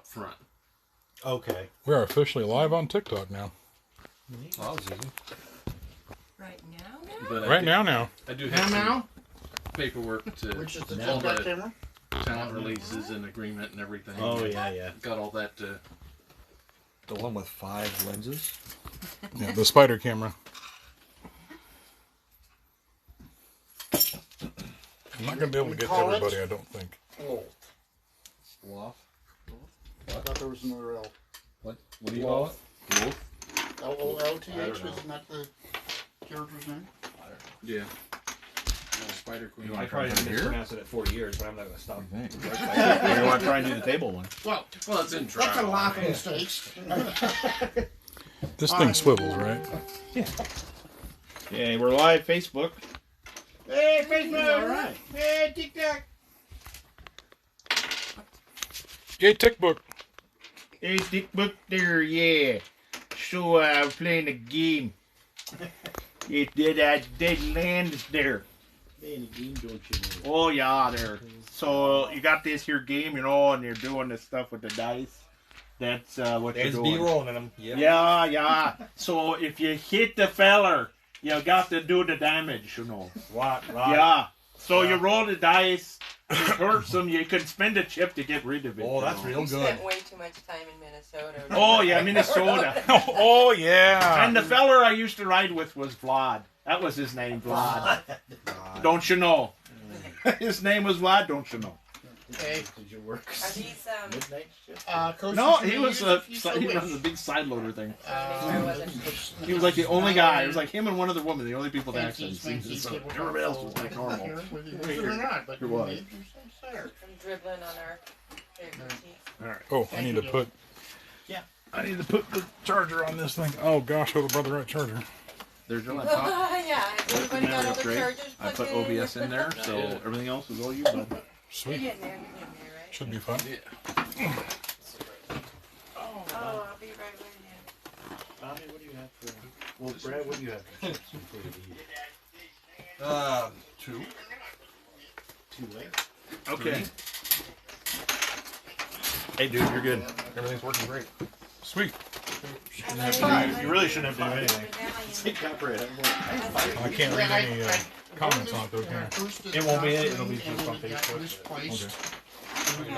front. Okay. We are officially live on TikTok now. Well, that was easy. Right now? But Right now. I do have some paperwork to Which is the all TikTok the camera? talent releases and agreement and everything. Oh, yeah. Got all that. The one with 5 lenses? Yeah, the spider camera. I'm not going to be able to get to everybody, I don't think. Sloth? I thought there was another L. What do you call it? Wolf. L-O-L-T-H, isn't that the character's name? Yeah. Spider Queen. I probably mispronounced it at 40 years, but I'm not going to stop. You want to try and do the table one? Well, It's in trial. that's a lot of mistakes. This thing swivels, right? Yeah, we're live Facebook. Hey, Facebook! All right. Hey, TikTok! Yay, tick book. Hey, Dick Book there, yeah. So, I'm playing a game. It did Deadlands there. Playing a game, don't you know? Oh, yeah, there. So, you got this here game, and you're doing this stuff with the dice. That's what There's you're doing. B-roll in them. Yep. Yeah. So, if you hit the feller, you got to do the damage, Right. Yeah. So, you roll the dice, it hurts them, you can spend a chip to get rid of it. Oh, that's real You good. spent way too much time in Minnesota. Oh, yeah, Minnesota. Oh, yeah. And the feller I used to ride with was Vlad. That was his name, Vlad. Don't you know? His name was Vlad, don't you know? Hey, Did you work? Are these, Midnight shift? Coach, No, you he can was use it if you so he wish. runs a big side loader thing. sure I wasn't. He was like the only guy. It was like him and one other woman, the only people with Fancy, accents. fancy So tabletop everybody else was photo. like normal. Here, whether you use it or not, but It you was. made yourself there. I'm dribbling on our favorite team. All right. Oh, I need to put... Yeah. I need to put the charger on this thing. Oh, gosh, I brought the right charger. There's your laptop. Yeah, has everybody got all the Upgrade. chargers I plugged put in? OBS in there, so everything else is all you, bud. You're Sweet. getting there, right? Should be fun. Yeah. Oh, I'll be right with you. Bobby, what do you have for... Well, Brad, what do you have for chips before you eat? 2. Too late. Okay. Hey, dude, you're good. Everything's working great. Sweet. You really shouldn't have to do anything. I can't read any comments on it, though, can I? It won't be it. It'll be just on Got Facebook. misplaced. Okay.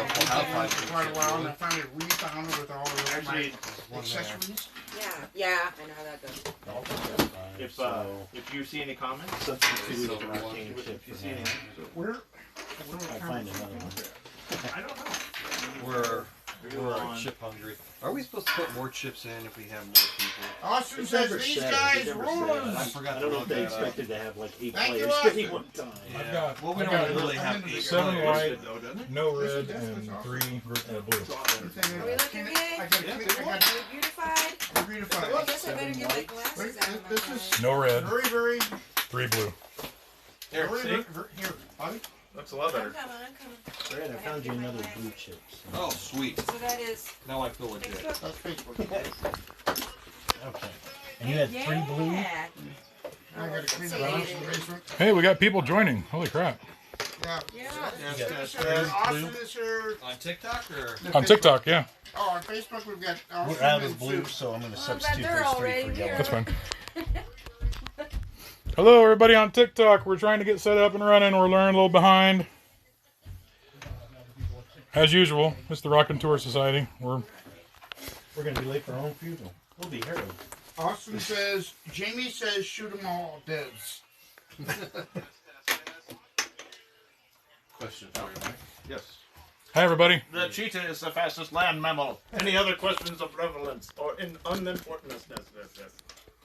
Quite a while, and I finally refound it with all of my accessories. Yeah, I know how that goes. If you see any comments, substitute it around if you see any. Where I find another one. I don't know. We're chip hungry. Are we supposed to put more chips in if we have more people? Austin says these guys I rules. forgot I to don't know look if they that up. expected to have like 8 Thank you, players Austin. at one time. I've got, Well, we I've don't got really have 8 7 players. white, no red, and 3 blue. Are we looking good? I got Are we beautified? beautified. I guess I better get my glasses out of my This eyes. is No red, very, very, 3 blue. Here, very, see? here, Bobby. Looks a lot I'm better. coming, I'm coming. Brad, I found you another blue chip. Oh, sweet. So that is Now I feel legit. Facebook. That's Facebook. Okay. And you had 3 blue? Yeah. I gotta clean the house in the basement. Hey, we got people joining. Holy crap. Yeah. Yeah. Austin is here. On TikTok or? On TikTok, yeah. Oh, on Facebook we've got Austin We're out and of blue, Sue. so I'm going to Oh, substitute they're those 3 already for here. yellow. That's fine. Hello, everybody on TikTok. We're trying to get set up and running. We're learning a little behind. As usual, it's the Raconteur Society. We're going to be late for our own funeral. We'll be here. Austin says, Jamie says shoot them all, deads. Question for you, Mike. Yes. Hi, everybody. The cheetah is the fastest land mammal. Any other questions of relevance or in unimportantness?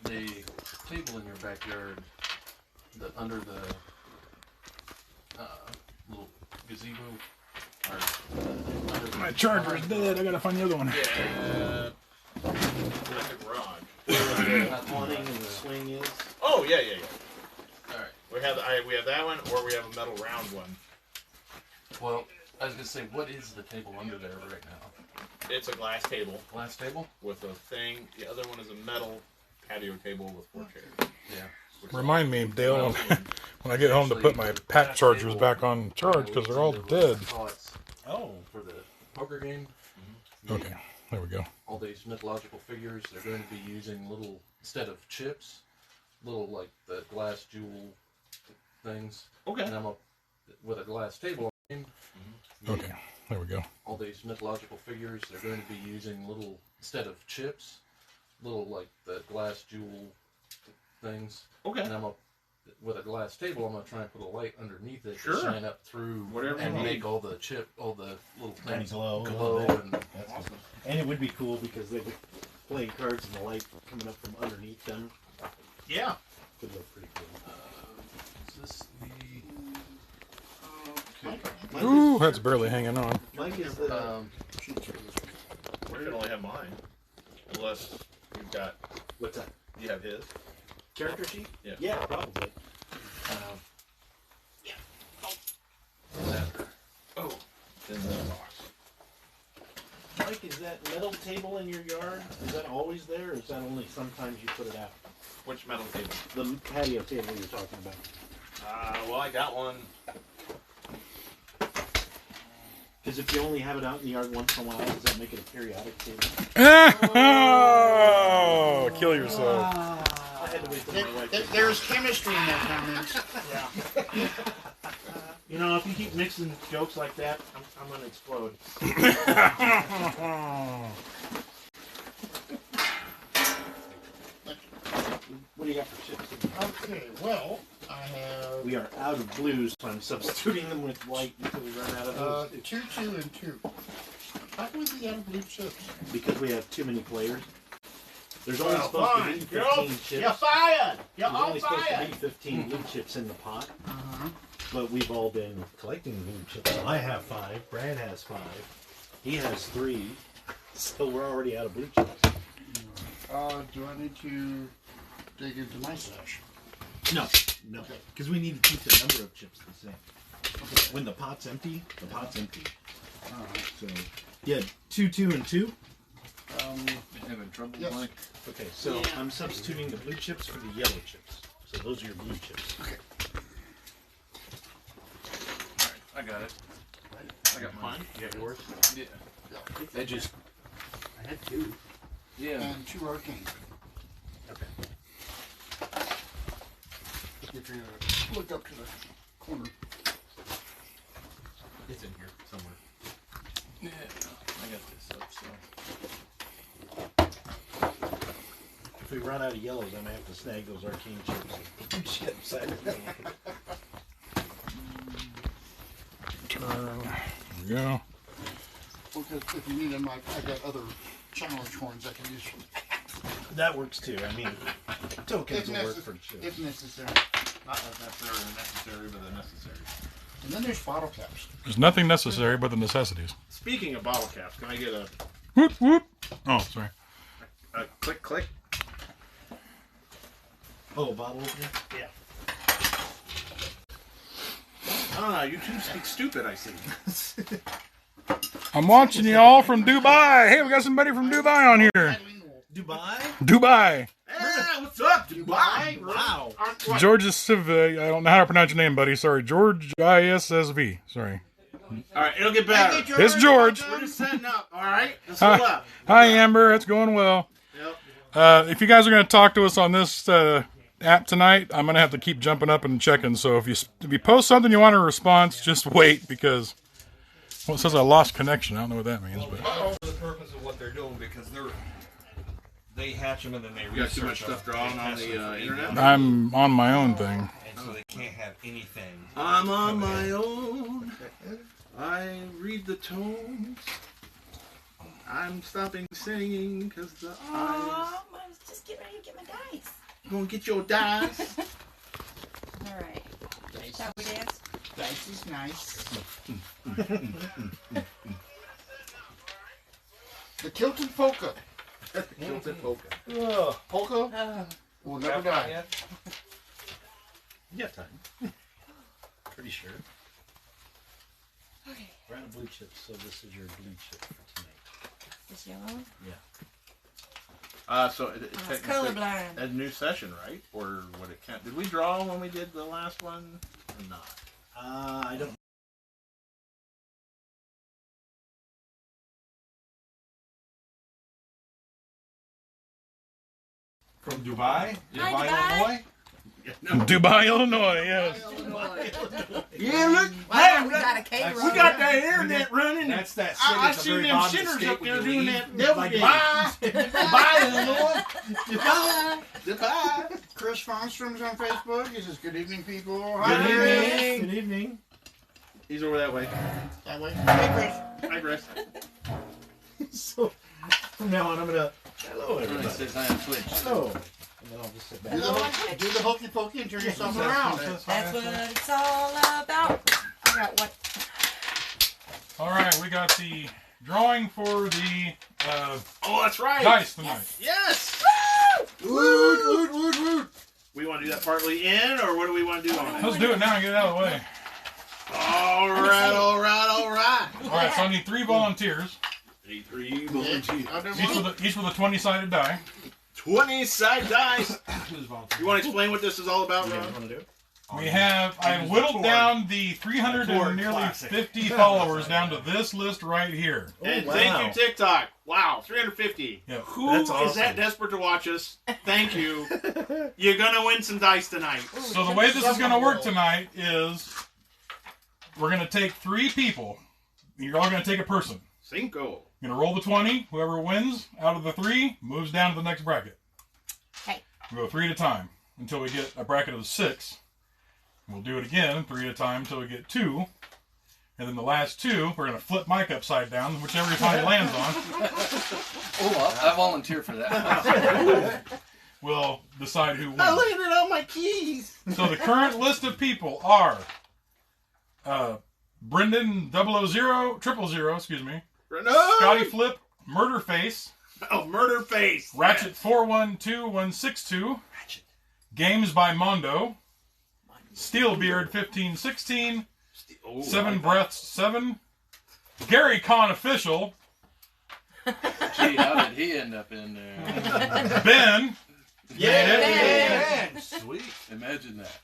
The table in your backyard, under the little gazebo, or under the My charger is dead. I gotta find the other one. Yeah. Like a garage. Where the awning and the swing is. Oh, yeah. All right. We have that one, or we have a metal round one. Well, I was gonna say, what is the table under there right now? It's a glass table Glass table? with a thing. The other one is a metal patio table with 4 chairs. Yeah. Remind me, Dale, when I get home to put my pack chargers back on charge because they're all dead. Oh, it's Oh. for the poker game. Okay, there we go. All these mythological figures, they're going to be using little, instead of chips, little like the glass jewel things. Okay. And with a glass table. Okay, there we go. All these mythological figures, they're going to be using little, instead of chips, little like the glass jewel things. Okay. And with a glass table, I'm gonna try and put a light underneath it Sure. to shine up through Whatever and you make need. all the little Kinda things glow a little glow bit. and That's awesome. And it would be cool because they would play cards and the light coming up from underneath them Yeah. would look pretty cool. is this the Mike Ooh, that's barely hanging on. Mike is the We're gonna only have mine, unless you've got. what's that? You have his. Character sheet? Yeah. Yeah, probably. In the box. Mike, is that metal table in your yard? Is that always there, or is that only sometimes you put it out? Which metal table? The patio table you're talking about. Well, I got one. Because if you only have it out in the yard once in a while, does that make it a periodic table? Oh, kill yourself. I had to wait till my wife. There's chemistry in that comments. Yeah. You know, if you keep mixing jokes like that, I'm gonna explode. What do you got for chips? Okay, well, I have We are out of blues, so I'm substituting them with white until we run out of those. 2, 2, and 2. How can we be out of blue chips? Because we have too many players. There's only Well, supposed fine. to be You're 15 all- chips. You're fired! You're There's all only supposed to fired! be 15 blue chips in the pot, Uh-huh. but we've all been collecting blue chips. I have 5. Brad has 5. He has 3. So we're already out of blue chips. Do I need to dig into my stash? No, because we need to keep the number of chips the same. When the pot's empty, the pot's empty. Alright. So yeah, 2, 2, and 2. having trouble, Yes. Mike? Okay, so I'm substituting the blue chips for the yellow chips. So those are your blue chips. Okay. Alright, I got it. I got mine. You got yours? Yeah. They just I had 2. yeah. And 2 arcane. Okay. If you look up to the corner. It's in here somewhere. Yeah. I got this up so. If we run out of yellows, I'm gonna have to snag those arcane chips. Chips. Turn. There we go. Because if you need them, I got other challenge horns I can use for That works too. I mean, tokens will work for chips. if necessary. Not as necessary, but a necessary. And then there's bottle caps. There's nothing necessary but the necessities. Speaking of bottle caps, can I get a Whoop, whoop. Oh, sorry. click click? Oh, a bottle opener? Yeah. Ah, you two speak stupid, I see. I'm watching you all from Dubai. Hey, we got somebody from Dubai on here. Dubai? Dubai. Hey, what's up, Dubai? Wow. George Civ. I don't know how to pronounce your name, buddy. Sorry. George ISSV. Sorry. All right, it'll get better. It's George. We're just setting up, all right? Let's Hi, hold up. hi, Amber. It's going well. Yep. If you guys are going to talk to us on this app tonight, I'm going to have to keep jumping up and checking. So if you post something you want a response, just wait because well, it says I lost connection. I don't know what that means, but For the purpose of what they're doing, because they hatch them and then they You got research too much them. stuff drawn on They the test them for internet? evil. I'm on my own thing. And so they can't have anything. I'm on my own. I read the tones. I'm stopping singing because the eyes. Oh, I was just getting ready to get my dice. Gonna get your dice. All right. Shall we dance? Dice is nice. The tilted polka. Tilted polka. Polka Oh, will never die. You got time. Pretty sure. okay. We're out of blue chips, so this is your blue chip for tonight. This yellow? So it Oh, it's technically colorblind. a new session, right? Or would it count? Did we draw when we did the last one or not? I don't From Dubai? Hi, Dubai. Illinois? Dubai, Illinois, yes. Yeah, look. Wow, we got a caterer. We got that internet running. That's that city. I at the seen very them bottom of the sinners state up when there you doing leave. that devil Like, dance. Bye, Illinois. Goodbye. Goodbye. Chris Fonstrom's on Facebook. He says, good evening, people. Hi, Good Chris. evening. Good evening. He's over that way. That way. Hey, Chris. Hi, Chris. So, from now on, I'm going to... Hello, Everybody everybody. says I am Twitch. Hello. And then I'll just sit back. Do the hokey pokey and turn yourself around. That's what it's all about. I got what? All right, we got the drawing for the Oh, that's right. dice tonight. Yes. Woot. We want to do that partly in, or what do we want to do on it? Let's do it now and get it out of the way. All right. All right, so I need 3 volunteers, 3 volunteers. each with a 20-sided die. 20-side dice. You want to explain what this is all about, Ron? We have, I whittled down the 300 and nearly Classic. 50 followers down to this list right here. And wow. thank you, TikTok. Wow, 350. Yeah. Who That's is awesome. that desperate to watch us? Thank you. You're going to win some dice tonight. So the way this is going to work tonight is we're going to take 3 people. You're all going to take a person. Cinco. You're going to roll the 20. Whoever wins out of the 3 moves down to the next bracket. Hey. We'll go 3 at a time until we get a bracket of 6. We'll do it again 3 at a time until we get 2. And then the last 2, we're going to flip Mike upside down, whichever side he lands on. Oh, I volunteer for that. We'll decide who wins. I landed on my keys. So the current list of people are Brendan 000, 000, excuse me, No. Scotty Flip, Murderface, Oh, murder face. Ratchet 412162, Games by Mondo, Steelbeard 1516, Oh, Seven Breaths 7, Gary Con Official, Gee, how did he end up in there? Ben. Yeah. Sweet. Imagine that.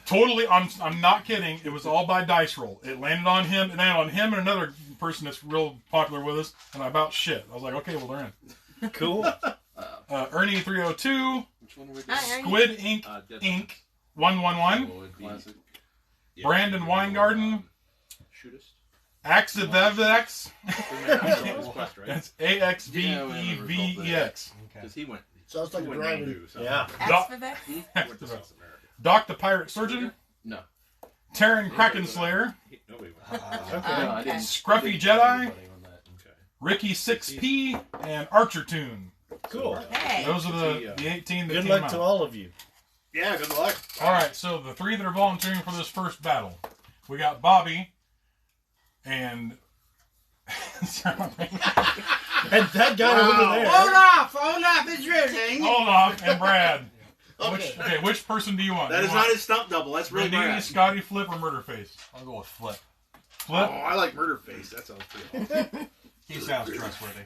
Totally, I'm not kidding. It was all by dice roll. It landed on him, and another person that's real popular with us, and I about shit. I was like, okay, well, they're in. Cool. Ernie 302, Which one are we doing? Hi, Ernie. Squid Ink Inc. 111, Oh, it'd be Classic. Brandon Weingarten, Shoot us. Axevevex, Quest, right? that's AXVEVEX. Because he went. Sounds like he a went driving. Hindu, so- Yeah. Axevevex? He went to South America. Doc the Pirate Surgeon, No. Terran Krakenslayer, Nobody went. No, I didn't. Scruffy didn't Jedi, tell anybody on that. Okay. Ricky 6P, and Archer Tune. Cool. Hey. Those are the 18 that Good came luck out. to all of you. Yeah, good luck. All right, so the 3 that are volunteering for this first battle, we got Bobby and And that guy over there. Hold off, it's ready. Olaf and Brad. Okay. Which person do you want? That You is want not his stump double. That's really Renee, Brad. Scotty, Flip, or Murderface? I'll go with Flip. Oh, Flip. I like murder face. That sounds pretty. He sounds trustworthy.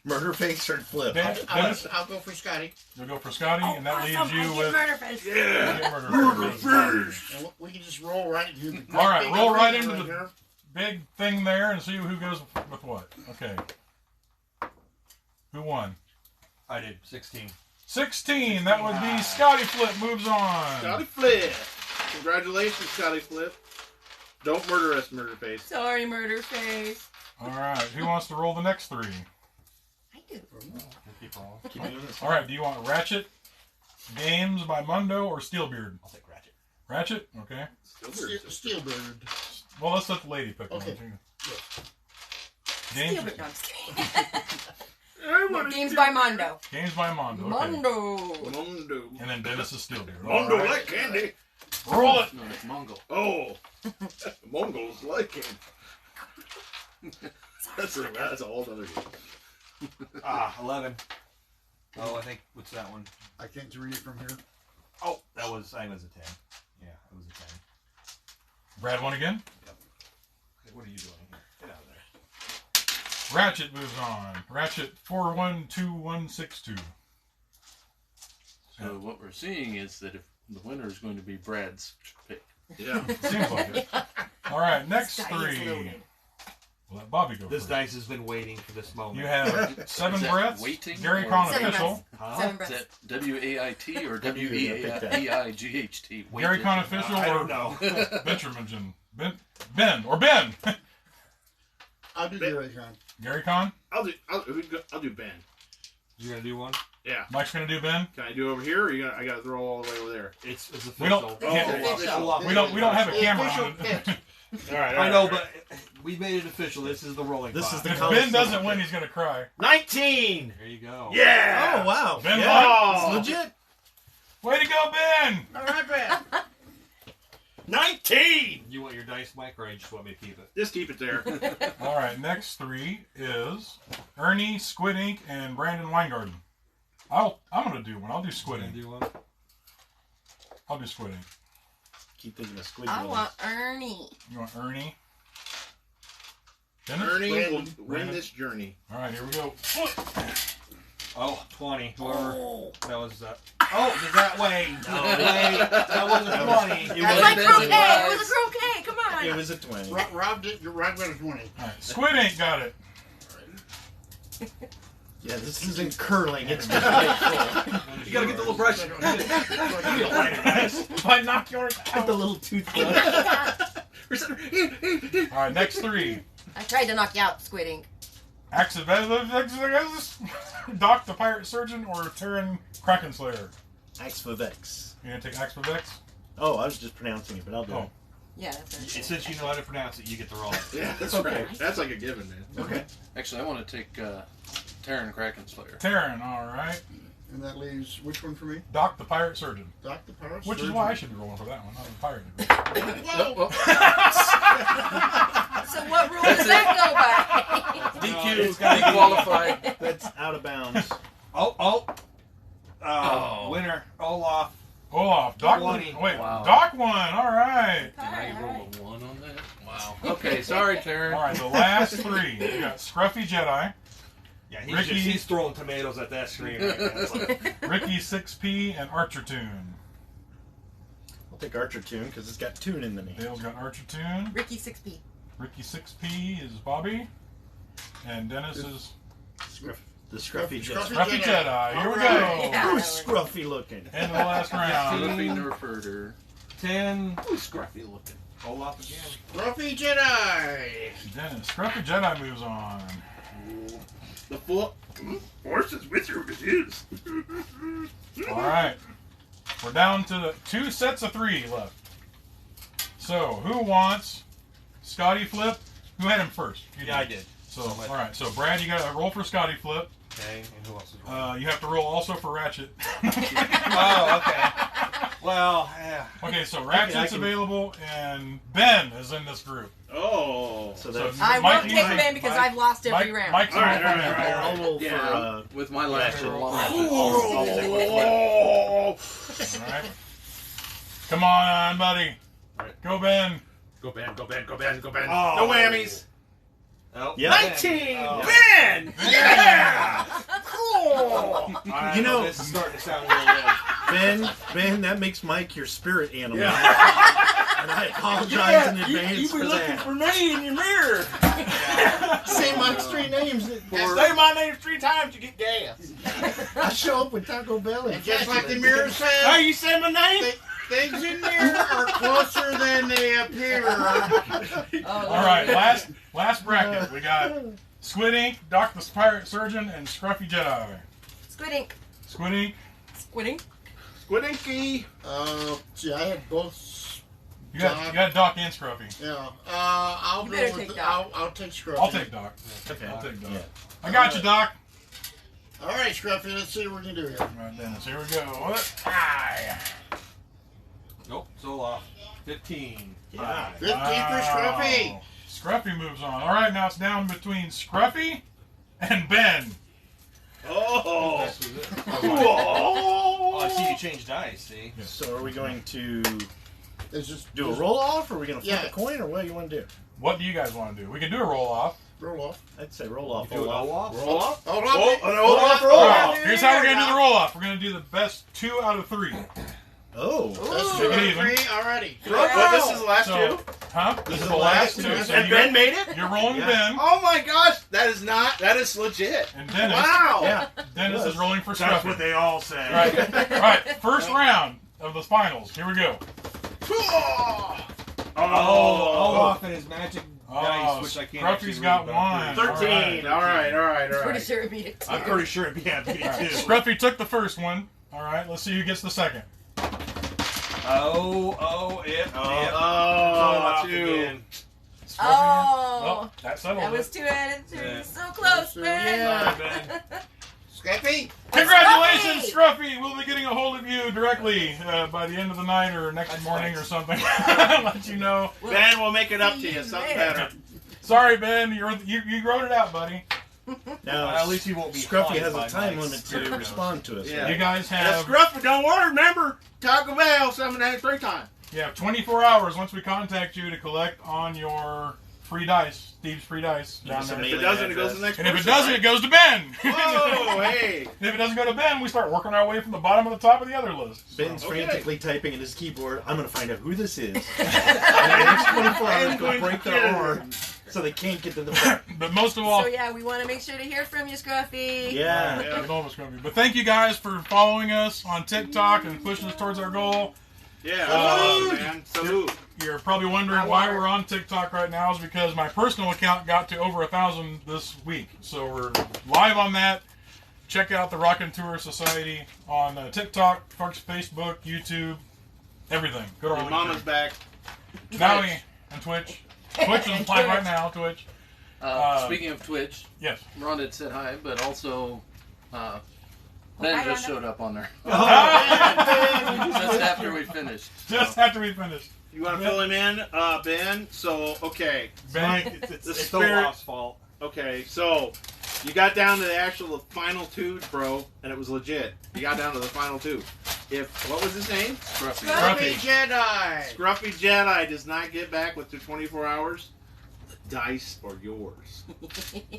Murder face or flip. Dennis, I'll go for Scotty. you'll go for Scotty, and that leaves Awesome, I you get with Murderface. Yeah. Murderface. And we can just roll right into the. All right, roll right big into right the- here. Big thing there, and see who goes with what. Okay. Who won? I did 16. 16. That would be Scotty Flip. Moves on. Scotty Flip. Congratulations, Scotty Flip. Don't murder us, murder face. Sorry, Murderface. All right. Who wants to roll the next 3? I do. Keep rolling. All right. Do you want Ratchet, Games by Mundo, or Steelbeard? I'll take Ratchet. Ratchet. Okay. Steelbird. Well, let's let the lady pick Okay. one. Games. Steelbird. No, I'm just kidding. Games by Mondo. Games by Mondo. Okay. Mondo. Mondo. And then Dennis is Steelbeard. Mondo All right. like candy. Roll it. No, it's Mongol. Oh. Mongols like candy. That's a whole other game. 11. Oh, I think, what's that one? I can't read it from here. Oh, I think it was a 10. Yeah, it was a 10. Brad won again. Okay, what are you doing here? Get out of there. Ratchet moves on. Ratchet 412162. So what we're seeing is that if the winner is going to be Brad's pick. Yeah. Seems like it. All right, next This guy is 3. loaded. We'll let Bobby go This first. dice has been waiting for this moment. You have 7 Is that breaths. waiting Gary or- Con 7 official. breaths. 7 Is breaths. that W-A-I-T or W-E-I-T? W-E-I-G-H-T? Gary Con official I or don't know. Benjamin. Ben or Ben. I'll do Gary Con. Gary Con. I'll do Ben. You gonna do one? Yeah. Mike's gonna do Ben. Can I do it over here, or I gotta throw all the way over there? It's official. We don't- It's official. We don't have a camera Official on it. pick. All right. I know, but we made it official. This is the rolling. This clock. is the If color Ben doesn't system. win, he's gonna cry. 19. There you go. Yeah. Oh, wow. Ben yeah. won. It's legit. Way to go, Ben! All right, Ben. 19. You want your dice, Mike, or you just want me to keep it? Just keep it there. All right, next 3 is Ernie, Squid Ink, and Brandon Weingarten. I'm gonna do one. I'll do Squid Gonna Ink. do one. I'll do Squid Ink. Keep thinking of Squid I Games. want Ernie. You want Ernie? Dennis? Ernie will Brandon. win this journey. All right, here we go. Oh, 20. Whoever that was. Oh, does that weigh? No, wait. That wasn't 20. It That's was- like Ben's croquet. advice. It was a croquet. Come on. It was a 20. Rob got a 20. All right, Squid Ink got it. Yeah, this isn't curling. It's You gotta get the little brush. If I knock yours Got the little toothbrush. All right, next 3. I tried to knock you out, Squid Ink. Doc the Pirate Surgeon or Terran Kraken Slayer? Axe for Vex. You gonna take Axe for Vex? Oh, I was just pronouncing it, but I'll do Oh. it. Yeah, that's it. Since you know how to pronounce it, you get the roll. Yeah, that's Okay. right. That's like a given, man. Okay. Actually, I want to take Terran Kraken Slayer. Terran, all right. And that leaves which one for me? Doc the Pirate Surgeon. Doc the Pirate Which is Surgeon. why I should be rolling for that one, not the pirate. Whoa. So what rule does that go by? DQ, it's gotta be- disqualified. That's out of bounds. Oh. Oh. Winner. Olaf. Olaf, Doc 20. Wait, Wow. Doc won. All right. And now you roll a 1 on that? Wow. Okay, sorry, Terran. All right, the last 3. We got Scruffy Jedi, Yeah, Ricky. he's throwing tomatoes at that screen right now. It's like, Ricky 6P, and Archer Tune. I'll take Archer Tune because it's got tune in the name. Dale's got Archer Tune. Ricky 6P. Ricky 6P is Bobby. And Dennis is The Scruffy Jedi. Scruffy Scruffy Jedi. Jedi. Here we All right. go. Yeah. Who's scruffy looking? End of the last round. Fluffy Nerfurter. 10. Who's scruffy looking? Olaf again. Scruffy Jedi. Dennis. Scruffy Jedi moves on. The full force is with you, it is. All right. We're down to the 2 sets of 3 left. So, who wants Scotty Flip? Who had him first? You Yeah, I did. So, all right. So, Brad, you got to roll for Scotty Flip. Okay, and who else is rolling? You have to roll also for Ratchet. Oh, okay. Well, yeah. Okay, so Ratchet's available, and Ben is in this group. Oh. So So that's I Mike, won't you take can- Ben because I've lost every round. Mike's All right, in all for right, Ben. all right. I'll roll for Yeah, with my last Ratchet. roll. All right. Come on, buddy. Go, Ben. Go Ben, go Ben, go Ben, go Ben. Oh. No whammies. Oh, Yeah. 19! Oh. Ben! Yeah. Cool! You know- this is starting to sound real good. Ben, that makes Mike your spirit animal. Yeah. And I apologize in advance for that. me in your mirror. Say Mike's 3 names. Say my name 3 times, you get gas. I show up with Taco Bell and Just like the mirror Hey, says, you say my name? things in there are closer than they appear. All right, last bracket. We got Squid Ink, Doc the Pirate Surgeon, and Scruffy Jedi. Squid Ink. Squid Ink, Squid Ink. Squidinky. See, I had both. you got Doc and Scruffy. Yeah. I'll You go better with take the, Doc. I'll take Scruffy. I'll take Doc. Okay. I'll take Doc. Yeah. I got you, Doc. All right, Scruffy. Let's see what we can do here. All right, Dennis, here we go. Aye. Nope, it's Olaf. 15. Yeah. 15 for Scruffy. Scruffy moves on. All right, now it's down between Scruffy and Ben. Oh. Oh, I see you changed dice, see? So are we going to It's just do a roll off, or are we going to flip Yeah. a coin, or what do you want to do? What do you guys want to do? We can do a roll off. roll off. I'd say roll off. Do an Olaf? Roll off? Hold Oh, on. an Olaf, roll All off. right, here's how we're gonna do the roll off. We're gonna do the best 2 out of 3. Oh, That's Take it even. 3 already. But this is the last So, two. huh? This is the last two. So And you- Ben made it? You're rolling Yeah. Ben. Oh my gosh, that is legit. And Dennis. Wow. Yeah. Dennis is rolling for That's Scruffy. what they all say. Right. Right. First round of the finals. Here we go. Oh, off in his magic Oh, dice, which I can't. Scruffy's actually got read, but one. 13. All right. Pretty sure it'd be a 2. I'm pretty sure it'd be a B All right. too. Scruffy took the first one. All right. Let's see who gets the second. Oh, Oh, 2. again. Scruffy. Oh, That settled that was it. 2 out of 3. Yeah. So close, So, man. yeah. Ben. Scrappy. Congratulations, Scruffy! We'll be getting a hold of you directly by the end of the night or next morning or something. Let you know. Ben, we'll make it up See to you. you Something later. better. Sorry, Ben. You wrote it out, buddy. Now, At least he won't be Scruffy haunted has by a time mice. limit to respond to us. Yeah. You guys Yeah, have Scruffy, don't worry. Remember, Taco Bell, 793 time. 24 hours once we contact you to collect on your free dice, Steve's free dice down Yes, there. I If mean- it doesn't, it goes to the next And if it person, doesn't, right? it goes to Ben. Oh, hey. If it doesn't go to Ben, we start working our way from the bottom of the top of the other list. Ben's Okay. frantically typing in his keyboard. I'm going to find out who this is. And the next 24 hours I'm go going break to their get it. arm so they can't get to the back. But most of all, So yeah, we want to make sure to hear from you, Scruffy. Yeah. It's almost gonna be. But thank you guys for following us on TikTok and pushing us towards our goal. Yeah, Salute. man. Salute. You're probably wondering why we're on TikTok right now is because my personal account got to over 1,000 this week. So we're live on that. Check out the Raconteur Society on TikTok, Facebook, YouTube, everything. Go to our Your link mama's tree. back. Now we and Twitch. Twitch is live right now. Twitch. Speaking of Twitch, Yes. Rhonda had said hi, but also Hi, Ben just Rhonda. showed up on there Oh, just after we finished. Just after we finish. You want to fill him in, Ben? So, okay. Ben, It's The the spirit- Olaf's fault. Okay, so you got down to the final two, bro, and it was legit. You got down to the final two. What was his name? Scruffy. Scruffy Jedi. Scruffy Jedi does not get back within 24 hours. The dice are yours.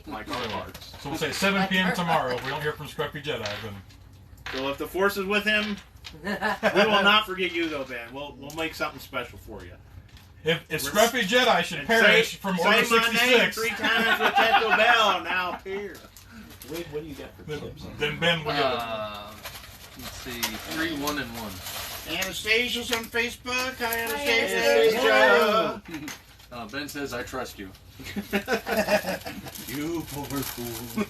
Like our hearts. So we'll say 7 p.m. tomorrow. If we don't hear from Scruffy Jedi, then So if the Force is with him, we will not forget you, though, Ben. We'll make something special for you. if Scruffy Jedi should And perish from Order say my name 66, 3 times with Taco Bell. Now appear. Wait, what do you got for tips? then Ben will get it. Let's see, 3, 1, and 1. Anastasia's on Facebook. Hi, Anastasia. Ben says, I trust you. You poor fool.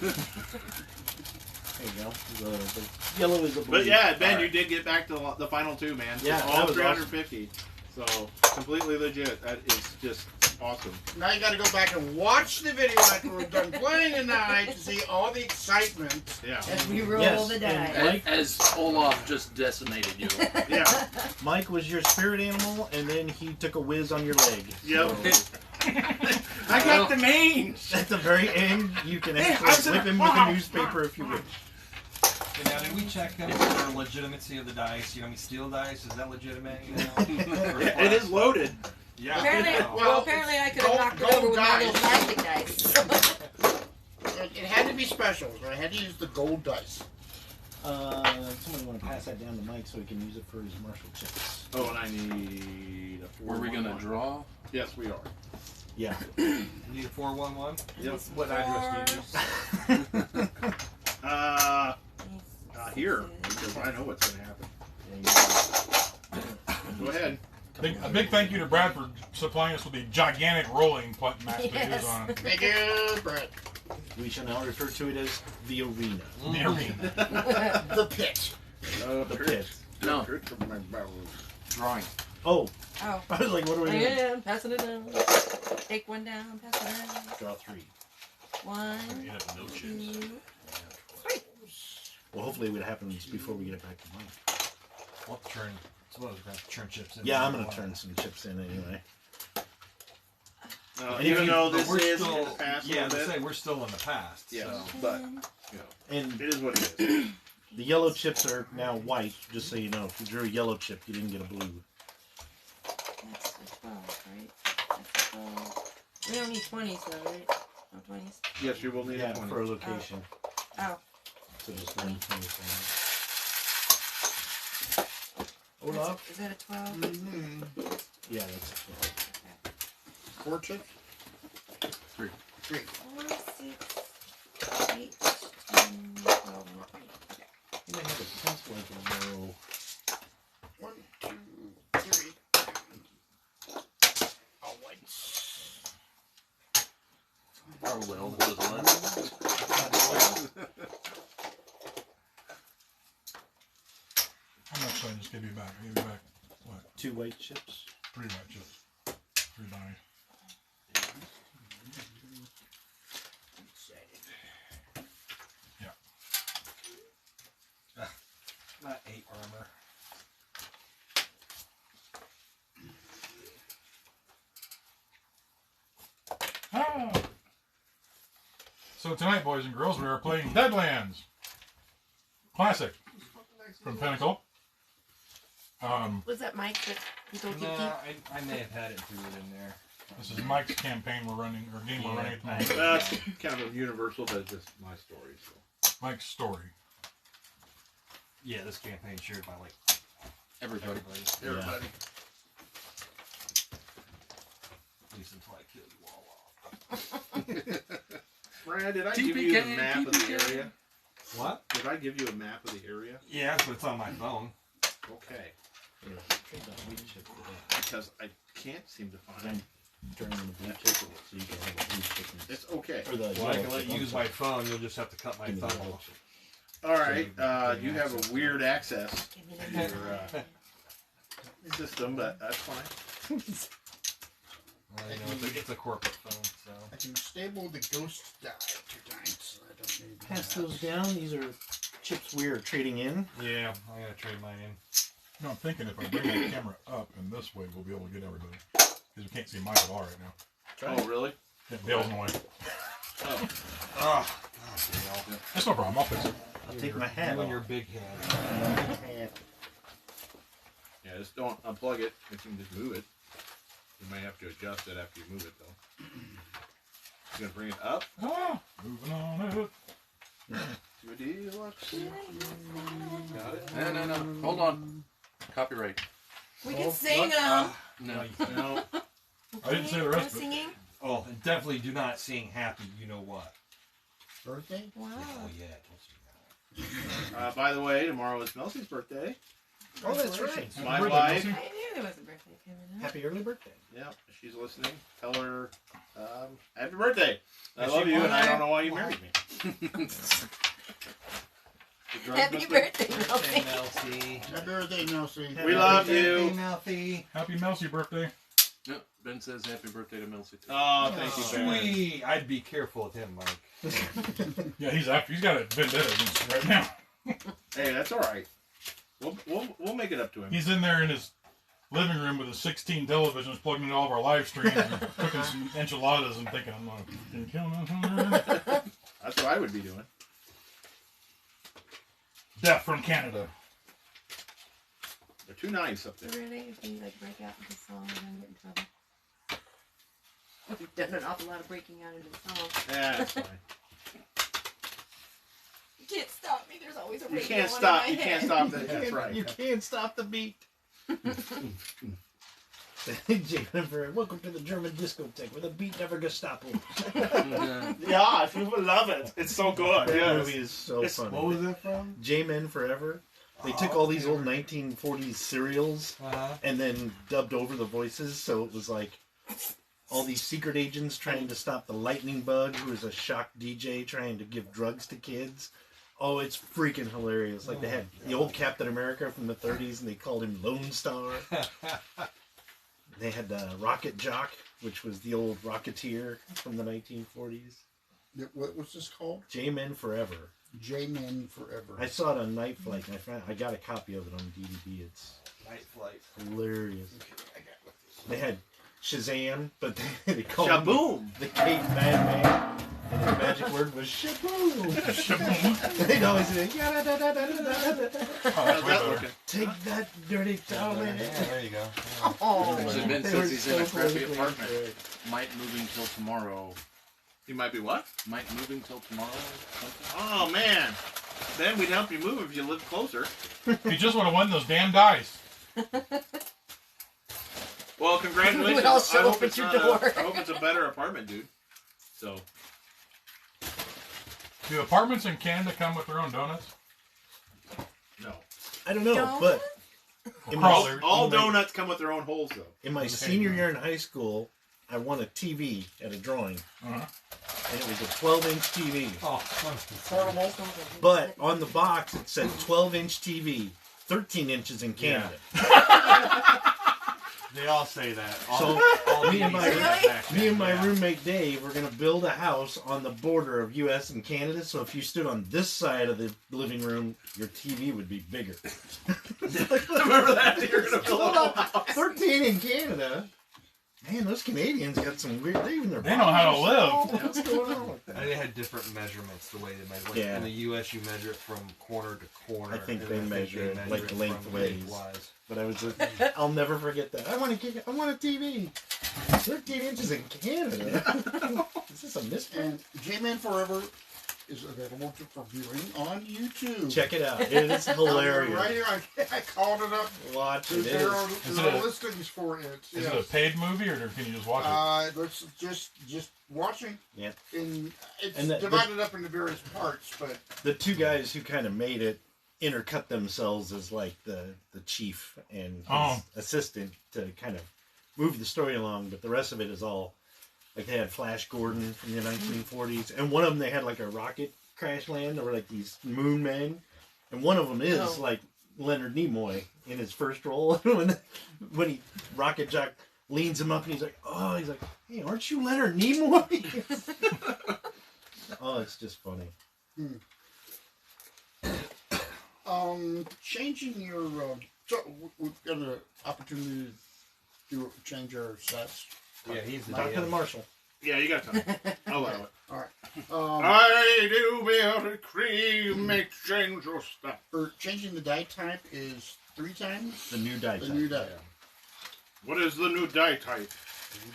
There you go. The yellow is a blue. But yeah, Ben, All you right. did get back to the final two, man. Yeah, all that was 350. So completely legit. That is just awesome. Now you got to go back and watch the video after we're done playing tonight to see all the excitement. Yeah, As we roll Yes, the and- dice. As Olaf just decimated you. yeah, Mike was your spirit animal, and then he took a whiz on your leg. yep. I got the names. At the very end, you can actually flip him with a newspaper if you wish. And now, did we check them for the legitimacy of the dice? You know, steel dice, is that legitimate? You know? It is loaded. Yeah. Apparently, Well, apparently I could have knocked it gold over with my little dice. plastic dice. It had to be special, so I had to use the gold dice. Somebody want to pass that down to Mike so he can use it for his Marshall chips. Oh, and I need a 4. Were we going to draw? Yes, we are. Yeah. You need a 411? Yep. What address do you use? Here, because I know what's going to happen. Go ahead. A big thank you to Brad for supplying us with the gigantic rolling map that he was Yes. on. Thank you, Brett. We shall now refer to it as the arena. The arena. The pit. The pit. No. Drawing. Oh, Oh. I was like, what are we I doing? am passing it down. Take one down, pass it down. Draw 3. 1, You have no 2, chips. 3. Well, hopefully it happens before we get back to Mike. What turn? So I was going to turn chips in. Yeah, I'm going to turn some chips in anyway. Even though But this we're is still, in the past a yeah, little to bit. say we're still in the past. Yes, So. but And it is what it is. the yellow chips are now white, just so you know. If you drew a yellow chip, you didn't get a blue. That's the 12, right? That's the 12. We don't need 20s though, right? No 20s? Yes, you will need Yeah, a 20. for a location. Oh. So just one 20. Olaf? Is that a 12? Mm-hmm. Yeah, that's a 12. 4 chips? 3. 3. 4, 6, 8, 10, 12, and 20. Okay. You might have a pencil I can roll. 1, 2, 3. Oh, once. Probably all that was left. How much did I just give you back? I gave you back, what, 2 white chips. 3 white chips. 3 dimes. Not 8 armor. Ah. So tonight, boys and girls, we are playing Deadlands Classic from Pinnacle. Was that Mike that you told No, you to I may have had it through it in there. This is Mike's campaign we're running, or game we're running at the moment. That's kind of universal, but it's just my story. So. Mike's story. Yeah, this campaign's shared by like Everybody. Everybody. At least until I kill you all off. Brad, did I give you the map of the TPK. area? What? Did I give you a map of the area? Yeah, but it's on my phone. Okay. Here, trade that wheat chip for that. Because I can't seem to find it. Turn in the blue chip so you can have a blue chicken. It's okay. Or the Well, I yellow can let chip, you I'm use sorry. my phone. You'll just have to cut my Give me the thumb yellow off. chip. All right. You have a weird access Give me to the your system, but that's fine. Well, you know, it's a corporate phone, so. I can stable the ghost die 2 times, so I don't need to Pass those down. These are chips we are trading in. Yeah, I'm gonna trade mine in. No, I'm thinking if I bring the camera up in this way, we'll be able to get everybody. Because we can't see Mike at all right now. Oh, really? Yeah, Dale's in the way. Oh. Oh, That's no problem. I'll fix it. I'll take my hat You off. and your big head. Yeah, just don't unplug it. You can just move it. You might have to adjust it after you move it, though. You gonna bring it up? Ah, moving on up. To a deluxe. Got it? No. Hold on. Copyright. We can sing them. No. No. I didn't say the rest of it. Singing? Oh, and definitely do not sing happy, you know what. Birthday? Wow. Oh, yeah, don't sing that. By the way, tomorrow is Melsie's birthday. Oh, that's right. Happy My birthday, wife. Kelsey. I knew there was a birthday coming up. Happy early birthday. Yeah, she's listening. Tell her, happy birthday. I Is love she you, and I mine? don't know why you married me. The drugs Happy must be- birthday, Birthday, Melty. Melcy. Happy birthday, Nelsie. We love Birthday, you. Melcy. Happy Melcy birthday. Yep. Ben says happy birthday to Melcy too. Oh, thank you, Ben. Sweet. I'd be careful with him, Mike. Yeah, he's got a vendetta against us right now. Hey, that's all right. We'll make it up to him. He's in there in his living room with his 16 televisions plugged into all of our live streams and cooking some enchiladas and thinking, I'm going to kill him. That's what I would be doing. Death from Canada. They're too nice up there. Really? If you like break out into song, we're gonna get in trouble. We've done an awful lot of breaking out into song. Yeah, that's fine. You can't stop me. There's always a You radio can't on stop. in You my can't head. stop that. That's right. You can't stop the beat. Jennifer, welcome to the German discotheque where the beat never Gestapo. Yeah, people love it. It's so good. That movie is so It's- funny. What was that from? J-Men Forever. They took all these old 1940s serials Uh-huh. and then dubbed over the voices, so it was like all these secret agents trying to stop the lightning bug, who is a shock DJ trying to give drugs to kids. Oh, it's freaking hilarious. Like they had the old Captain America from the 30s and they called him Lone Star. They had Rocket Jock, which was the old Rocketeer from the 1940s. What was this called? J-Men Forever. J-Men Forever. I saw it on Night Flight and I got a copy of it on DVD. It's Night Flight. hilarious. I got with this. They had Shazam, but they called Shaboom. him the caveman man, and his magic word was shaboom. They'd always say, Oh, that's How's way that better. looking? take that dirty towel in Yeah, it. there you go. Oh, Actually, Ben They says were he's in a so crappy politically apartment. incorrect. Might moving till tomorrow. You might be what? Might moving till tomorrow. Something. Oh man. Then we'd help you move if you lived closer. If you just would have won those damn dice. Well, congratulations. We would all I show hope up it's at your not door. I hope it's a better apartment, dude. So, Do apartments in Canada come with their own donuts? no. I don't know, Donut? but Or In crawlers? All in my- donuts come with their own holes, though. in my senior year in high school, I won a TV at a drawing, Uh-huh. and it was a 12-inch TV. Oh, Portable. But on the box, it said 12-inch TV, 13 inches in Canada. they all say that. So all me and my TVs say that back me then, and my yeah. roommate Dave were gonna build a house on the border of U.S. and Canada. So if you stood on this side of the living room, your TV would be bigger. Remember that? You're gonna build a whole house. 13 in Canada. Man, those Canadians got some weird. They know how to live. What's going on with And that? they had different measurements the way they measure. Like Yeah. In the U.S., you measure it from corner to corner. I think and they then measure it like from lengthways. lengthwise. But I was just, I'll never forget that. I want a TV. 13 inches in Canada. Is this a mystery? And J-Man Forever is available for viewing on YouTube. Check it out. It is hilarious. Right here, I called it up. Watch it. It There are, Is there it are a- listings for it. Is yes. it a paid movie, or can you just watch it? Let's just watching. Yeah. It's And the- divided up into various parts, but The two guys who kind of made it intercut themselves as like the chief and his Oh. assistant to kind of move the story along, but the rest of it is all like they had Flash Gordon from the 1940s, and one of them they had like a rocket crash land. There were like these moon men, and one of them is Oh. like Leonard Nimoy in his first role when he Rocket Jock leans him up and he's like, hey, aren't you Leonard Nimoy? Oh, it's just funny. changing your so we've got an opportunity to change our sets. Yeah, he's the Talk to the DM. marshal. Yeah, you got time. I'll allow it. All right. I do bear cream, exchange your stuff. For changing the die type is 3 times. The new die The type. new die. What is the new die type?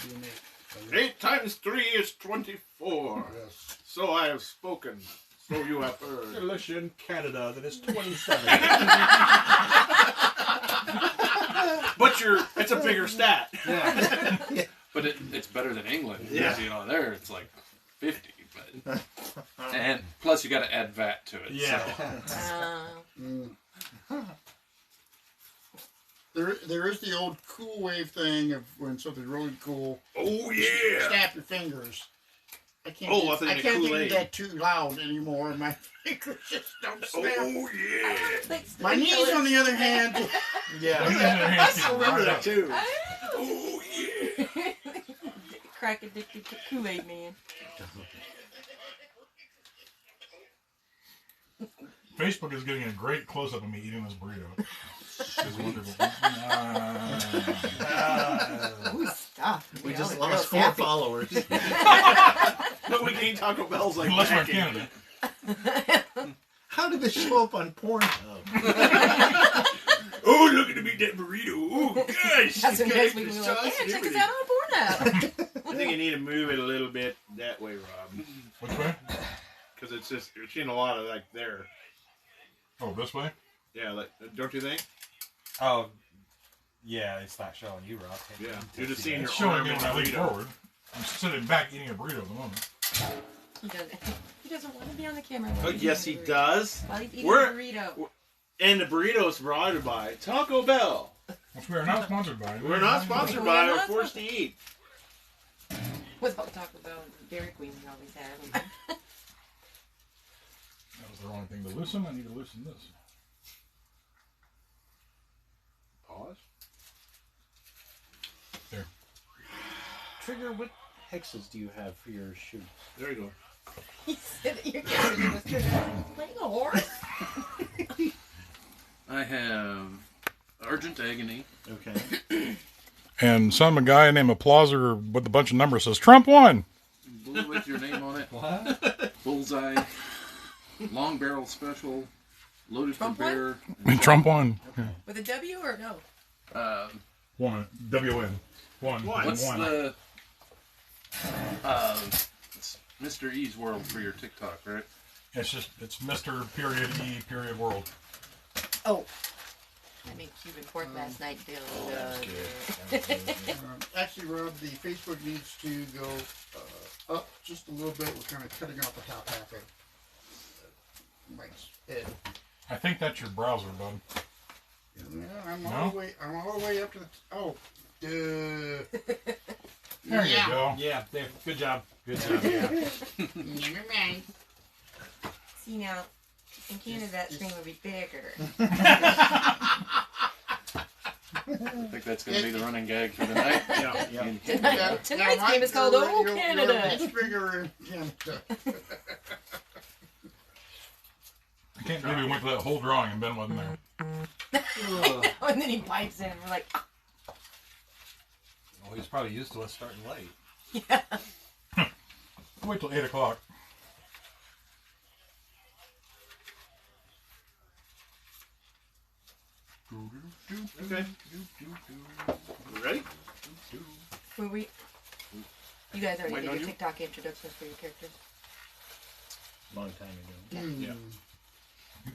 We're doing it. 8 times 3 is 24. Yes. So I have spoken. So you have heard. Unless you're in Canada, then it's 27. But it's a bigger stat. yeah. But it's better than England. Yeah. You know, there it's like 50. But and plus you got to add VAT to it. Yeah. So. There is the old cool wave thing of when something's really cool. Oh, yeah. Snap your fingers. I can't. Oh, do, I thought you I meant can't Kool-Aid. do that too loud anymore. My fingers just don't snap. Oh, yeah. My knees, on the other hand. Yeah. I remember that, too. Oh, Oh, yeah. crack addicted Kool-Aid man. Facebook is getting a great close-up of me eating this burrito. It's wonderful. Ooh, stop. We You just know, lost it 4 feels happy. followers. No, we gained Taco Bell's like Unless we're in back in. Canada. How did this show up on Pornhub? Oh, look at me, that burrito. Oh, gosh. That's when it's next got week we extra were like, sauce yeah, and check us everything. out on Pornhub. I think you need to move it a little bit that way, Rob. Which way? Because it's just, you're seeing a lot of like there. Oh, this way? Yeah, like, don't you think? Oh, yeah, it's not showing you, Rob. Yeah. You're just seeing It's your showing arm me in when I lean burrito. forward. I'm sitting back eating a burrito at the moment. He doesn't want to be on the camera. Oh, while he's yes, he eating a burrito. does. While he's eating We're- a burrito. And the burrito's brought by Taco Bell. Which we are not sponsored by. We're not sponsored We're by not or forced to eat. Without Taco Bell and Dairy Queen we always have. That was the wrong thing to loosen. I need to loosen this. Pause. There. Trigger, what hexes do you have for your shoe? There you go. He said that your camera was playing a horse. I have Argent Agony. Okay. And some guy named Applauser with a bunch of numbers says, Trump won! Blue with your name on it. What? Bullseye. Long Barrel Special. Loaded Trump for Bear. Trump won. With a W or no? Won. W-N. Won. What's Won. the it's Mr. E's World for your TikTok, right? It's Mr. Period E period world. Oh. I made Cuban pork last night, Bill. Actually, Rob, the Facebook needs to go up just a little bit. We're kind of cutting off the top half of Mike's head. I think that's your browser, bud. Yeah, I'm No? all the way. I'm all the way up to the. There yeah. you go. Yeah, Dave, good job. Good job. Yeah. Never mind. See now, in Canada that screen would be bigger. I think that's going to be the running gag for the night. Yeah. Tonight's game is called Oh Canada. It's bigger in Canada. I can't believe we went through that whole drawing and Ben wasn't there. And then he pipes in and we're like, Well, he's probably used to us starting late. yeah. Wait till 8 o'clock. Okay. You ready? Were we? You guys already Waiting did on your you? TikTok introductions for your characters. Long time ago. Yeah.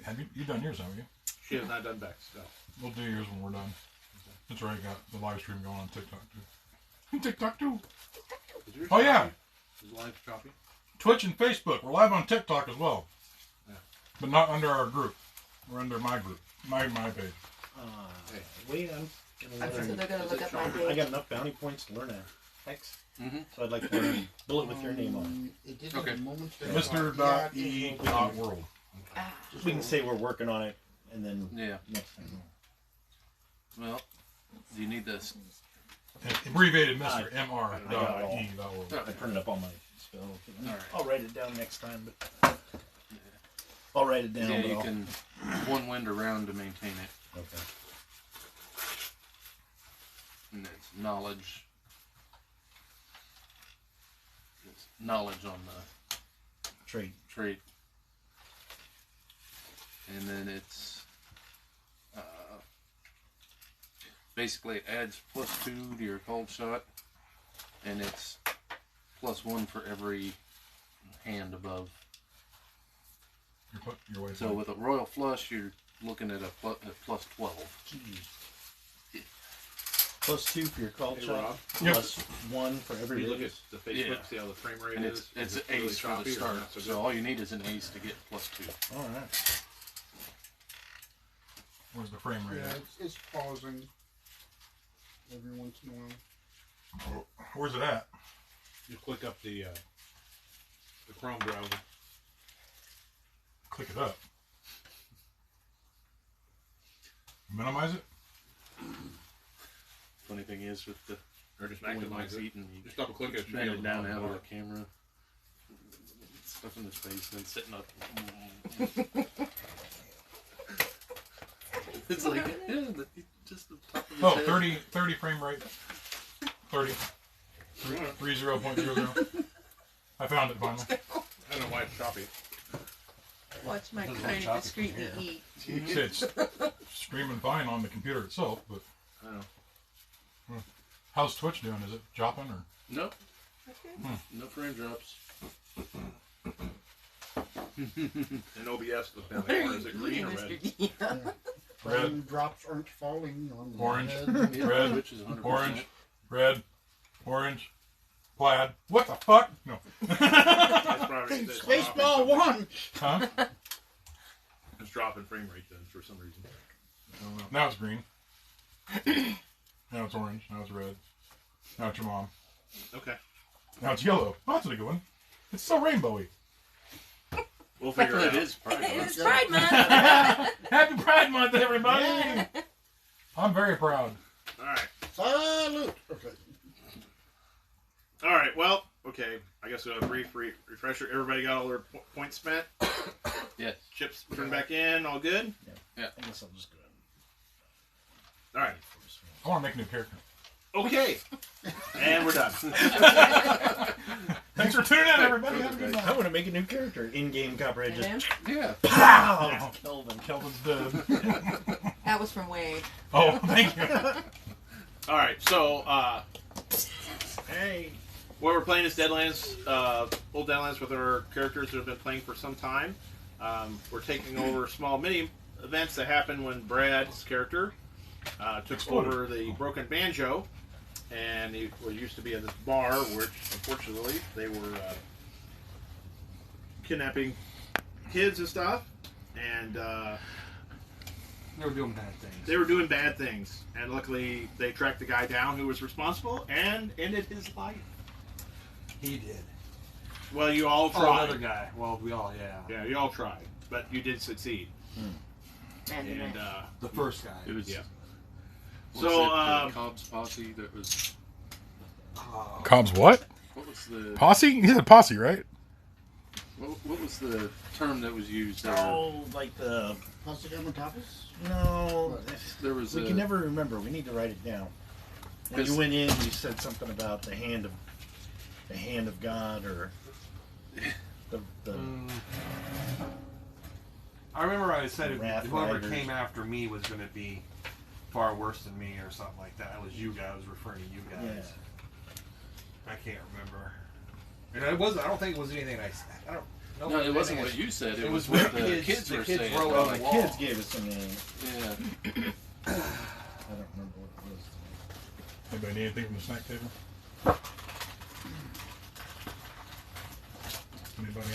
Have you done yours, haven't you? She has not done Bex. No. We'll do yours when we're done. That's right, got the live stream going on TikTok too. TikTok too. Is yours Oh, yeah. Is the live copy? Twitch and Facebook. We're live on TikTok as well. Yeah. But not under our group. We're under my group. My page. Wait, I'm gonna So learn. they're gonna look up my I page. got enough bounty points to learn a hex, Mm-hmm. so I'd like to learn a bullet with your name on It did Okay. have a moment there. Mr.E.World. Ah, it. We can say we're working on it, and then Yeah. next time. Well, do you need this? Abbreviated Mr. I got it all. M.R.E.World. I printed up all my spells. Alright. I'll write it down next time, but I'll write it down. Yeah, but you I'll- can one wind around to maintain it. Okay. And it's knowledge. It's knowledge on the Trade. trait. And then it's basically it adds +2 to your cold shot, and it's +1 for every hand above. Your way So with a royal flush, you're looking at a +12. +2 for your call Hey, shot. Rob. Yep. +1 for every You look at raise. the Facebook, Yeah. see how the frame rate And is. it's Is it really ace for the choppy or start. not so So good? all you need is an ace to get +2. All right. Where's the frame rate? Yeah, at? it's pausing every once in a while. Where's it at? You click up the Chrome browser. Click it up. Minimize it. Funny thing is with the Or just when maximize Mike's it. eating, you Just double click it. bend it down out of the camera. Stuff in his face, and then sitting up. It's like, yeah, just the top of his Oh, head. 30 frame rate. 30. 30.00. I found it finally. I don't know why it's choppy. watch Mike trying to discreetly eat. It's streaming fine on the computer itself, but I don't know. how's Twitch doing? Is it dropping or? Nope. Hmm. No frame drops. And OBS was down What are there. you Is it green eating, or Mr. red? D? Red. Frame drops aren't falling on my Orange. head. Yeah, Red, Twitch is 100%. Orange, red, orange, plaid. What the fuck? No. It's probably it's Spaceball dropping. 1! Huh? It's dropping frame rate then for some reason. I don't know. Now it's green. Now it's orange. Now it's red. Now it's your mom. Okay. Now it's yellow. Oh, that's a good one. It's so rainbowy. We'll figure it It out. is Pride Month. It's Pride Month. Happy Pride Month, everybody! Yeah. I'm very proud. Alright. Salute! Okay. Alright, well, okay. I guess a brief refresher. Everybody got all their points spent? Yes. Chips turned back in, all good? I guess I'll just go ahead Alright. I want to make a new character. Okay. And we're done. Thanks for tuning in, everybody. Have a good and night. I'm going to make a new character. In-game copyright. And Just then, Yeah. pow! Kelvin. Kelvin's dead. that was from Wade. Oh, thank you. Alright, so, Hey. what we're playing is Deadlands, old Deadlands with our characters that have been playing for some time. We're taking over small mini events that happen when Brad's character took over the Broken Banjo, and it used to be at this bar, which unfortunately they were kidnapping kids and stuff, and They were doing bad things. they were doing bad things. And luckily, they tracked the guy down who was responsible and ended his life. He did. Well, you all Oh, tried. another guy. Well, we all, yeah. Yeah, you all tried, but you did succeed. And The first guy. It was. Yeah. Was So, it Cobb's posse that was. Cobb's what? What was the Posse? He said posse, right? what was the term that was used there? Oh, like the Pasta Tapas? no. There was We a, can never remember. We need to write it down. When you went in, you said something about the hand of God, or the I remember I said Wrath whoever Riders. came after me was going to be far worse than me or something like that. It was you guys. I was referring to you guys. I can't remember. And it was. I don't think it was anything I said. I don't know. No, it wasn't what you said. It was what what the kids were saying. wrote oh, on the the wall. kids gave us a name. Yeah. I don't remember what it was. Anybody need anything from the snack table? Anybody?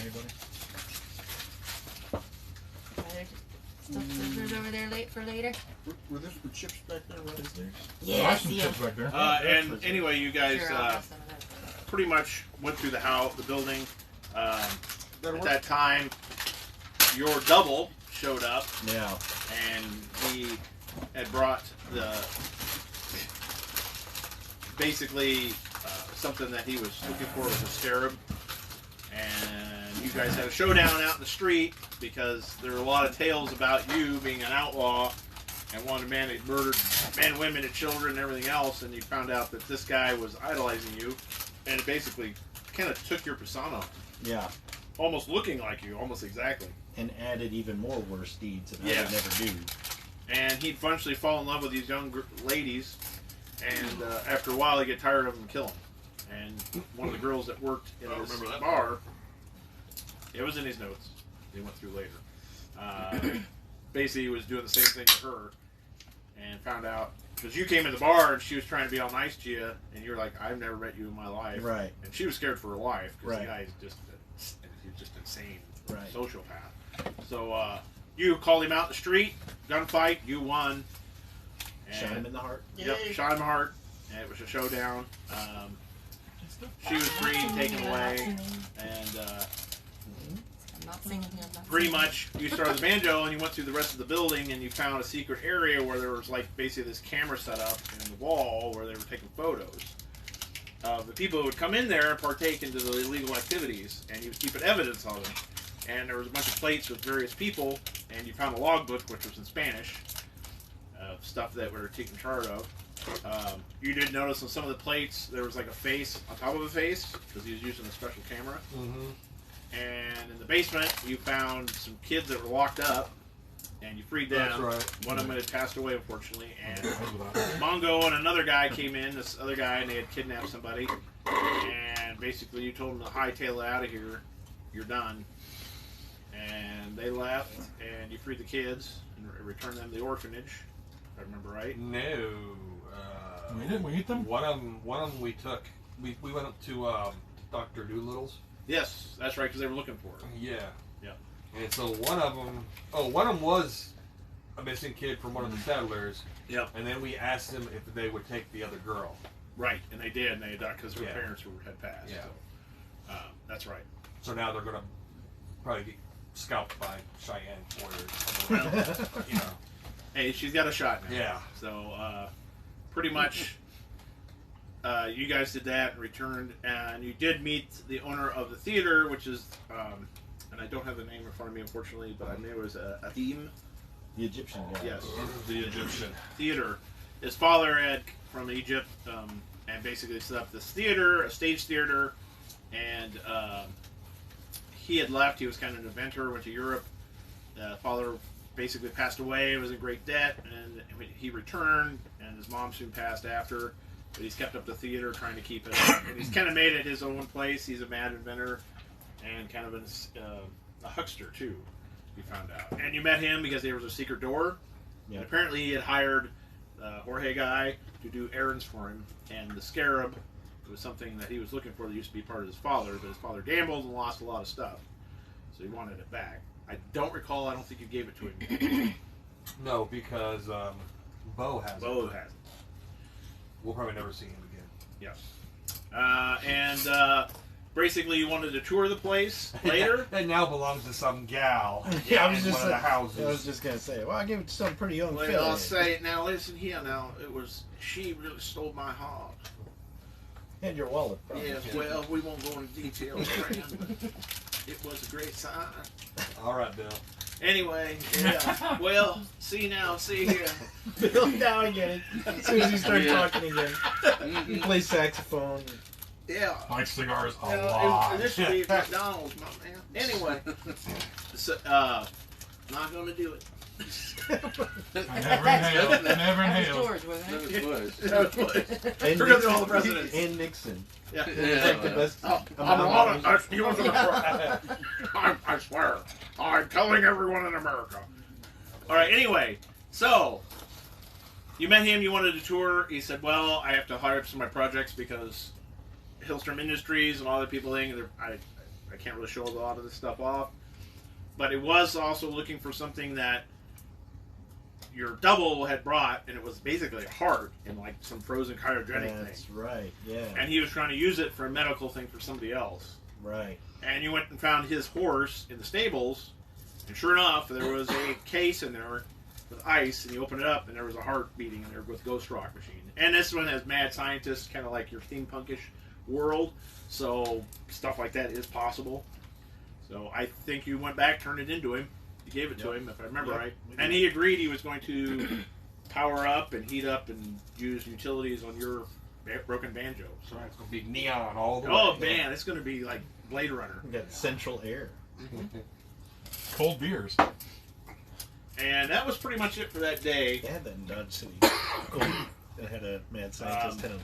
Stuff scissors over there late for later. Were there some chips back there? What is there? Yeah, Some see 'em. chips back there. And anyway, you guys Sure, I'll have some of that. pretty much went through the house, the building. At That'll work. that time, your double showed up, Yeah. and he had brought basically something that he was looking for was a scarab, and you guys had a showdown out in the street because there were a lot of tales about you being an outlaw and one man had murdered men, women, and children and everything else, and you found out that this guy was idolizing you, and it basically kind of took your persona, Yeah. almost looking like you, almost exactly. And added even more worse deeds that I Yeah. would never do. And he'd eventually fall in love with these young ladies, and after a while, he'd get tired of them and kill them. And one of the girls that worked in I this remember that bar, it was in his notes. He went through later. Basically, he was doing the same thing to her, and found out because you came in the bar and she was trying to be all nice to you, and you were like, "I've never met you in my life," Right. And she was scared for her life because Right. the guy is he's just insane, Right. sociopath. So you called him out in the street, gunfight, you won. Shot him in the heart. Yep, shot him in the heart, and it was a showdown. She was freed, taken away, and I'm not singing here. I'm not pretty singing. much you started the banjo and you went through the rest of the building and you found a secret area where there was like basically this camera set up in the wall where they were taking photos of the people who would come in there and partake into the illegal activities, and he was keeping evidence of them. And there was a bunch of plates with various people, and you found a logbook which was in Spanish of stuff that we were taking charge of. You did notice on some of the plates there was like a face on top of a face because he was using a special camera. And in the basement, you found some kids that were locked up, and you freed them. That's right. One of them had passed away, unfortunately. And That was what I- Mongo and another guy came in, this other guy, and they had kidnapped somebody. And basically, you told them to hightail it out of here. You're done. And they left, and you freed the kids and returned them to the orphanage, if I remember right. No. We didn't. We eat them. One of them we took. We went up to Dr. Doolittle's. Yes, that's right, because they were looking for it. Yeah. Yeah. And so one of them was a missing kid from one of the settlers. Yep. And then we asked them if they would take the other girl. Right, and they did, and they because her Yeah. parents had passed. Yeah. So, that's right. So now they're gonna probably get scalped by Cheyenne warriors. You know. Hey, she's got a shot now. Yeah. So, pretty much, you guys did that and returned, and you did meet the owner of the theater, which is, and I don't have the name in front of me, unfortunately, but I knew it was Athim. The Egyptian guy. Yes. The Egyptian. Theater. His father had from Egypt, and basically set up this theater, a stage theater, and he had left. He was kind of an inventor, went to Europe. Father basically passed away, was in great debt, and he returned, and his mom soon passed after. But he's kept up the theater, trying to keep it, and he's kind of made it his own place. He's a mad inventor, and kind of a huckster too. You found out, and you met him because there was a secret door. Yeah. And apparently he had hired Jorge guy to do errands for him, and the scarab was something that he was looking for that used to be part of his father, but his father gambled and lost a lot of stuff, so he wanted it back. I don't recall. I don't think you gave it to him. No, because Bo has Bo it. has it. We'll probably never see him again. Yes. Basically, you wanted to tour the place later. It now belongs to some gal. Yeah, I was in just one of the houses. I was just gonna say, well, I gave it to some pretty young Well, fella. I'll say it now. Listen here. Now, she really stole my heart. And your wallet, probably. Yes. Well, we won't go into details, friend, but it was a great sign. All right, Bill. Anyway, yeah. Well, see here. Bill, now I get it. As soon as you start talking again, you play saxophone. Yeah. Like cigars a Yeah, lot. this should be McDonald's, my man. Anyway, so, not gonna do it. I never inhaled. I never That was inhaled. George, wasn't it? It was. That was what- And Forget Nixon, all the presidents. And Nixon. Yeah. It's like the best. He wasn't I swear, I'm telling everyone in America. All right. Anyway, so you met him. You wanted a tour. He said, "Well, I have to hire up some of my projects because Hillstrom Industries and all the people think I can't really show a lot of this stuff off." But it was also looking for something that your double had brought, and it was basically a heart and like some frozen cryogenic thing. That's right. Yeah. And he was trying to use it for a medical thing for somebody else. Right. And you went and found his horse in the stables, and sure enough, there was a case in there with ice, and you open it up, and there was a heart beating in there with Ghost Rock machine. And this one has mad scientists, kind of like your steampunkish world, so stuff like that is possible. So I think you went back, turned it into him. You gave it to him, if I remember right. And he agreed he was going to power up and heat up and use utilities on your Broken Banjo. So it's going to be neon all the way. Oh man, it's going to be like Blade Runner. We got central air. Cold beers. And that was pretty much it for that day. They had that in Dodge City. Cold. It had a mad scientist had a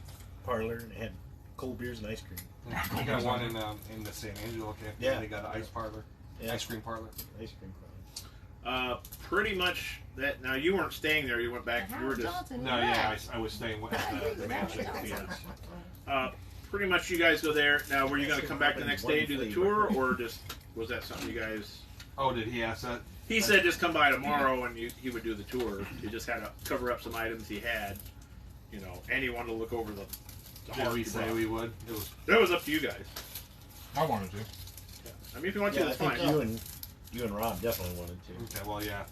parlor and it had cold beers and ice cream. We got one in the San Angelo campus. Yeah. They got an ice parlor. Yeah. Ice cream parlor. Ice cream parlor. Pretty much that. Now you weren't staying there. You went back. You were just. No, yeah, I was staying with the mansion. Pretty much you guys go there. Now were you going to come back the next day and do the tour, or just was that something you guys? Oh, did he ask that? He said just come by tomorrow and he would do the tour. He just had to cover up some items he had, and he wanted to look over the Did heart we he say brought. we would? It was. That was up to you guys. I wanted to. I mean, if you want to, Yeah, I that's think fine. you and Rob definitely wanted to. Okay, well, yeah.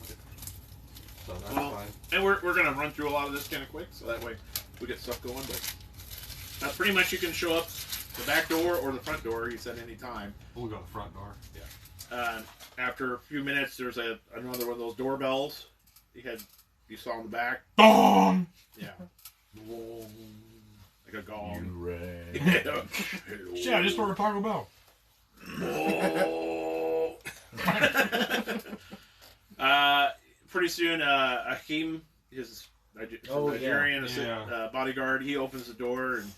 So that's Well, fine. and we're going to run through a lot of this kind of quick, so that way we get stuff going. But pretty much you can show up the back door or the front door. He said any time. We'll go to the front door. After a few minutes, there's another one of those doorbells you saw in the back. Dong! Yeah, like a gong. You rang. Hello. Shit, I just ordered Taco Bell. Pretty soon, Hakeem, some Nigerian bodyguard, he opens the door and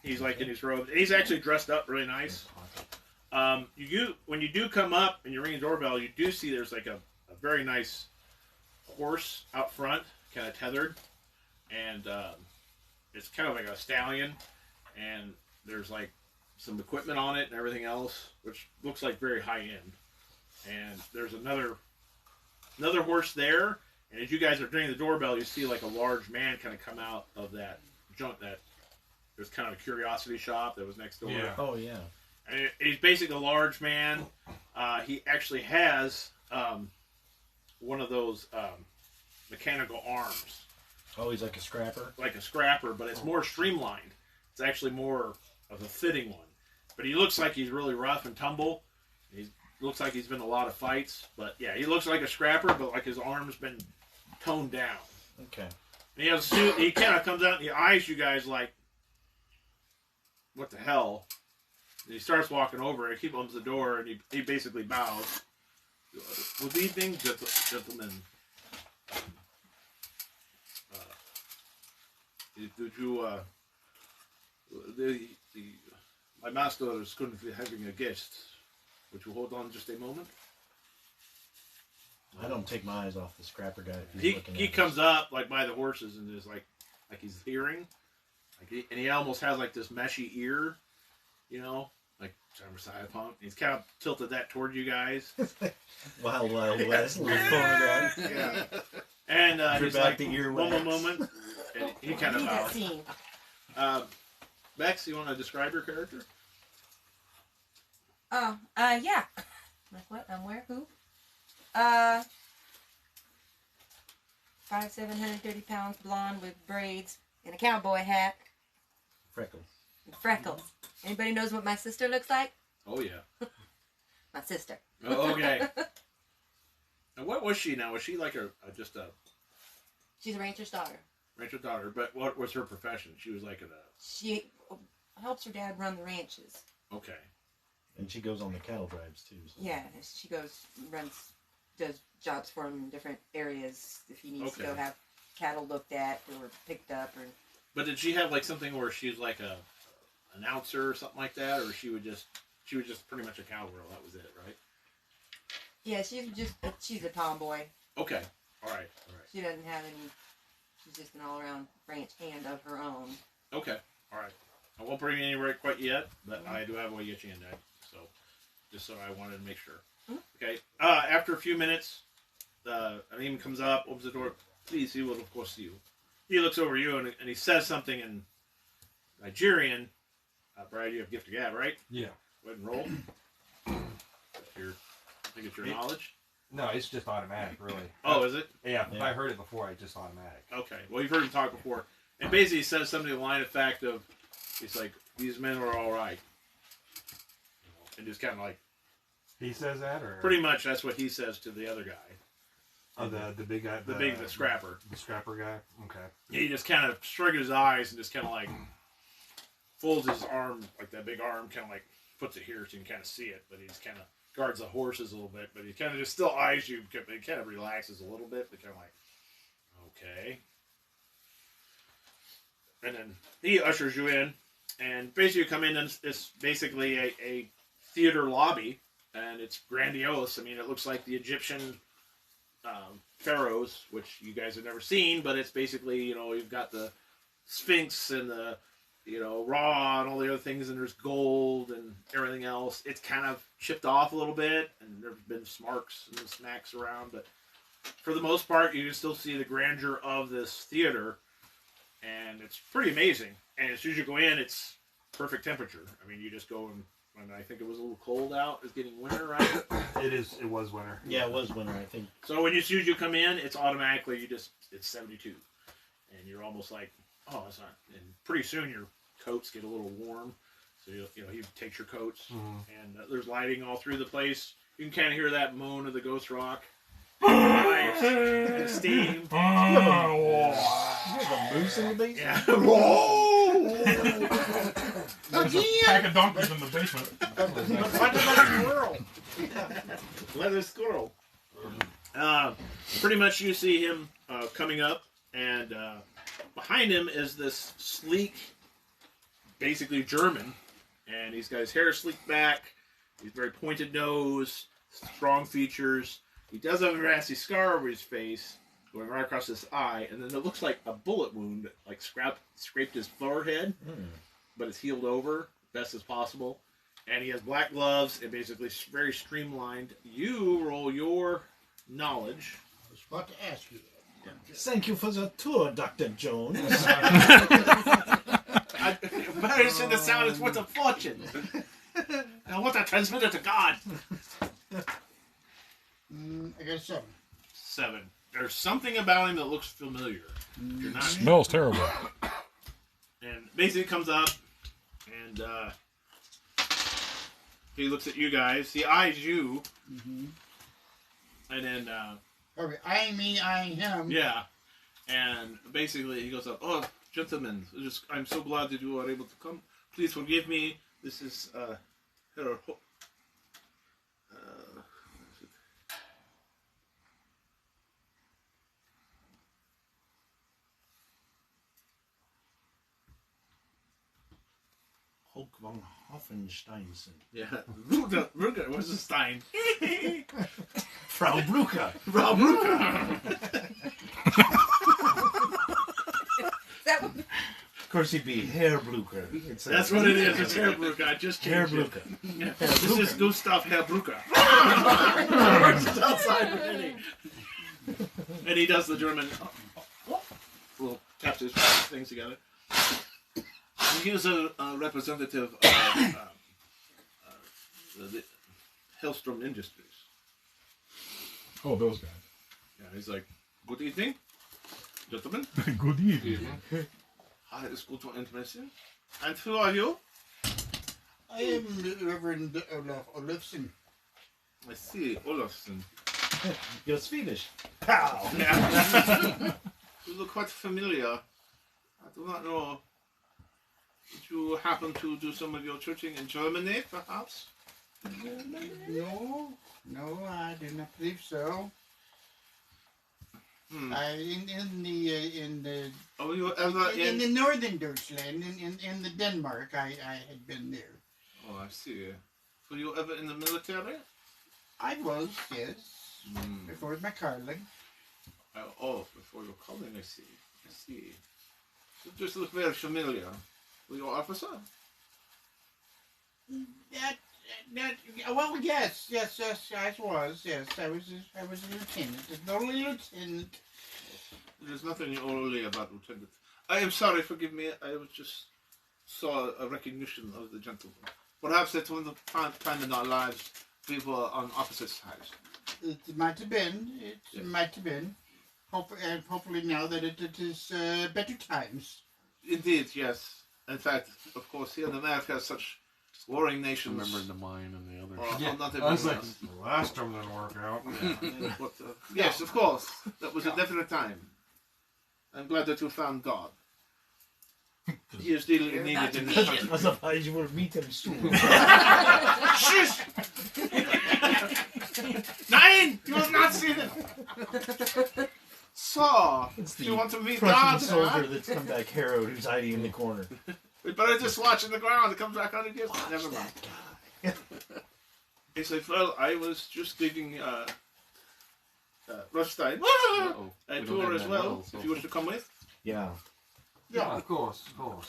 he's like in his robe. He's actually dressed up really nice. When you do come up and you ring the doorbell, you do see there's like a very nice horse out front, kind of tethered, and it's kind of like a stallion, and there's like some equipment on it and everything else, which looks like very high end. And there's another horse there, and as you guys are ringing the doorbell, you see like a large man kind of come out of that junk that there's kind of a curiosity shop that was next door. Yeah. Oh, yeah. And he's basically a large man. He actually has one of those mechanical arms, Oh, he's like a scrapper? like a scrapper, but it's more streamlined. It's actually more of a fitting one. But he looks like he's really rough and tumble. He looks like he's been in a lot of fights. But yeah, he looks like a scrapper, but like his arm's been toned down. Okay. And he has a suit. He kind of comes out and he eyes you guys like, what the hell? And he starts walking over and he opens the door and he basically bows. Good evening, gentlemen. Did you, my master is currently having a guest. Would you hold on just a moment? I don't don't take my eyes off the scrapper guy. If he's looking He at comes us. up like by the horses and is like he's hearing, and he almost has like this meshy ear, you know, like Summer Cyberpunk. He's kind of tilted that toward you guys. Wild West. Little phonograph. Yeah. And he's back like, the ear one wax. moment, and he kind I of need that bows. scene. Bex, you want to describe your character? Oh, yeah. Like what? I'm where? Who? 5'7", 130 pounds, blonde with braids and a cowboy hat Freckles. and freckles. Anybody knows what my sister looks like? Oh yeah. My sister. Oh, okay. And what was she now? Was she like just a She's a rancher's daughter. rancher daughter? But what was her profession? She was like She helps her dad run the ranches. okay. And she goes on the cattle drives too. So. Yeah, she does jobs for him in different areas if he needs to go Okay. have cattle looked at or picked up or. But did she have like something where she's like a announcer or something like that, or she was just pretty much a cowgirl? That was it, right? Yeah, she's a tomboy. Okay. All right. She doesn't have any. She's just an all-around ranch hand of her own. Okay. All right. I won't bring you anywhere quite yet, but I do have a way to get you in there. So, just so I wanted to make sure. Okay. After a few minutes, an Eamon comes up, opens the door. Please, he will of course see you. He looks over you and he says something in Nigerian. Brad, you have gift of gab, right? Yeah. Go ahead and roll. I think it's your knowledge. No, it's just automatic, really. Oh, is it? Yeah, Yeah. I heard it before. It's just automatic. Okay. Well, you've heard him talk before. And basically he says something to the line of fact of, he's like, these men were all right. And just kind of like, He says that, or pretty much that's what he says to the other guy. oh, the big guy, The scrapper. the scrapper guy. Okay. He just kind of shrugs his eyes and just kind of like folds his arm, like that big arm, kind of like puts it here so you can kind of see it, but he's kind of guards the horses a little bit, but he kind of just still eyes you, but he kind of relaxes a little bit, but kind of like, okay. And then he ushers you in, and basically you come in and it's basically a theater lobby, and it's grandiose. I mean, it looks like the Egyptian pharaohs, which you guys have never seen, but it's basically, you know, you've got the Sphinx and the, you know, Ra and all the other things, and there's gold and everything else. It's kind of chipped off a little bit, and there's been smarks and smacks around, but for the most part, you can still see the grandeur of this theater, and it's pretty amazing. And as soon as you go in, it's perfect temperature. I mean, you just go and when I think it was a little cold out, it's getting winter, right? It was winter. Yeah, it was winter, I think. So when as soon as you come in, it's automatically it's 72, and you're almost like, oh, it's not. And pretty soon your coats get a little warm, so you know he takes your coats, and there's lighting all through the place. You can kind of hear that moan of the ghost rock, and steam. You have a moose in the basement? Yeah. There's a pack of donkeys in the basement. Leather squirrel. Pretty much you see him coming up, and behind him is this sleek, basically German, and he's got his hair sleeked back, he's very pointed nose, strong features. He does have a nasty scar over his face, going right across his eye, and then it looks like a bullet wound that like scraped his forehead, but it's healed over best as possible. And he has black gloves and basically very streamlined. You roll your knowledge. I was about to ask you that. Thank you for the tour, Dr. Jones. Medicine the sound is worth a fortune. I want to transmit it to God. I got a 7. 7. There's something about him that looks familiar. You're not. Smells terrible. And basically comes up and he looks at you guys. He eyes you. And then Okay, eyeing me, eyeing him. yeah. And basically he goes up, oh, gentlemen, I'm so glad that you are able to come. Please forgive me. This is here. Hulk von Hoffensteinsen. Yeah, Ruger was a Stein. Frau Brucker. Frau Brucker. That would Of course, he'd be Herr Brucker. That's what it is. It's Herr Brucker. I just Herr changed Brucker. it. This is Gustav Herr Brucker. It's outside already. And he does the German. Well, taps his things together. He is a representative of the Hellstrom Industries. Oh, those guys. Yeah, he's like, good evening, gentlemen. Good evening. Hi, it's good to introduction. And who are you? I am Reverend Olafson. I see, Olafson. You're Swedish. Pow! Yeah. You look quite familiar. I do not know. Did you happen to do some of your churching in Germany, perhaps? No, I do not believe so. In the Oh, you ever in the northern Deutschland, in the Denmark, I had been there. Oh, I see. Were you ever in the military? I was, yes, before my calling. Before your calling, I see. I see. You just look very familiar. Were you an officer? Well, yes, I was. Yes, I was a lieutenant, an only lieutenant. There's nothing early about Lieutenant. I am sorry, forgive me. I was just saw a recognition of the gentleman. Perhaps that's one of the time in our lives we were on opposite sides. It might have been. It might have been. Hopefully now that it is better times. Indeed, yes. In fact, of course, here in America, such warring nations. Remembering the mine and the other. Not I was everyone like, else. the last time didn't work out. Yeah. But, yes, of course. That was a definite time. I'm glad that you found God. He is dealing needed in this country. I'm surprised you would meet him soon. Shush! Nein! You have not seen him! So, It's do you want to meet Prussian God? soldier Huh? that's come back harrowed who's hiding in the corner. We better just watch in the ground. It comes back on again. Never mind. He said, well, I was just giving Rothstein Uh-oh. a We don't tour have as that well, well, so- if you wish to come with. Yeah. Yeah, of course, sure.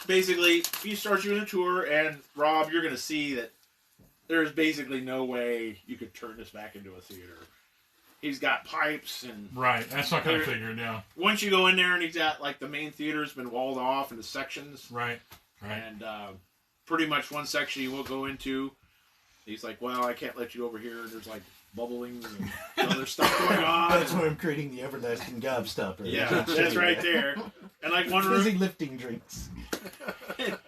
Basically, he starts you in a tour, and Rob, you're going to see that there's basically no way you could turn this back into a theater. He's got pipes, and Right, that's not gonna figure it out. once you go in there, and he's got, like, the main theater's been walled off into sections, Right. and pretty much one section you will go into, he's like, well, I can't let you over here, and there's, like, bubbling and other stuff going on. That's why I'm creating the everlasting gobstopper. Yeah, that's right there. And, like, one room, Fizzy lifting drinks.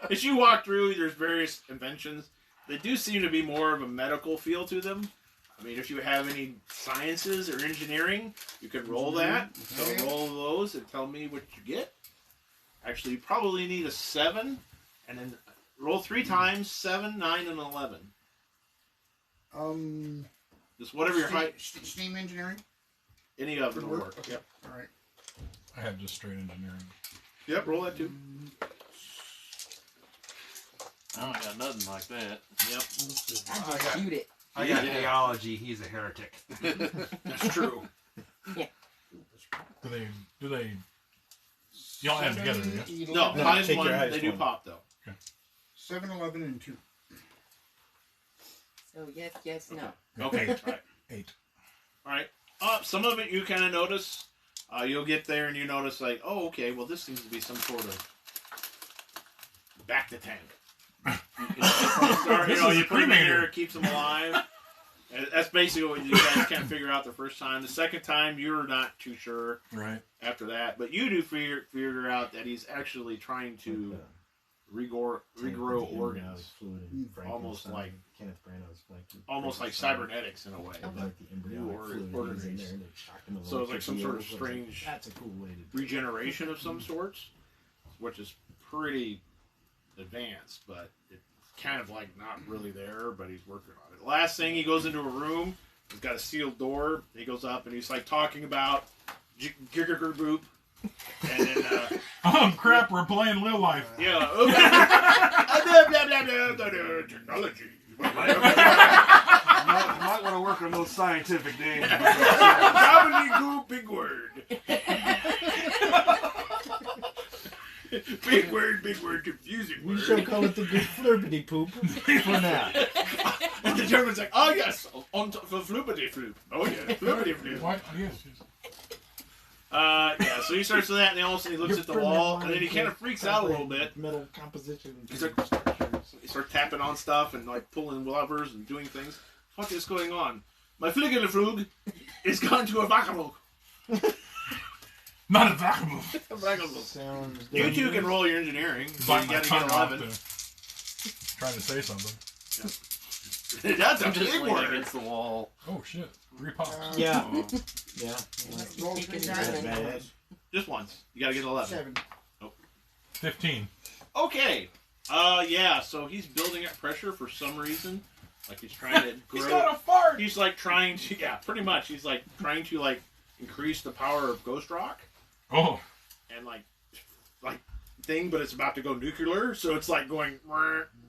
as you walk through, there's various inventions. They do seem to be more of a medical feel to them. I mean, if you have any sciences or engineering, you can roll that. So roll those and tell me what you get. Actually, you probably need a 7, and then roll 3 times, 7, 9, and 11. Just whatever your height, Steam engineering. any of them will Would work. work? Yep. All right. I have just straight engineering. Yep, roll that too. I don't got nothing like that. Yep. I just shoot it. I got Yeah. theology, he's a heretic. That's true. Do they? You don't add them together, do you? No, No, minus take your 1, highest they do one. pop though. 7, 11, and 2. So yes, no. Okay, alright. 8. Alright. Some of it you kind of notice. You'll get there and you notice, like, oh, okay, well, this seems to be some sort of back to tank. You put them in here, it keeps them alive. And that's basically what you guys can't figure out the first time. The second time, you're not too sure Right. after that. But you do figure out that he's actually trying to regrow organs. Almost like Kenneth Branagh's almost like cybernetics in a way. Like the New embryonic organ fluid is in race. there, and they shock them So it's like some sort of electrically. strange That's a cool way to do it. regeneration of some sorts, which is pretty advanced, but it's kind of like not really there, but he's working on it. Last thing, he goes into a room, he's got a sealed door, he goes up and he's like talking about Gigger Boop, and then, Oh crap! We're playing Real Life. yeah, technology. might want to work on those scientific names. Gobbledygook, big word. Big word, confusing We word. shall call it the good flurpity poop for now. And the German's like, oh yes, on for floopity floop. Oh yeah, floopity floop. What? Yes. Yeah, so he starts with that, and then all of a sudden he looks at the wall, and then he kind of freaks out a little bit. Metal composition. He's like, he starts tapping on stuff and like pulling levers and doing things. What is going on? My fligeleflug is gone to a vacabok. Not a vacuum. Sounds You two can roll your engineering. So Bite you my gotta tongue get off 11. trying to say something. That's a I'm just big leaning word. against the wall. Oh shit. 3 pops. Yeah. Oh, Yeah. Roll Taking 3 That's dice. bad. Just once. You gotta get 11. 7. 15. Okay. Yeah, so he's building up pressure for some reason. Like he's trying to grow. He's got a fart. He's like trying to, yeah, pretty much. He's like trying to like increase the power of Ghost Rock Oh. and like thing, but it's about to go nuclear. So it's like going.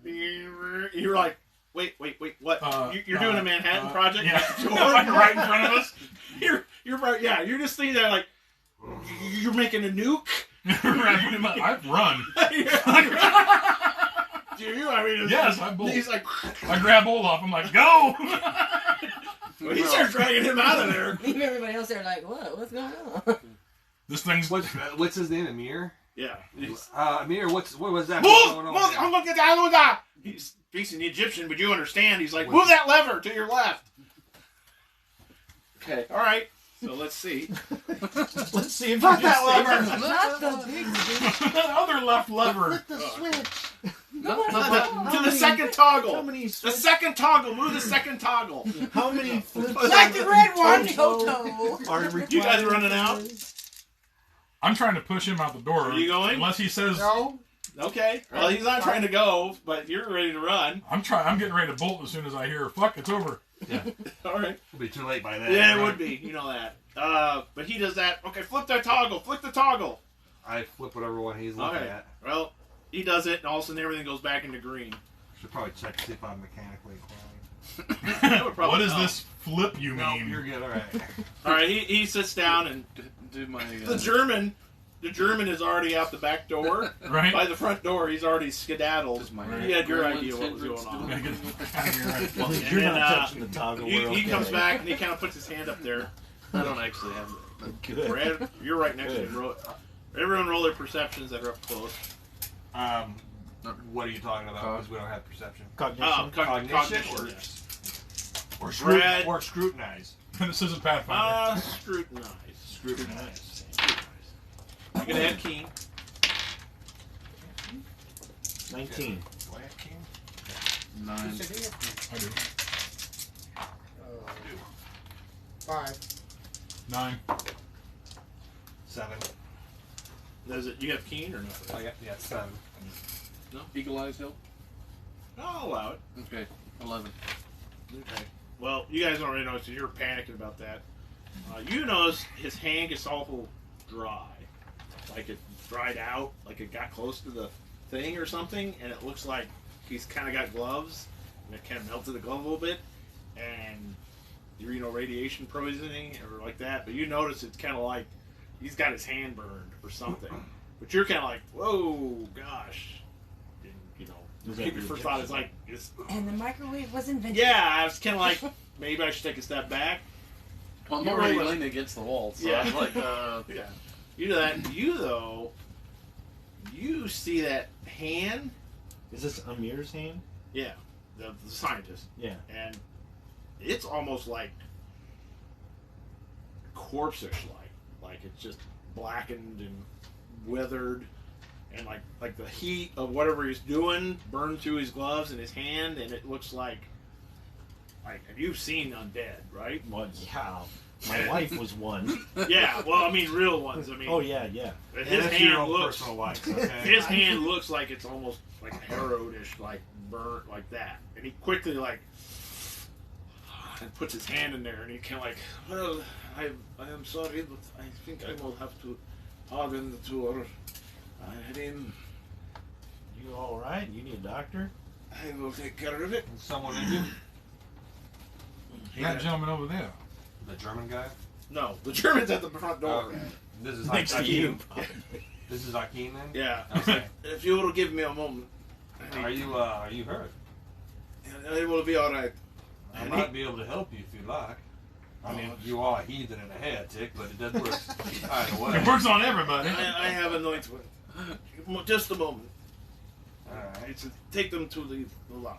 You're like, wait, what? You're doing a Manhattan Project? Yeah. Next door? Like right in front of us. You're right. Yeah, you're just thinking there like you're making a nuke. I've run. Do you? I mean, Yes, I bolt. he's like, I grab hold off. I'm like, go. well, he starts dragging him out of there. Leave everybody else there like, what? What's going on? This thing's. What's his name? Amir? Yeah. Amir, what was that? Move! I'm looking at that. He's speaking the Egyptian, but you understand. He's like, move that lever to your left. Okay. All right. So let's see. Let's see if Fuck you that lever. Not the big stick. The other left lever. the switch. To the second toggle. How many The switch? second toggle. Move the second toggle. How many flips? Like the red one. Toto. Are required? You guys are running out? I'm trying to push him out the door. Are you going? Unless he says. No. Okay. Well, he's not trying to go, but you're ready to run. I'm getting ready to bolt as soon as I hear. Fuck, it's over. All right. It'll be too late by then. Yeah, it right? would be. You know that. But he does that. Okay, flip that toggle. Flip the toggle. I flip whatever one he's looking Okay. at. Well, he does it, and all of a sudden everything goes back into green. Should probably check to see if I'm mechanically inclined. That would probably What is help. this flip you No, mean? you're good. All right. All right, he sits down, and do my. the German is already out the back door. Right? By the front door, he's already skedaddled. Does my He had your gremlins, idea what was hindrance, going Gotta on. get the fuck out of here, right? Well, And you're then, not touching the toggle. He we're comes okay. back, and he kind of puts his hand up there. I don't actually have that. Good. Brad, you're right next to him. Everyone roll their perceptions that are up close. What are you talking about? Because we don't have perception. Cognition. Cognition. Yes. Or, Brad. or scrutinize. This isn't Pathfinder. Scrutinize. Scrutinize. You're gonna add keen. 19. Do I have king? 9. I do. 5. 9. 7. Does it? You have keen or nothing? I got 7. No? Eagle Eyes help? I'll allow it. Okay. 11. Okay. Well, you guys don't really notice because you're panicking about that. You notice his hand gets awful dry. Like it dried out, like it got close to the thing or something, and it looks like he's kind of got gloves, and it kind of melted the glove a little bit, and radiation poisoning or like that. But you notice it's kind of like he's got his hand burned or something. But you're kind of like, whoa, gosh. And, you know, Was that your the first thought is like, it's, And the microwave was invented. yeah, I was kind of like, maybe I should take a step back. Well, I'm You're already rolling. leaning against the wall, so Yeah. I'm like, Yeah. You do that. You, though, you see that hand. Is this Amir's hand? Yeah. The scientist. Yeah. And it's almost like corpse-ish, like it's just blackened and withered. And like the heat of whatever he's doing burned through his gloves and his hand, and it looks like and you've seen undead, right? Well, yeah. My wife was one. Yeah, well, I mean real ones. I mean, Oh, yeah, yeah. his And that's your hand own looks. personal life, okay? His hand looks like it's almost like harrowed-ish, like burnt, like that. And he quickly and puts his hand in there, and he kind of like, well, I am sorry, but I think I will have to pardon the tour. I mean, You all right? You need a doctor? I will take care of it. Someone in you? That gentleman over there. The German guy? No, the German's at the front door. This is Next to Akeem. you. This is Akeem then? Yeah. Okay. If you will give me a moment. Are you hurt? It will be alright. I might be able to help you if you like. I mean, you are a heathen and a heretic, but it does work either way. It works on everybody. I have anointed. Just a moment. Alright. It's take them to the lounge.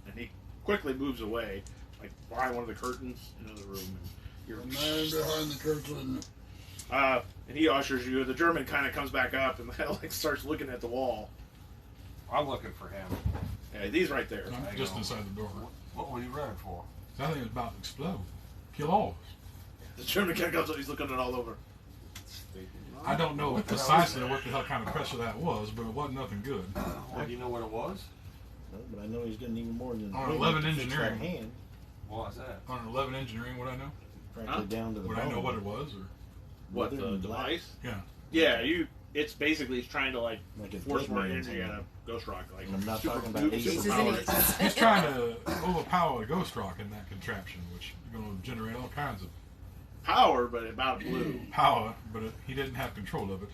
And he quickly moves away, like behind one of the curtains into the room. And you're The man behind the curtain. and he ushers you. The German kind of comes back up and like starts looking at the wall. I'm looking for him. Yeah, he's right there. I'm just inside the door. What were you running for? I think it's about to explode. Kill all of us. The German kind of comes up. He's looking at all over. I don't know precisely what the hell kind of pressure that was, but it wasn't nothing good. Well, do you know what it was? No, but I know he's gonna need more than On him 11 to fix engineering. that hand. What was that? On 11 engineering, would I know? Frankly, down to the Would bone. I know what it was? Or What, Weathered the and black, device? yeah. Yeah, it's basically he's trying to like like a force more Deadlands energy out hand. of Ghost Rock. Like And I'm not super talking about duper aces. superpowers. He's trying to overpower a ghost rock in that contraption, which is going to generate all kinds of Power, but about blue. power, but he didn't have control of it.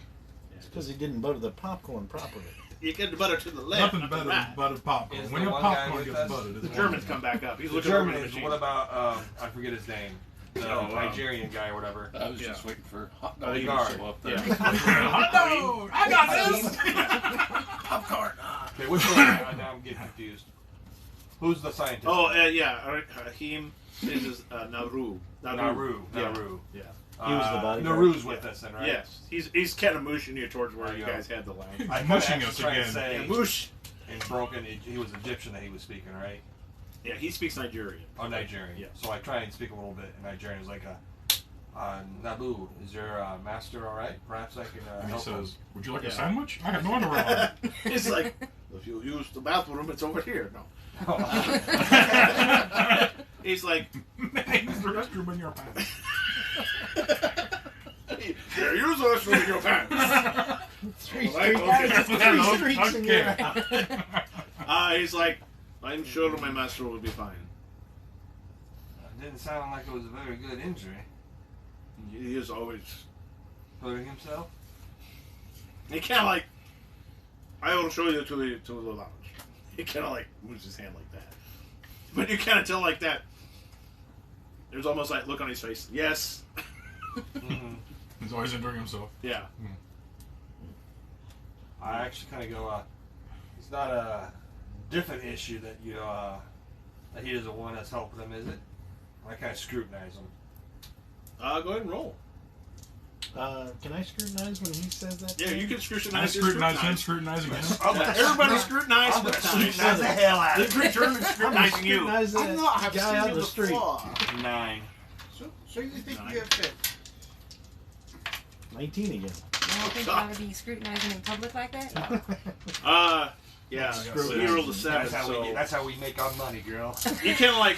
It's because he didn't butter the popcorn properly. You get the butter to the left, Nothing not to the better right. than buttered popcorn. Is When the your one guy popcorn with gets us? buttered, The it's Germans come back up. He's The looking over German the is, machine. what about, I forget his name. The Nigerian guy or whatever. I was Yeah. just waiting for hot Oh, dog you to are. show up there. Yeah. hot dog! I got this! Popcorn. Okay, which one? Now I'm getting confused. Who's the scientist? Oh, yeah. Hakim. This is Naru. Naru. Yeah. Naru. Yeah. He was the bodyguard. Naru's with us then, right? Yes. He's kind of mushing you towards where There you you go. guys had the lounge. He's I mushing was us trying to again. say, Yeah, mush. in Broken, he was Egyptian that he was speaking, right? Yeah, he speaks Nigerian. Oh, Nigerian. Yeah. So I try and speak a little bit in Nigerian. It's like Nabu, is your master all right? Perhaps I can And he help him. says, "Would you like Yeah. a sandwich? I have no underwear on." It's like, if you use the bathroom, it's over here. No. He's like, Use the restroom in your pants. here, use the restroom in your pants. Three Well, streaks in your Okay. He's like, I'm sure my master will be fine. Didn't sound like it was a very good injury. He is always. Hurting himself? He kind of like, I will show you to the lounge. He kind of like moves his hand like that. But you kind of tell like that. There's almost like look on his face. Yes. Mm-hmm. He's always enjoying himself. Yeah. I actually kind of go, it's not a different issue that that he doesn't want us helping him, is it? I kind of scrutinize him. Go ahead and roll. Can I scrutinize when he says that? Yeah, you can I scrutinize. scrutinize him, scrutinizing him. Everybody scrutinize. I'm but gonna scrutinize the hell out of the German scrutinizing you. Scrutinize that I'm not have guy seen on him the street. before. 9. So you think Nine. you have fit? 19 again. You don't think you ought to be scrutinizing in public like that? Yeah. Screw So it. he rolled a 7. That's how we make our money, girl. You kind of like.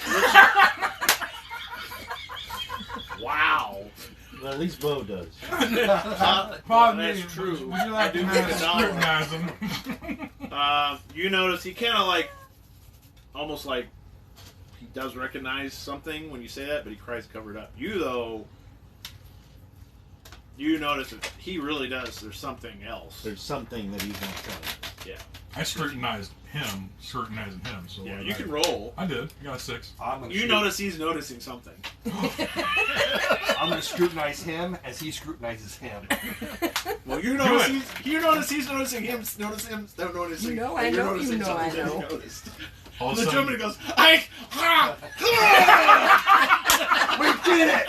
Wow. Well, at least Bo does. Pardon that's me, true. Would you like I do to make a dollar. scrutinize him? You notice he kind of like, almost like he does recognize something when you say that, but he tries to cover it up. You though, you notice that he really does. There's something else. There's something that he's not telling us. Yeah, I scrutinized him, scrutinizing him. So yeah. what You did can I, roll. I did. I got a 6. You notice he's noticing something. I'm going to scrutinize him as he scrutinizes him. Well, you notice he's noticing him. Notice him. Don't notice him. You know I and you're know, noticing you know I something that he know. noticed. All of The a sudden, German goes, We did it!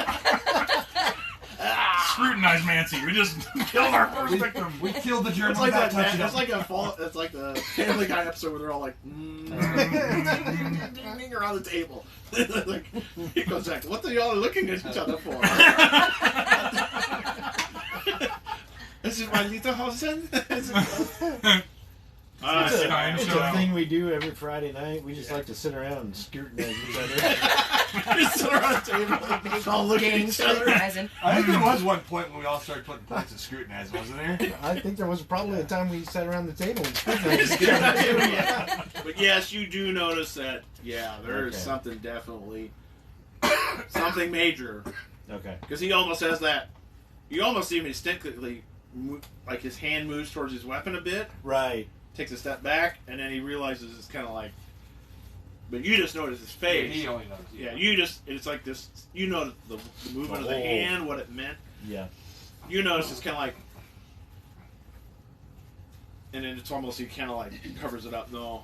scrutinize Mancy. We just killed our first victim. We killed the German It's like without that. touching It's him. like a fall. It's like the Family Guy episode where they're all like around the table. Like he goes back. What are y'all looking at each other for? This is my little house. It's kind a show. thing we do every Friday night. We just like to sit around and scrutinize each other. Just sit around the table, just all looking at Getting each other. scrutinizing. I think there was one point when we all started putting points of scrutinize, wasn't there? I think there was probably a time we sat around the table and scrutinized each other. Yeah. But yes, you do notice that. Yeah, there is Okay. something definitely something major. Okay. Because he almost has that. You almost see him instinctively, like his hand moves towards his weapon a bit, Right. takes a step back, and then he realizes it's kind of like. But you just notice his face. He only knows. Yeah, you just. It's like this. You know the movement of the hand, what it meant. Yeah. You notice it's kind of like. And then it's almost, he kind of like covers it up. No.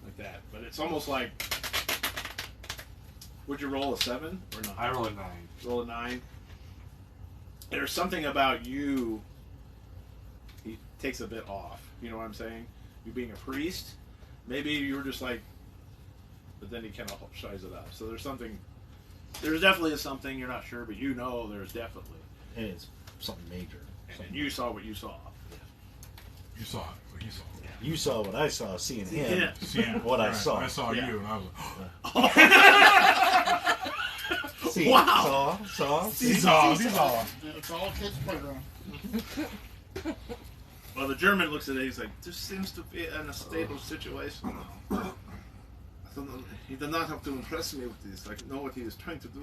Like that. But it's almost like. Would you roll a 7 or not? I roll a 9. Roll a 9. There's something about you. He takes a bit off. You know what I'm saying? You being a priest. Maybe you were just like. But then he kind of shies it up. So there's something. There's definitely something, you're not sure, but you know there's definitely. And it's something major. And you saw what you saw. You saw it. What you saw. You saw what I saw, seeing him. Yeah. Yeah, What I right. saw. I saw Yeah. you, and I was like, See, Wow. Saw. Seesaw. It's all kids' playground. Well, the German looks at it, he's like, this seems to be an unstable situation. I don't know, he did not have to impress me with this. I know what he is trying to do.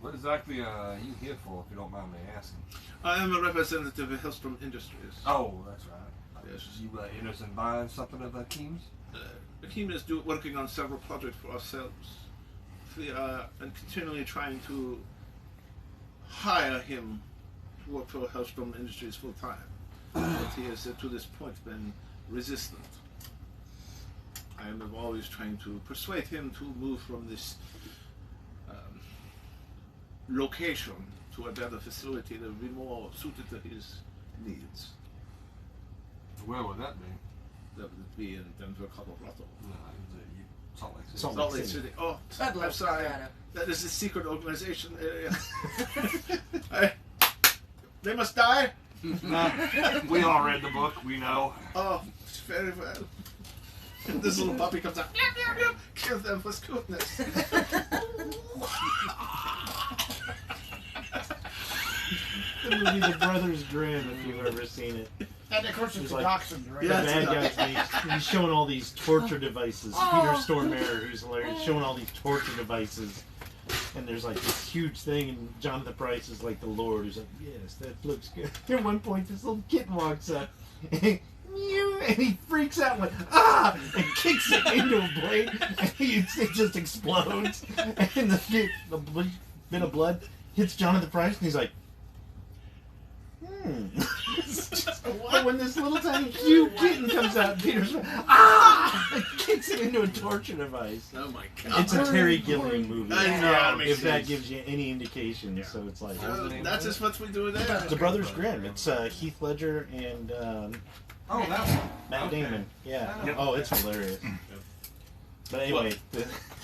What exactly are you here for, if you don't mind me asking? I am a representative of Hellstrom Industries. Oh, that's right. Yes. You interested in buying something of Akeem's? Akeem is working on several projects for ourselves. We are continually trying to hire him to work for Hellstrom Industries full time. But he has to this point been resistant. I am always trying to persuade him to move from this location to a better facility that would be more suited to his needs. Where would that be? That would be in Denver, Colorado. Salt Lake City. Salt Lake City. Oh, I'd love I'm sorry. Colorado. That is a secret organization area. They must die? We all read the book, we know. Oh, it's very well. This little puppy comes out. Meow, meow, meow. Kill them for goodness. The movie The Brothers Grimm, if you've ever seen it. And of course it's Like- dachshund, right? Yeah. The bad guys, he's showing all these torture devices. Peter Stormare, who's hilarious, showing all these torture devices. And there's like this huge thing, and Jonathan Pryce is like the Lord, who's like, yes, that looks good. At one point, this little kitten walks up, and he freaks out, like, ah! And kicks it into a blade, and it just explodes. And the bit of blood hits Jonathan Pryce, and he's like, But when this little tiny cute kitten comes out, Peter's and kicks it into a torture device. Oh my god. It's a Terry Gilliam movie. I know, it makes if that sense. gives you any indication. Yeah. So it's like That's just what we do there. The Brothers Grimm. It's Heath Ledger and Oh, that one. Matt Okay. Damon. Yeah. Yep. Oh, it's hilarious. But anyway,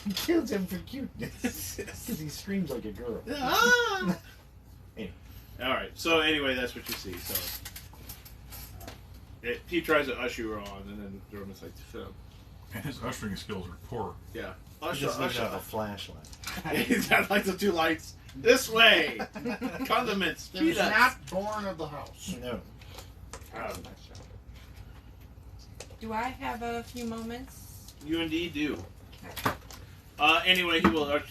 he kills him for cuteness because he screams like a girl. Ah. Anyway. All right. So anyway, that's what you see. So he tries to usher you on, and then Dermot's like, "Phil, and his ushering skills are poor. yeah, He usher, doesn't even have a usher." flashlight. He's got like the two lights. This way, condiments, He was peanuts. not born of the house. No. Do I have a few moments? You indeed do. Anyway, he will.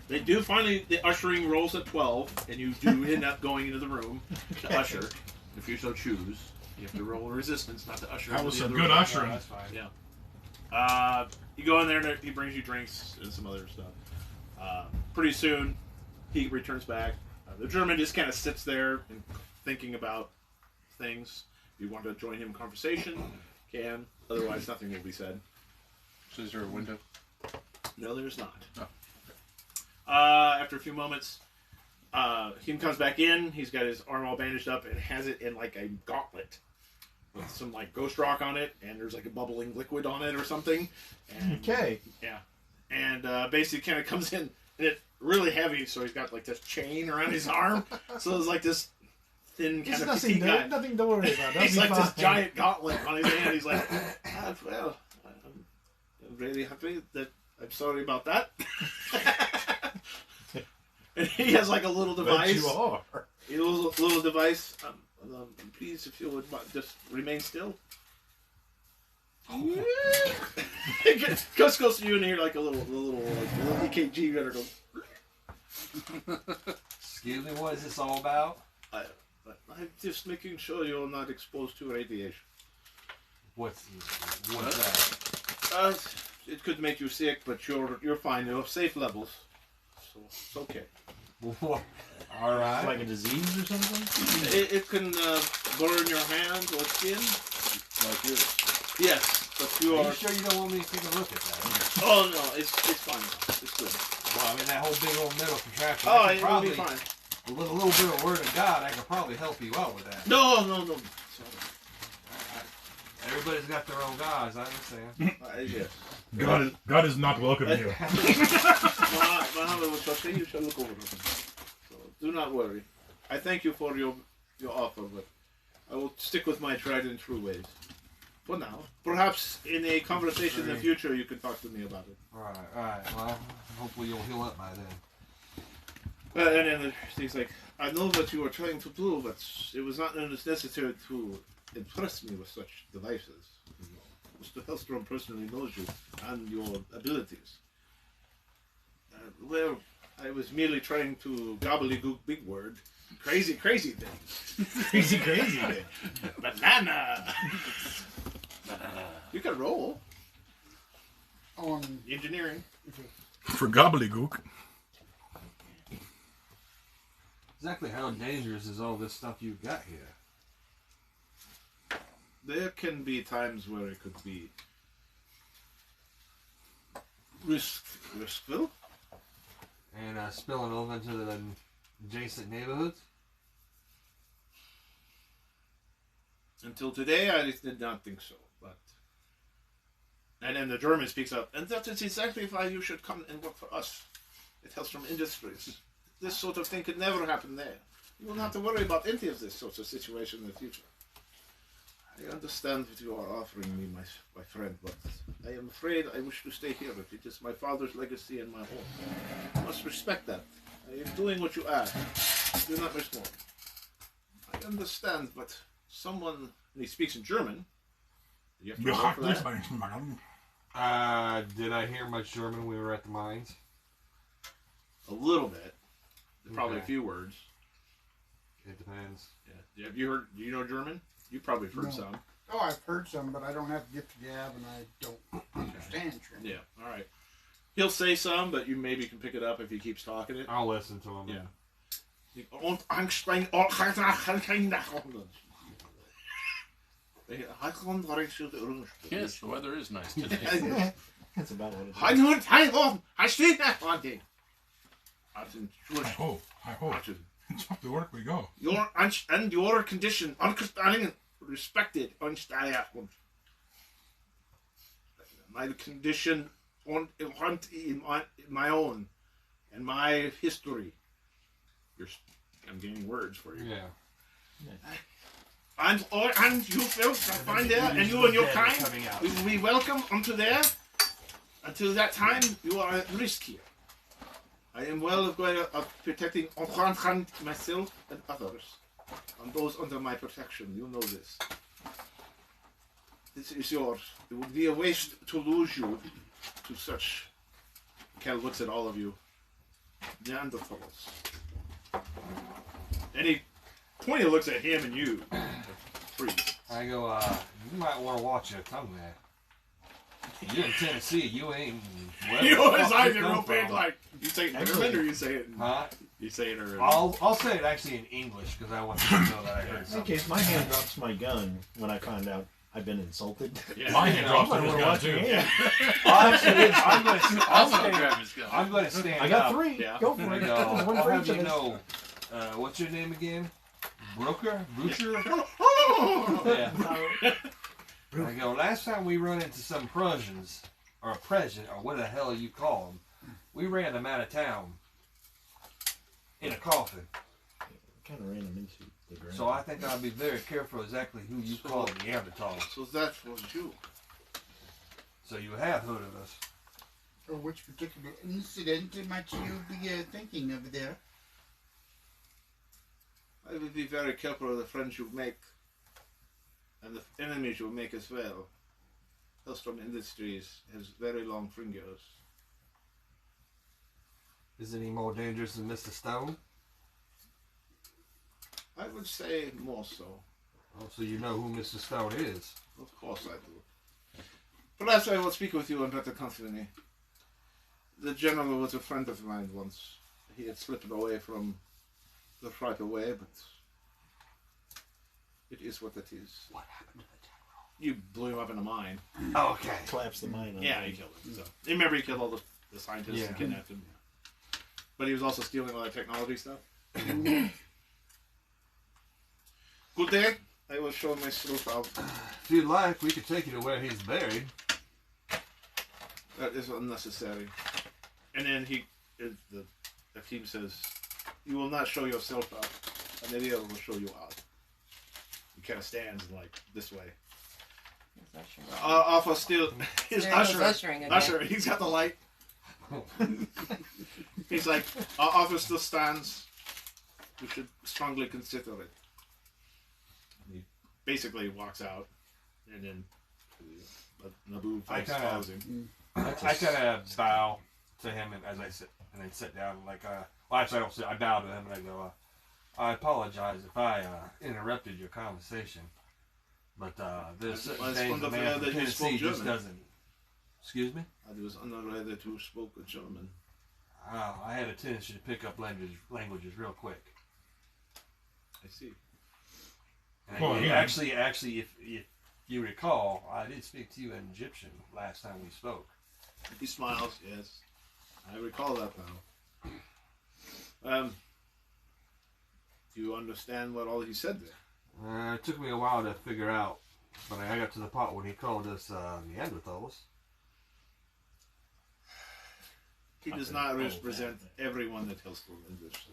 They do finally. The ushering rolls at 12, and you do end up going into the room to usher, if you so choose. You have to roll resistance, not to usher. That into was the some other good room. ushering. That's fine. Yeah. You go in there, and he brings you drinks and some other stuff. Pretty soon, he returns back. The German just kind of sits there and thinking about things. If you want to join him in conversation, can. Otherwise, nothing will be said. So is there a window? No, there's not. Oh. After a few moments, he comes back in. He's got his arm all bandaged up and has it in like a gauntlet with some like ghost rock on it, and there's like a bubbling liquid on it or something. And, Okay. Yeah. And basically kind of comes in, and it's really heavy, so he's got like this chain around his arm. So there's like this thin kind There's of nothing, petite guy. nothing to worry about. That'll He's be like this fine. giant gauntlet on his hand. He's like, well, I'm really happy that I'm sorry about that. And he has like a little But device. you are. A little device. Please, if you would just remain still. Gus goes to you and you hear like a little EKG better go. Excuse me, what is this all about? I'm just making sure you're not exposed to radiation. What's that? It could make you sick, but you're fine. You're safe levels, so it's okay. All right. Like a disease or something? It can burn your hands or skin, like yours. Yes, but you Are are. you sure you don't want me to take a look at that? Oh no, it's fine. It's good. Well, I mean, that whole big old metal contraption. Oh, I it could will be probably, fine. with a little bit of word of God, I could probably help you out with that. No. Everybody's got their own gods, I understand. Yes. God is not welcome here. Muhammad will say you shall look over them. So do not worry. I thank you for your offer, but I will stick with my tried and true ways. For now. Perhaps in a conversation in the future you can talk to me about it. Alright. Well, hopefully you'll heal up by then. And then he's like, I know what you were trying to do, but it was not necessary to impress me with such devices. Mr. Hellstrom personally knows you and your abilities. Well, I was merely trying to gobbledygook big word. Crazy thing. Crazy thing. Banana. You can roll. On Engineering. For gobbledygook. Exactly how dangerous is all this stuff you've got here? There can be times where it could be riskful. And spilling over into the adjacent neighborhoods? Until today, I did not think so. But and then the German speaks up, and that is exactly why you should come and work for us. It helps from industries. This sort of thing could never happen there. You won't have to worry about any of this sort of situation in the future. I understand what you are offering me, my friend, but I am afraid I wish to stay here. It is my father's legacy and my own. You must respect that. I am doing what you ask. Do not miss more. I understand, but someone, and he speaks in German. You have to work for that. Did I hear much German when we were at the mines? A little bit. Probably Okay. a few words. It depends. Yeah. Have you heard? Do you know German? You probably have heard No. some. Oh, I've heard some, but I don't have the gift of gab, and I don't understand German. Yeah. All right. He'll say some, but you maybe can pick it up if he keeps talking it. I'll listen to him. Yeah. Yes, the weather is nice today. That's about what it is. Hi-ho. It's off to work we go. Your condition, understanding, respected, my condition in my own and my history. I'm getting words for you. Yeah. And you folks, I find there, and you and your kind, we will be welcome unto there. Until that time, you are at risk here. I am well of protecting myself and others, and those under my protection. You know this. This is yours. It would be a waste to lose you to such. Kel looks at all of you. Neanderthals. And he pointedly looks at him and you. Freeze. I go, you might want to watch your tongue there. You're in Tennessee, you ain't. You know his wherever eyes the are fuck real you big, come like, you say it in German or you say it in... Huh? You say it or... I'll say it actually in English because I want you to know that I heard In something. case my hand drops my gun when I find out I've been insulted. Yeah. My hand drops to his gun Watch your too. hand. I'm going to stand I got up. 3. Yeah. Go for I it. go, There's one I'll for have each you of us. know, what's your name again? Butcher? Yeah. I go, last time we run into some Prussians, or a president, or what the hell you call them, we ran them out of town in a coffin. Kind of ran him into the ground. So I think I'll be very careful exactly who you call Neanderthal. So that was you. So you have heard of us. Or which particular incident might you be thinking of there? I will be very careful of the friends you make. And the enemies you make as well. Hellstrom Industries has very long fingers. Isn't he more dangerous than Mr. Stone? I would say more so. Oh, so you know who Mr. Stone is? Of course I do. Perhaps I will speak with you in better company. The general was a friend of mine once. He had slipped away from the right away, but it is what it is. What happened to the general? You blew him up in a mine. Oh, okay. Collapse the mine. Yeah, he killed him. So. Remember, he killed all the scientists and kidnapped him. But he was also stealing all that technology stuff. Good day. I will show myself out. If you'd like, we could take you to where he's buried. That is unnecessary. And then the team says, "You will not show yourself out. And the other will show you out." He kind of stands like this way. Off of still his ushering again. Usher. He's got the light. He's like, offer still stands. You should strongly consider it. And he basically walks out, and then Naboo follows him. I kind of bow to him and as I sit and then sit down like well, actually I don't sit. I bow to him and I go, I apologize if I interrupted your conversation, but there's certain things a man from Tennessee just doesn't. Excuse me? I was unaware that you spoke German. I had a tendency to pick up languages real quick. I see. And actually, if you recall, I did speak to you in Egyptian last time we spoke. He smiles. Yes, I recall that now. Do you understand what all he said there? It took me a while to figure out, but I got to the part when he called us Neanderthals. He does not represent everyone that tells full English.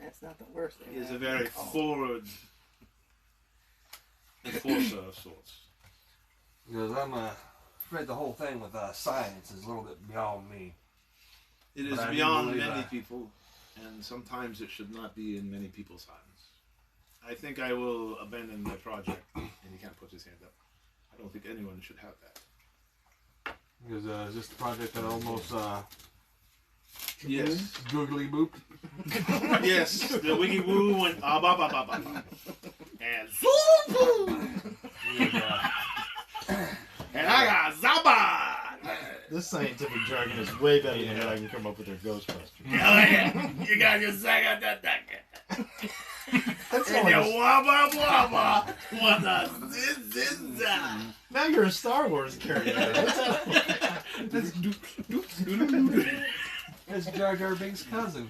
That's not the worst thing. He is a very forward enforcer of sorts. Because I'm afraid the whole thing with science is a little bit beyond me. It is beyond many people, and sometimes it should not be in many people's hands. I think I will abandon my project. And he kind of puts his hand up. I don't think anyone should have that. Because is this the project that almost yes, googly booped? Yes, the wiggy woo went ba ba ba ba ba, and zoom, and I got Zaba. This scientific jargon is way better than what I can come up with in Ghostbusters. You got your second attack. That's And you wabba wabba, what a zizza. Now you're a Star Wars character. That's It's Jar Jar Binks' cousin.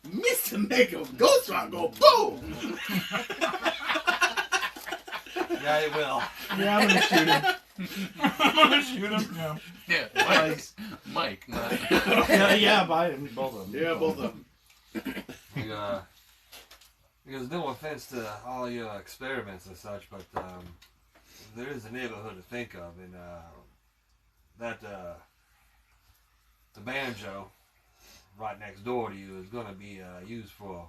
Mr. Make a Ghost Rock go boom. Yeah, it will. Yeah, I'm gonna shoot him. I'm gonna shoot him. Yeah. Yeah, Mike. Not... yeah, by him, both of them. Yeah, both of them. Because no offense to all your experiments and such, but there is a neighborhood to think of, and the banjo right next door to you is going to be used for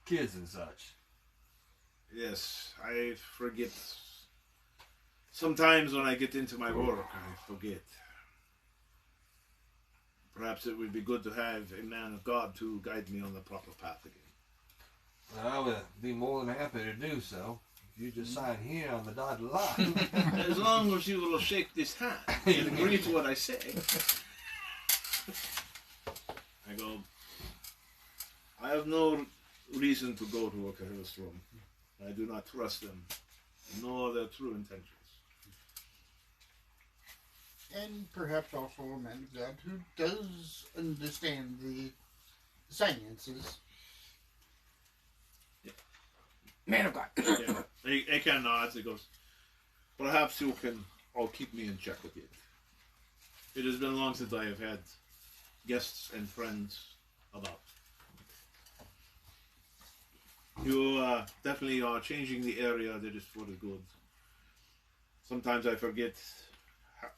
kids and such. Yes, I forget. Sometimes when I get into my work, I forget. Perhaps it would be good to have a man of God to guide me on the proper path again. I would be more than happy to do so. If you just sign here on the dotted line. As long as you will shake this hand and agree to what I say. I go, I have no reason to go to a Kahil's room. I do not trust them, nor their true intentions. And perhaps also a man of God who does understand the sciences. Man of God. Yeah. He kind of nods. He goes, perhaps you can all keep me in check again. It has been long since I have had guests and friends about. You definitely are changing the area that is for the good. Sometimes I forget how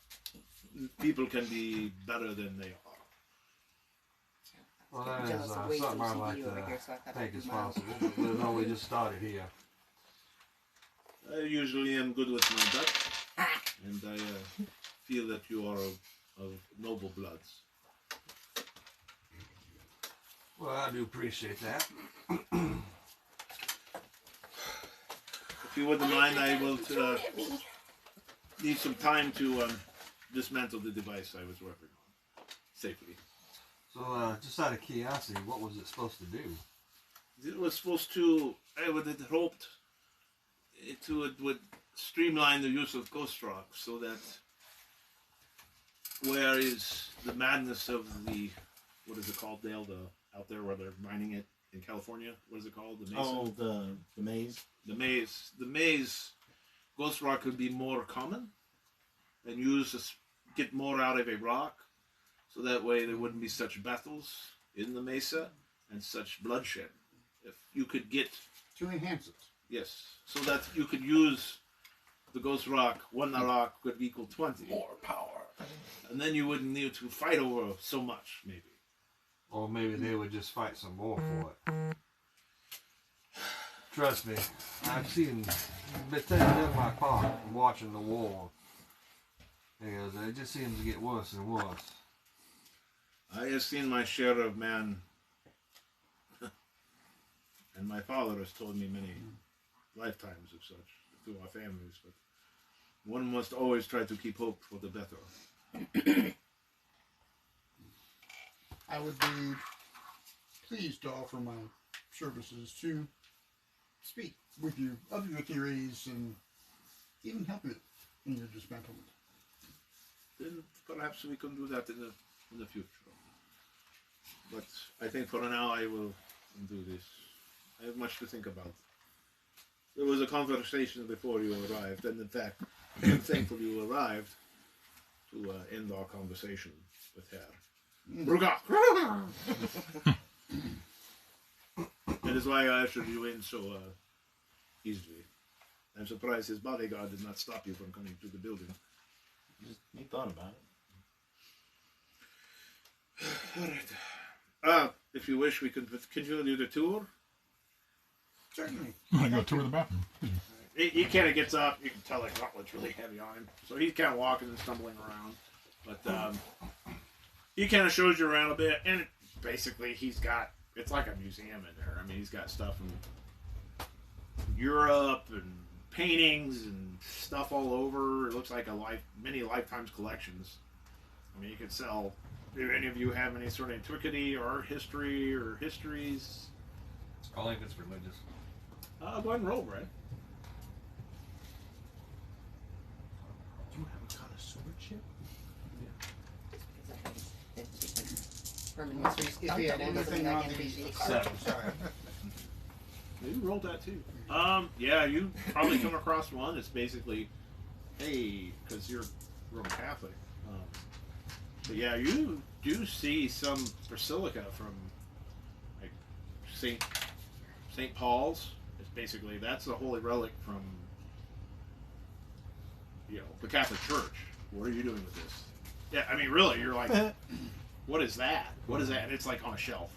people can be better than they are. Well, that is something I like to think is possible. But we've only just started here. I usually am good with my gut. and I feel that you are of noble bloods. Well, I do appreciate that. If you wouldn't mind, I will need some time to dismantle the device I was working on safely. So, just out of curiosity, what was it supposed to do? It was supposed to, I would have hoped it would streamline the use of ghost rock so that where is the madness of the, what is it called, Dale, out there where they're mining it in California? What is it called? The Mesa? Oh, the maze. The maze. The maze, ghost rock could be more common and get more out of a rock so that way there wouldn't be such battles in the mesa and such bloodshed. If you could get... To enhance it. Yes, so that you could use the ghost rock, one rock could equal 20. More power. And then you wouldn't need to fight over so much, maybe. Or maybe they would just fight some more for it. Trust me, I've seen, been standing in my park and watching the war. Because it just seems to get worse and worse. I have seen my share of man, and my father has told me many lifetimes of such through our families, but one must always try to keep hope for the better. I would be pleased to offer my services to speak with you of your theories and even help you in your dismantlement. Then perhaps we can do that in the future. But I think for now I will do this. I have much to think about. There was a conversation before you arrived, and in fact, I'm thankful you arrived to end our conversation with her. Ruga! That is why I ushered you in so easily. I'm surprised his bodyguard did not stop you from coming to the building. He thought about it. All right. If you wish, we can continue the tour. Certainly. I'm gonna go tour the bathroom. He kind of gets up. You can tell the gauntlet's really heavy on him. So he's kind of walking and stumbling around. But he kind of shows you around a bit. And basically, it's like a museum in there. I mean, he's got stuff from Europe and paintings and stuff all over. It looks like many lifetimes collections. I mean, you could sell. Do any of you have any sort of antiquity or art history or histories? Only if it's religious. Go ahead and roll, Brad. Do you have a connoisseurship? If we had anything on the sorry. You rolled that too. Yeah, you probably come across one. It's basically, hey, because you're Roman Catholic. But yeah, you do see some basilica from like St. Paul's. It's basically that's a holy relic from the Catholic Church. What are you doing with this? Yeah, I mean, really, you're like, what is that? What is that? And it's like on a shelf.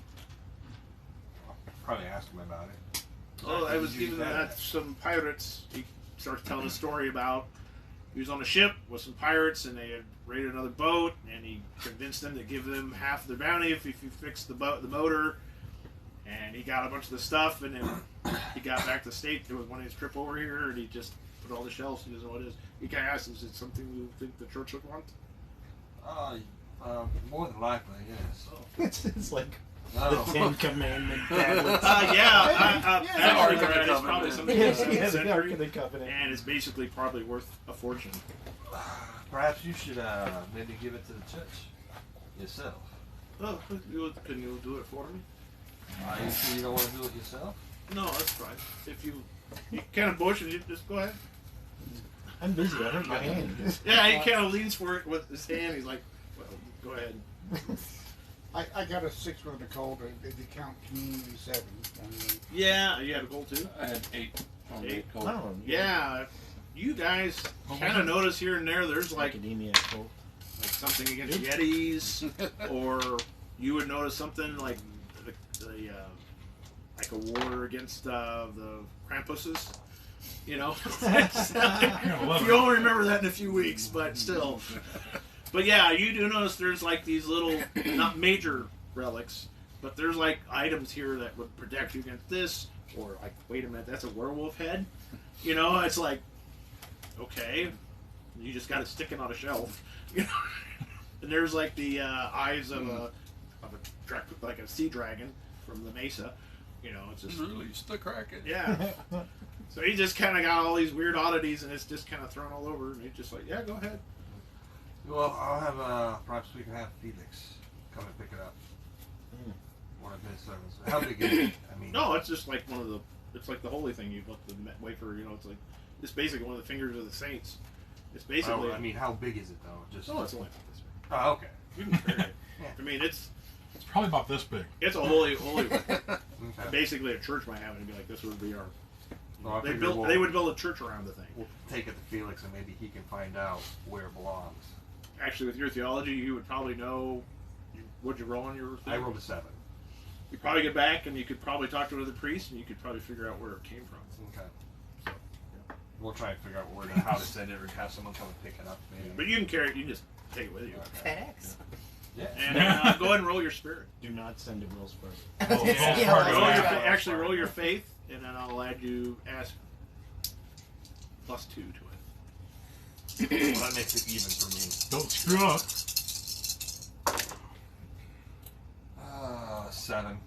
I'll probably ask him about it. Oh, I was giving that some pirates. He starts telling a story about he was on a ship with some pirates and they had raided another boat, and he convinced them to give them half their bounty if you fix the motor. And he got a bunch of the stuff, and then he got back to the state. There was one of his trip over here, and he just put all the shelves. He doesn't know what it is. He kind of asked, "Is it something you think the church would want?" More than likely, yes. It's like No. the Ten Commandment tablets. Actually, Brad, it's probably something in the Yeah, 7th the Ark century, of the Covenant. and it's basically probably worth a fortune. Perhaps you should maybe give it to the church yourself. Oh, can you do it for me? You sure you don't want to do it yourself? No, that's fine. If you kind of bush and you just go ahead. I'm busy. I hurt my hand. Yeah, he kind of leans for it with his hand. He's like, "Well, go ahead." I got a 6 with a cold. Did you count community 7? Yeah, you had a goal too. I had 8. On Eight? the cold. Oh, Yeah, you guys kind of notice here and there. There's like Academia cold. something against Yetis, or you would notice something like like a war against the Krampuses. You know, love you only remember that in a few weeks, but still. But yeah, you do notice there's like these little, not major relics, but there's like items here that would protect you against this, or like, wait a minute, that's a werewolf head? You know, it's like, okay, you just got it sticking on a shelf. You know, and there's like the eyes of like a sea dragon from the mesa. You know, it's just Release the Kraken. yeah. So he just kind of got all these weird oddities, and it's just kind of thrown all over, and he's just like, yeah, go ahead. Well, I'll have, perhaps we can have Felix come and pick it up. One of his servants. How big is it? I mean, No, it's just like one of the, it's like the holy thing you put the wafer, you know, it's like, it's basically one of the fingers of the saints. It's basically, I mean, how big is it though? Just. oh, it's only about this big. Oh, okay. You can carry it. I mean, It's probably about this big. it's a holy one. Okay. Basically, a church might have it and be like, this would be our, Well, I they figure built, we'll, they would build a church around the thing. we'll take it to Felix and maybe he can find out where it belongs. Actually, with your theology, you would probably know, would you roll on your thing? I rolled a 7. You'd probably get back, and you could probably talk to another priest, and you could probably figure out where it came from. Okay. So, We'll try and figure out where how to send it or have someone come and pick it up. Maybe. but you can carry it, you can just take it with you. FedEx. Yeah. And go ahead and roll your spirit. Do not send it Will's first. Oh, Yeah, yeah. let's Roll your go. actually roll your faith, and then I'll add you +2 to it. Well, that makes it even for me. Don't screw up. 7.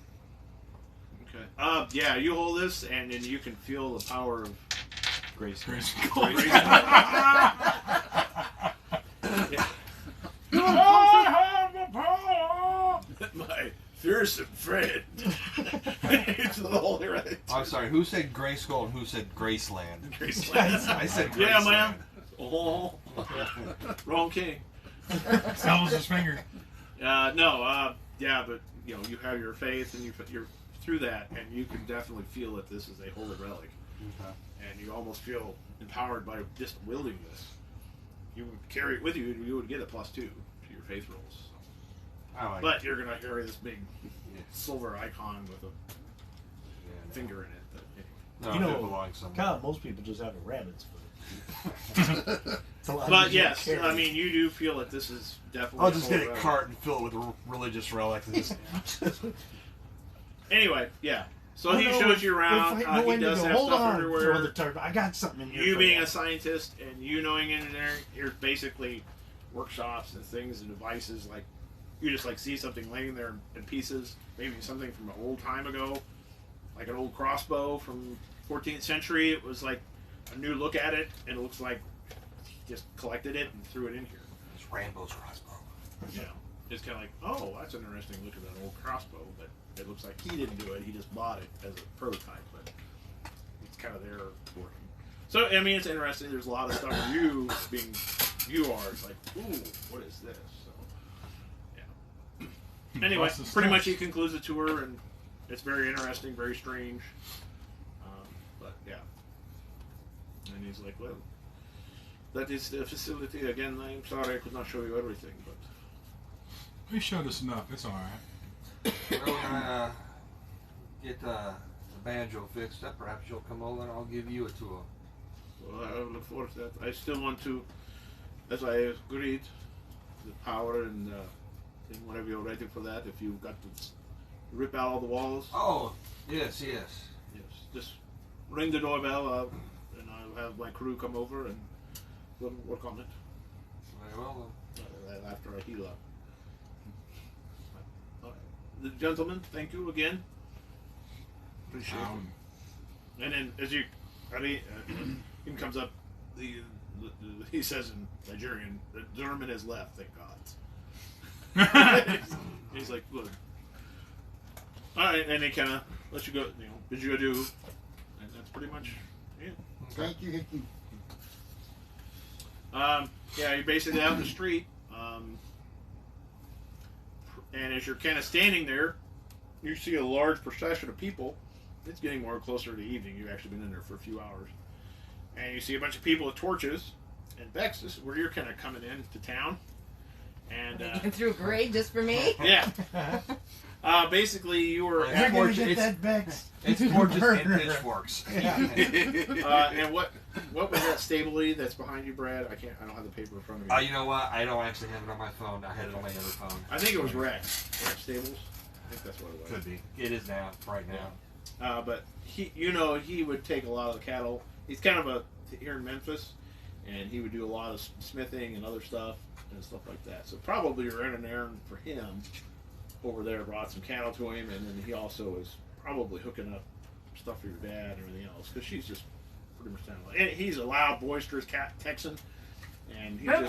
Okay. Yeah, you hold this, and then you can feel the power of Grace. Grace. grace. My fearsome friend. It's the holy right. I'm sorry, who said Grayskull and who said Graceland? Graceland. I said Graceland. Yeah, man. Oh, wrong king. Smells his finger. No, yeah, but you know, you have your faith, and you're through that, and you can definitely feel that this is a holy relic, and you almost feel empowered by just wielding this. You would carry it with you, and you would get a +2 to your faith rolls. I like But you're gonna carry this big Yeah. silver icon with a Yeah, finger in it. But no, You no, know, it belongs somewhere. God, most people just have a rabbit's foot. It's a lot But easier to yes, carry. I mean, you do feel that this is definitely. I'll just get a holy relic. cart and fill it with religious relics. And just, Anyway, yeah. So Oh, he no, shows you if around. I He know when to does go. have Hold stuff on, everywhere. throw the tarp. I got something in here. You for being you. a scientist and you knowing engineering, there's basically workshops and things and devices. Like you just like see something laying there in pieces, maybe something from an old time ago, like an old crossbow from 14th century. It was like a new look at it, and it looks like he just collected it and threw it in here. it's Rambo's crossbow. You know, it's kind of like, oh, that's an interesting look at that old crossbow, but it looks like he didn't do it. He just bought it as a prototype, but it's kind of there working. So I mean, it's interesting. There's a lot of stuff you are. It's like, ooh, what is this? So, yeah. Anyway, Lots of pretty stuff. much he concludes the tour, and it's very interesting, very strange. But yeah, and he's like, well, that is the facility again. I'm sorry I could not show you everything, but He showed us enough. It's all right. Well, when I get the banjo fixed up, perhaps you'll come over and I'll give you a tour. well, I look forward to that. I still want to, as I agreed, the power and whenever you're ready for that, if you've got to rip out all the walls, Oh, yes, yes. yes, just ring the doorbell, and I'll have my crew come over and we'll work on it Very well after I heal up. The gentlemen, thank you again. Appreciate it. And then, as you, I mean, he comes up. He says in Nigerian, the German has left. Thank God. He's like, look. All right, and he kind of lets you go. You know, did you go do? And that's pretty much it. Thank you, Hickey. Yeah, you're basically out in the street. And as you're kind of standing there, you see a large procession of people. It's getting more closer to evening. You've actually been in there for a few hours. And you see a bunch of people with torches. And Bex, this is where you're kind of coming into town. And Threw a grade just for me. yeah, basically you were. You're gonna get that Bex. It's more just in pitchforks. And what was that stability that's behind you, Brad? I don't have the paper in front of me. You know what? I don't actually have it on my phone. I had it on my other phone. I think it was Rex Stables. I think that's what it was. Could be. It is now, right now. But he would take a lot of the cattle. He's kind of here in Memphis, and he would do a lot of smithing and other stuff and stuff like that. So probably ran an errand for him over there, brought some cattle to him, and then he also was probably hooking up stuff for your dad and everything else, because she's just pretty much down. And he's a loud, boisterous Texan, and he's just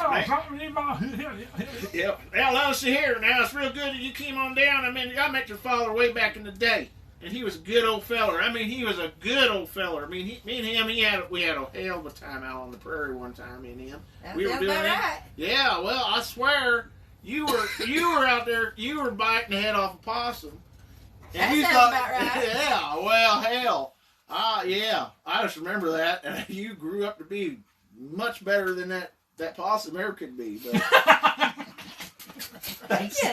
yeah. Well, let's see here. Now it's real good that you came on down. I mean, I met your father way back in the day, and he was a good old feller. I mean, he was a good old feller. I mean, me and him, we had a hell of a time out on the prairie one time. Me and him, we were doing that. Right. Yeah. Well, I swear. You were out there. You were biting the head off a possum. And that you sounds thought, about right. Yeah. Well, hell. Yeah. I just remember that, and you grew up to be much better than that possum ever could be. But Thank you.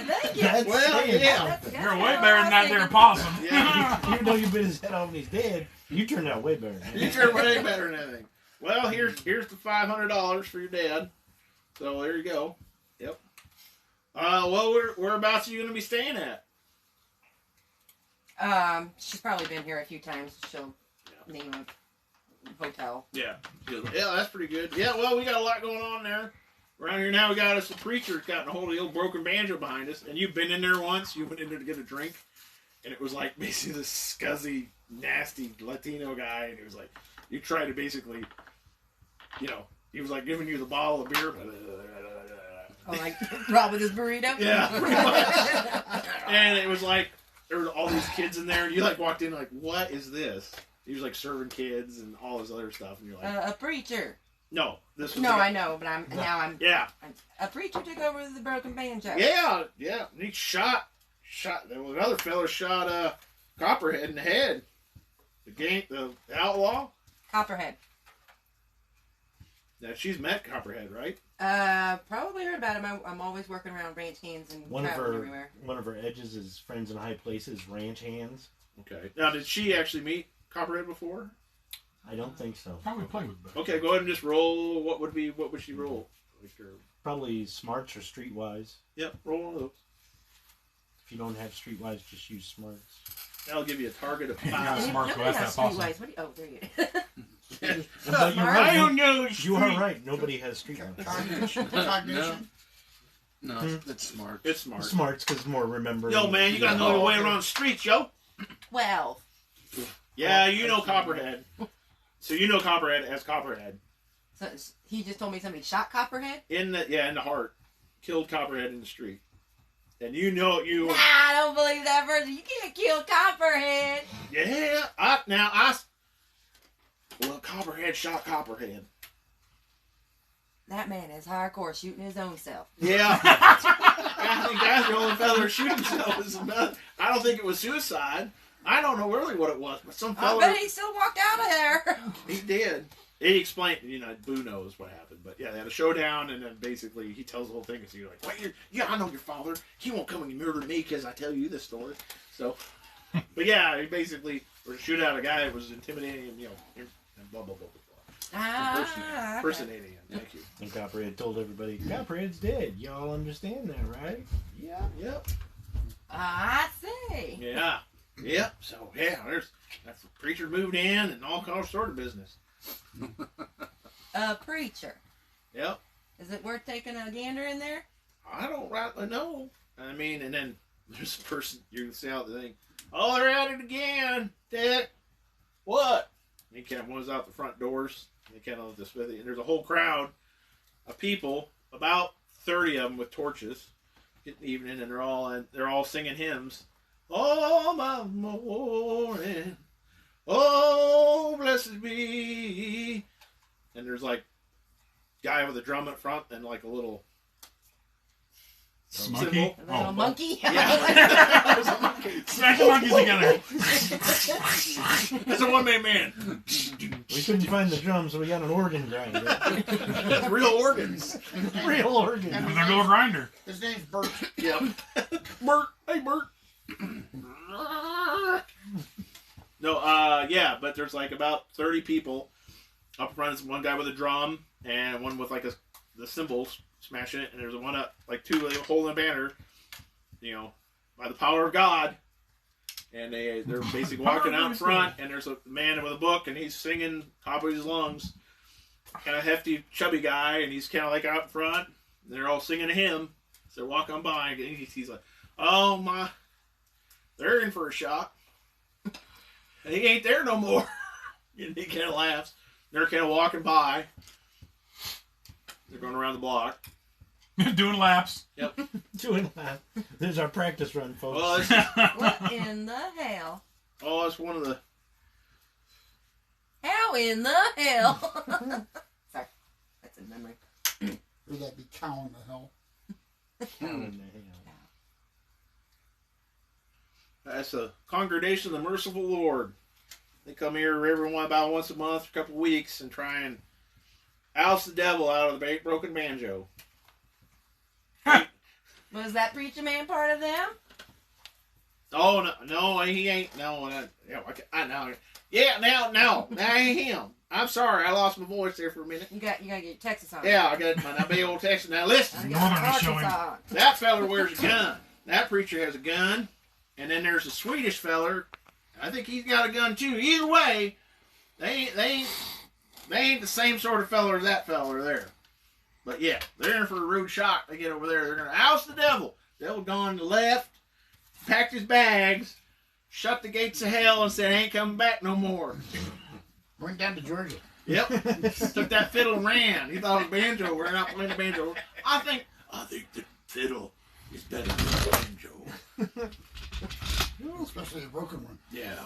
Well, yeah. You're way better than that there possum. Yeah. Even though you bit his head off and he's dead, you turned out way better. You turned way better than anything. Well, here's the $500 for your dad. So there you go. Yep. Well, whereabouts are you going to be staying at? She's probably been here a few times. She'll name a hotel. Yeah. Yeah, that's pretty good. Yeah, well, we got a lot going on there. Around here now, we got us a preacher that's gotten a hold of the old Broken Banjo behind us. And you've been in there once. You went in there to get a drink. And it was like basically this scuzzy, nasty Latino guy. And it was like, you tried to basically, he was like giving you the bottle of beer. Oh, like Rob with his burrito? Yeah, pretty much. And it was like, there were all these kids in there. And you like walked in like, what is this? He was like serving kids and all this other stuff. And you're like, a preacher. No, this was. No, I know, but I'm. Yeah. A preacher took over the Broken Banjo. Yeah. And he shot. There was another fella shot Copperhead in the head. The outlaw. Copperhead. Now she's met Copperhead, right? Probably heard about him. I'm always working around ranch hands and One everywhere. of her edges is friends in high places, ranch hands. Okay. Now, did she actually meet Copperhead before? I don't think so. Probably play with Bex. Okay, go ahead and just roll. What would she roll? Probably smarts or streetwise. Yep, roll one of those. If you don't have streetwise, just use smarts. That'll give you a target of 5. Yeah, smart. Nobody That's has that possum. streetwise. Oh, there you go. But you're I right. don't know. You are right. Nobody has streetwise. Cognition. No, that's smart. It's smart. Smarts because more remembering. Yo, man, you gotta know your way around the streets, yo. 12. Yeah, you know Copperhead. So you know Copperhead as Copperhead. So he just told me somebody shot Copperhead? In the heart. Killed Copperhead in the street. And you. Nah, I don't believe that person. You can't kill Copperhead. Yeah. Well, Copperhead shot Copperhead. That man is hardcore shooting his own self. Yeah. I think that's the only fella who shoot himself. I don't think it was suicide. I don't know really what it was, but some fella. I bet he still walked out of there. He did. He explained, Boo knows what happened, but yeah, they had a showdown, and then basically he tells the whole thing, and so you're like, wait, I know your father. He won't come and murder me because I tell you this story. So, but yeah, he basically shoot out a guy that was intimidating him, and blah blah blah blah. Impersonating him. Thank you. And Copperhead told everybody, Copperhead's dead. Y'all understand that, right? Yeah. Yep. I see. Yeah. Yep. So yeah, that's the preacher moved in and all sort of business. A preacher. Yep. Is it worth taking a gander in there? I don't rightly know. I mean, and then there's a person, you can see out the thing. Oh, they're at it again, Dick. What? And he kind of was out the front doors. And he kind of this with it, and there's a whole crowd of people, about 30 of them with torches, getting the evening, and they're all singing hymns. Oh, my morning. Oh, blessed be. And there's like guy with a drum up front and like a little monkey. A little monkey? Yeah. There's a monkey. Smash the monkeys together. That's a one-man man. We couldn't find the drums, so we got an organ grinder. Real organs. Real organ. With their little grinder. His name's Bert. Yep. Bert. Hey, Bert. No, yeah, but there's like about 30 people. Up front is one guy with a drum and one with like the cymbals smashing it, and there's one up, like two holding a banner, you know, by the power of God. And they're basically walking out front, and there's a man with a book, and he's singing top of his lungs. Kind of hefty, chubby guy, and he's kind of like out front. And they're all singing to him. So they're walking by, and he's like, "Oh my, they're in for a shock. He ain't there no more." And he kind of laughs. They're kind of walking by. They're going around the block. Doing laps. Yep. Doing that. There's our practice run, folks. Well, What in the hell? oh, it's one of the. How in the hell? Sorry, that's a memory. Or that be cow in the hell. That's the Congregation of the Merciful Lord. They come here about once a month, a couple weeks, and try and oust the devil out of the Broken Banjo. Was that preacher man part of them? Oh no, he ain't. No, I know. Yeah, now ain't him. I'm sorry, I lost my voice there for a minute. You gotta get your Texas on. Yeah, I got my big old Texas. Now listen, I got Northern my showing. Arkansas on. that feller wears a gun. That preacher has a gun, and then there's a Swedish feller. I think he's got a gun too. Either way, they ain't the same sort of feller as that feller there. But yeah, they're in for a rude shock. They get over there. They're gonna oust the devil. Devil gone to the left, packed his bags, shut the gates of hell, and said, "Ain't coming back no more." Went down to Georgia. Yep. Took that fiddle and ran. He thought it was banjo. We're not playing the banjo. I think the fiddle is better than the banjo. Especially a broken one. Yeah.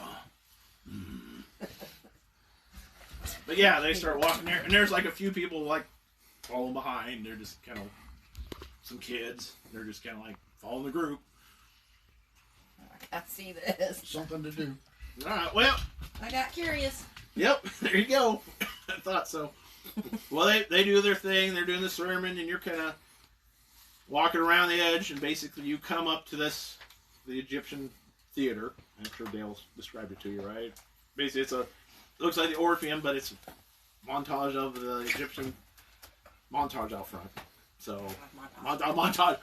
But yeah, they start walking there, and there's like a few people like following behind. They're just kind of some kids. They're just kind of like following the group. I gotta see this. Something to do. All right. Well. I got curious. Yep. There you go. I thought so. Well, they do their thing. They're doing the sermon, and you're kind of walking around the edge, and basically you come up to the Egyptian theater. I'm sure Dale described it to you, right? Basically, it looks like the Orpheum, but it's a montage of the Egyptian montage out front. So, montage.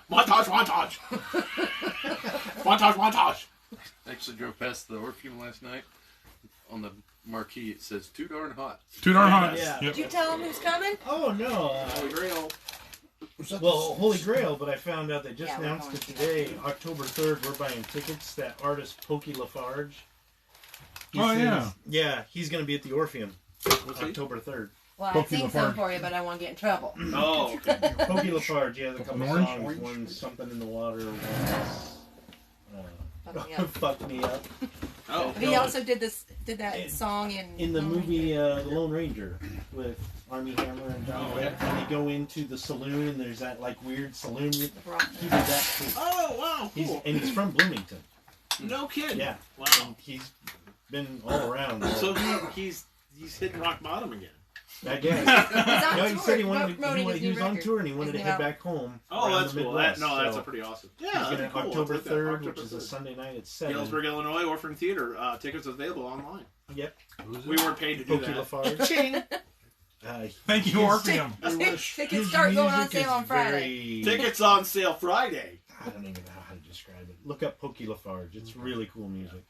Actually drove past the Orpheum last night. On the marquee it says "Too darn hot." Too darn hot. Yeah. Yep. Did you tell him who's coming? Oh, no. Holy Grail. Well, Holy Grail, but I found out they just Yeah, we're announced going it to today, October 3rd. We're buying tickets. That artist, Pokey Lafarge. Oh, yeah. Yeah, he's going to be at the Orpheum What's he? October 3rd. Well, I Pokey sing some Lafarge. for you, but I won't get in trouble. Oh, okay. Pokey Lafarge, he has a couple Orange? songs. One's Something in the Water, one's Fuck me up. Fuck Me Up. Oh. He also did that song In the movie The Lone Ranger with Armie Hammer and John Oh, Webb, and they go into the saloon, and there's that like weird saloon. He did Rock. that too. Oh, wow. Cool. And he's from Bloomington. No kidding. Yeah. Wow. And he's been all around. So he's hitting rock bottom again. I guess. He's on No, he tour, said he wanted promoting his he new was on record. tour and he wanted to His head new back home. Oh, around that's the cool. Midwest, That's so a pretty awesome. he's Yeah, gonna, that's cool. October Let's look at 3rd, October which is a 3rd. Sunday night at 7. Galesburg, Illinois, Orpheum Theater. Tickets available online. Yep. We weren't paid to do Pokey that. Lafarge. Ching. Thank you, Orpheum. Tickets start going on sale on Friday. Tickets on sale Friday. I don't even know how to describe it. Look up Pokey Lafarge. It's really cool music.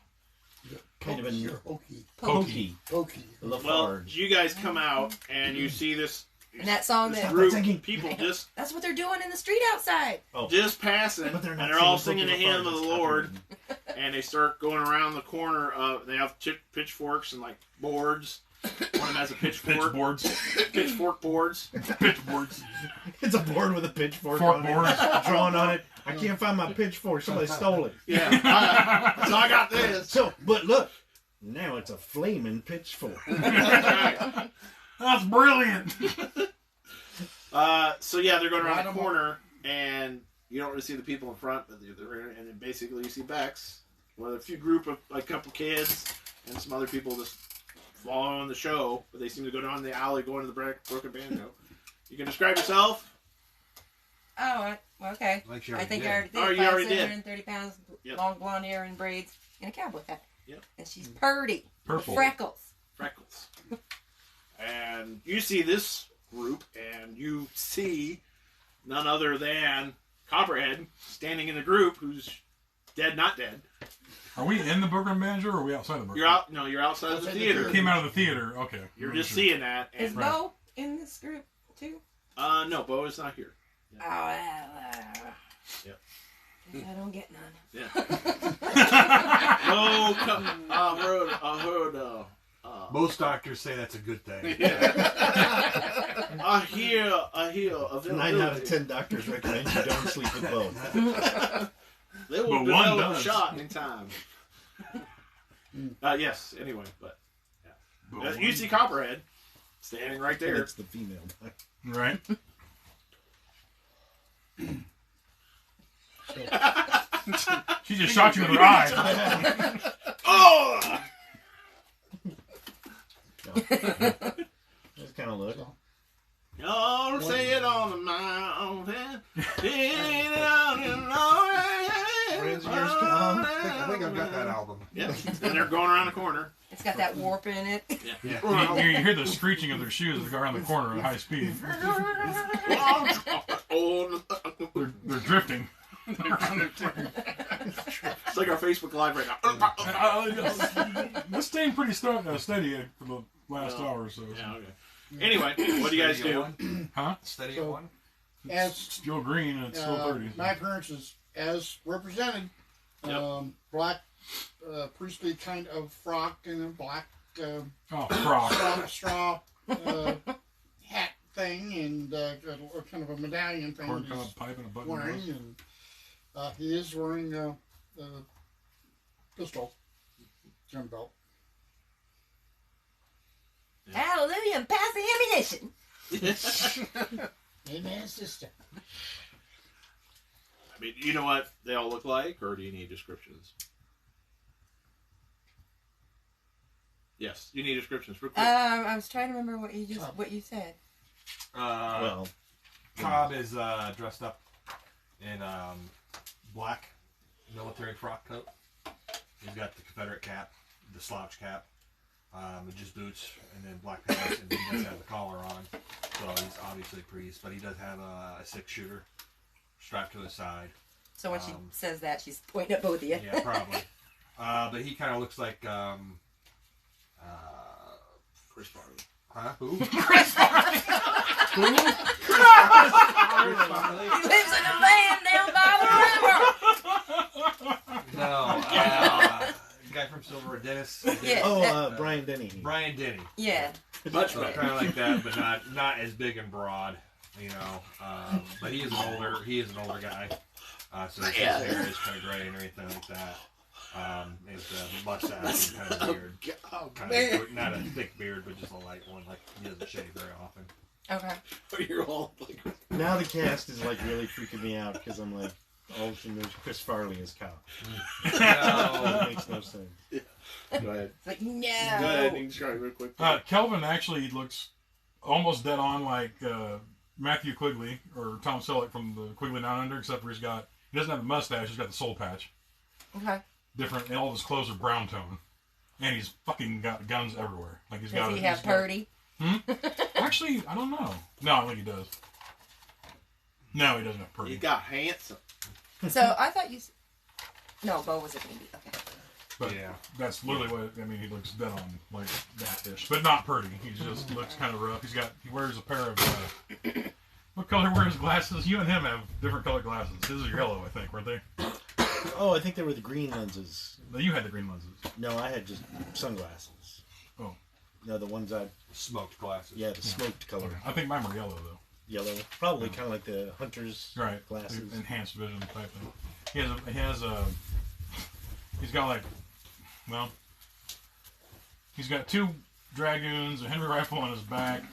Kind of a Pokey or hokey. Pokey Pokey. Well, Lafarge. you guys come out and you see this And that song this that group singing. of people that's what they're doing in the street outside. just passing, But they're and not they're all singing singing the Pokey hymn of the Lafarge, Lord. it's And they start going around the corner. They have pitchforks and like boards. One of them has a pitchfork. Pitchboards. Pitchfork boards. Pitchboards. It's a board with a pitchfork Fork on board. it, drawn on it. I can't find my pitchfork. Somebody stole it. Yeah. So I got this. So, but look, now it's a flaming pitchfork. That's brilliant. So yeah, they're going around the corner, and you don't really see the people in front, but and then basically you see Bex with a few group of like couple kids and some other people just following the show, but they seem to go down the alley going to the Broken Banjo. You can describe yourself. Oh, okay. Like she I already think did. I already did. Oh, you already did. 730 pounds, Yep. long blonde hair and braids, and a cowboy hat. Yep. And she's purty. Purple. Freckles. Freckles. And you see this group, and you see none other than Copperhead standing in the group, who's dead, not dead. Are we in the Broken Banjo or are we outside the Broken? You're out. No, you're outside of the Outside the theater. It came out of the theater. Okay. You're just Sure. seeing that. Is And, Right. Bo in this group too? no, Bo is not here. Oh, Yep. guess I don't get none. Yeah. No, I heard. Most doctors say that's a good thing. I hear. 9 out of 10 doctors recommend you don't sleep with both. They will But one develop a does. shot in time. Yes. Anyway, but you see Copperhead standing right there. It's the female. Right. She just shot you with her eye. Oh! Just kind of look. Y'all say it on the mountain. Friends of yours come. I think I've got that album. Yeah, and they're going around the corner. It's got that warp in it. Yeah. You hear the screeching of their shoes as they go around the corner at high speed. They're drifting. It's like our Facebook Live right now. It's staying pretty steady for the last hour or so. Yeah, okay. Anyway, what do you guys do? Huh? Steady So- at one. As Still green and it's still 30. my appearance is as represented. Yep. Black priestly kind of frock and a black Oh, frock. straw hat thing and a kind of a medallion thing that Corncob he's pipe and a button wearing. nose. And he is wearing a pistol, gun belt. Hallelujah, and pass the ammunition. Amen, sister. I mean, you know what they all look like, or do you need descriptions? Yes, you need descriptions. Real quick. I was trying to remember what you said. Well, Cobb is dressed up in black military frock coat. He's got the Confederate cap, the slouch cap, just boots, and then black pants, and he does have the collar on. So he's obviously a priest, but he does have a 6-shooter strapped to his side. So when she says that, she's pointing at both of you. Yeah, probably. But he kind of looks like Chris Farley. huh? Who? He lives in a van down by the river. No, guy from Silver, Dennis. Yeah. Brian Denny. Brian Denny. Yeah. Much So better. kind of like that, but not as big and broad, you know. But he is an older guy. So his hair is kind of gray and everything like that. His mustache and kind of beard. Oh, Kind man. of, not a thick beard, but just a light one. Like he doesn't shave very often. Okay. You're all like, Now the cast is like really freaking me out because I'm like, all of a sudden there's Chris Farley as cop. That makes no sense. go ahead. It's like, no. Go ahead. You can describe real quick. Kelvin actually looks almost dead on like Matthew Quigley or Tom Selleck from the Quigley Down Under, except for he doesn't have the mustache, he's got the soul patch. Okay. Different, and all of his clothes are brown tone. And he's fucking got guns everywhere. Like he's got. Does he have purdy? Actually, I don't know. No, I don't think he does. No, he doesn't have purdy. He's got handsome. So I thought you. No, Bo was a baby. Okay. But Yeah. that's literally what I mean. He looks dead on like that-ish, but not purdy. He just looks kind of rough. He wears a pair of. What color were his glasses? You and him have different colored glasses. His are yellow, I think, weren't they? Oh, I think they were the green lenses. No, you had the green lenses. No, I had just sunglasses. Oh. No, the ones I... Smoked glasses. Yeah, the smoked color. Okay. I think mine were yellow though. Yellow. Probably kind of like the hunter's Right. glasses. Enhanced vision type thing. He's got like, well, he's got 2 dragoons, a Henry rifle on his back,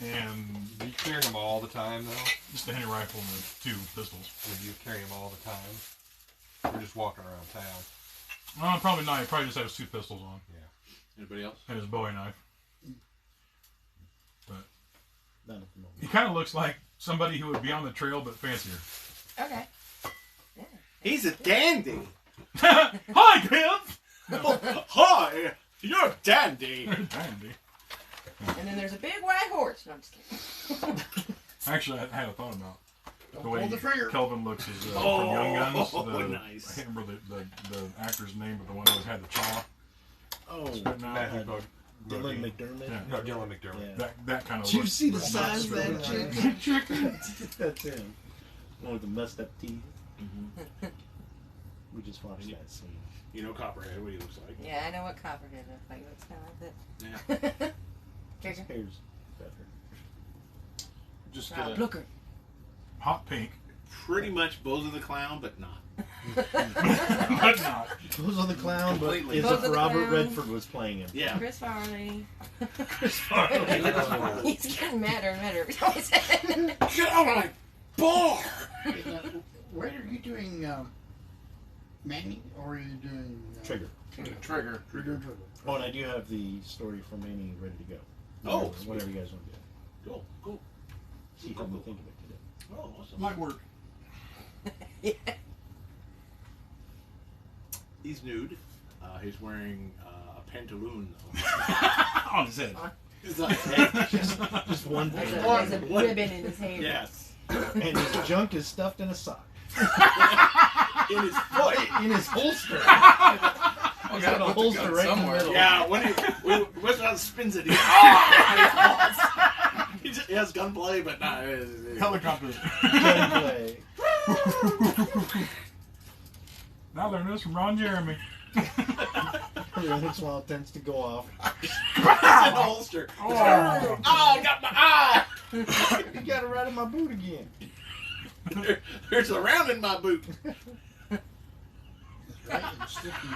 and Do you carry them all the time, though? just a Henry rifle and 2 pistols. Or do you carry them all the time? We're just walking around town. Well, probably not. He probably just has 2 pistols on Anybody else? and his Bowie knife. Not at the moment. He kind of looks like somebody who would be on the trail but fancier. Okay. Yeah. He's a dandy. Hi, Kev! Hi, you're a dandy. Dandy. And then there's a big white horse. No, I'm just kidding. Actually, I had a thought about Don't the way pull the trigger. Kelvin looks as from Young Guns. Nice. I can't remember the actor's name, but the one that always had the chaw. Oh, Spitting out. Matthew Bode. Dylan McDermott. Yeah. No, Dylan McDermott. Yeah. That kind of Did you look. see the Not size of that spitting chick? out. That's him. One with the messed up teeth. Mm-hmm. We just watched that scene. You know Copperhead, what he looks like. Yeah, I know what Copperhead looks like. It looks kind of Yeah. like that. His Trigger. hair's better. Just Blooker. Hot pink, Pretty much Bozo the Clown, but not. but not. Those are the clown, but Completely. as Those if are the Robert Clown. Redford was playing him. Yeah. Chris Farley. Chris Farley. He's getting madder and madder every time I say it. Get out of my bar! Where are you doing Manny, or are you doing Trigger. Trigger. Trigger. Oh, and I do have the story for Manny ready to go. Oh, Whatever you guys want to do. Cool, cool. He helped me think of it today. Oh, awesome. Might work. Yeah. He's nude. He's wearing a pantaloon. On his head. He's like, Just one There's thing. a ribbon in his hair. yes. And his junk is stuffed in a sock. In his foot. In his holster. Oh, He's got a holster right in the middle. Yeah, when Western House spins it, he has gunplay, but not. Helicopter. Gunplay. Now learn this from Ron Jeremy. Every once in a while it tends to go off. It's in the holster. Oh. Oh, I got my eye. You got it right in my boot again. There's a round in my boot. Right, and sticky.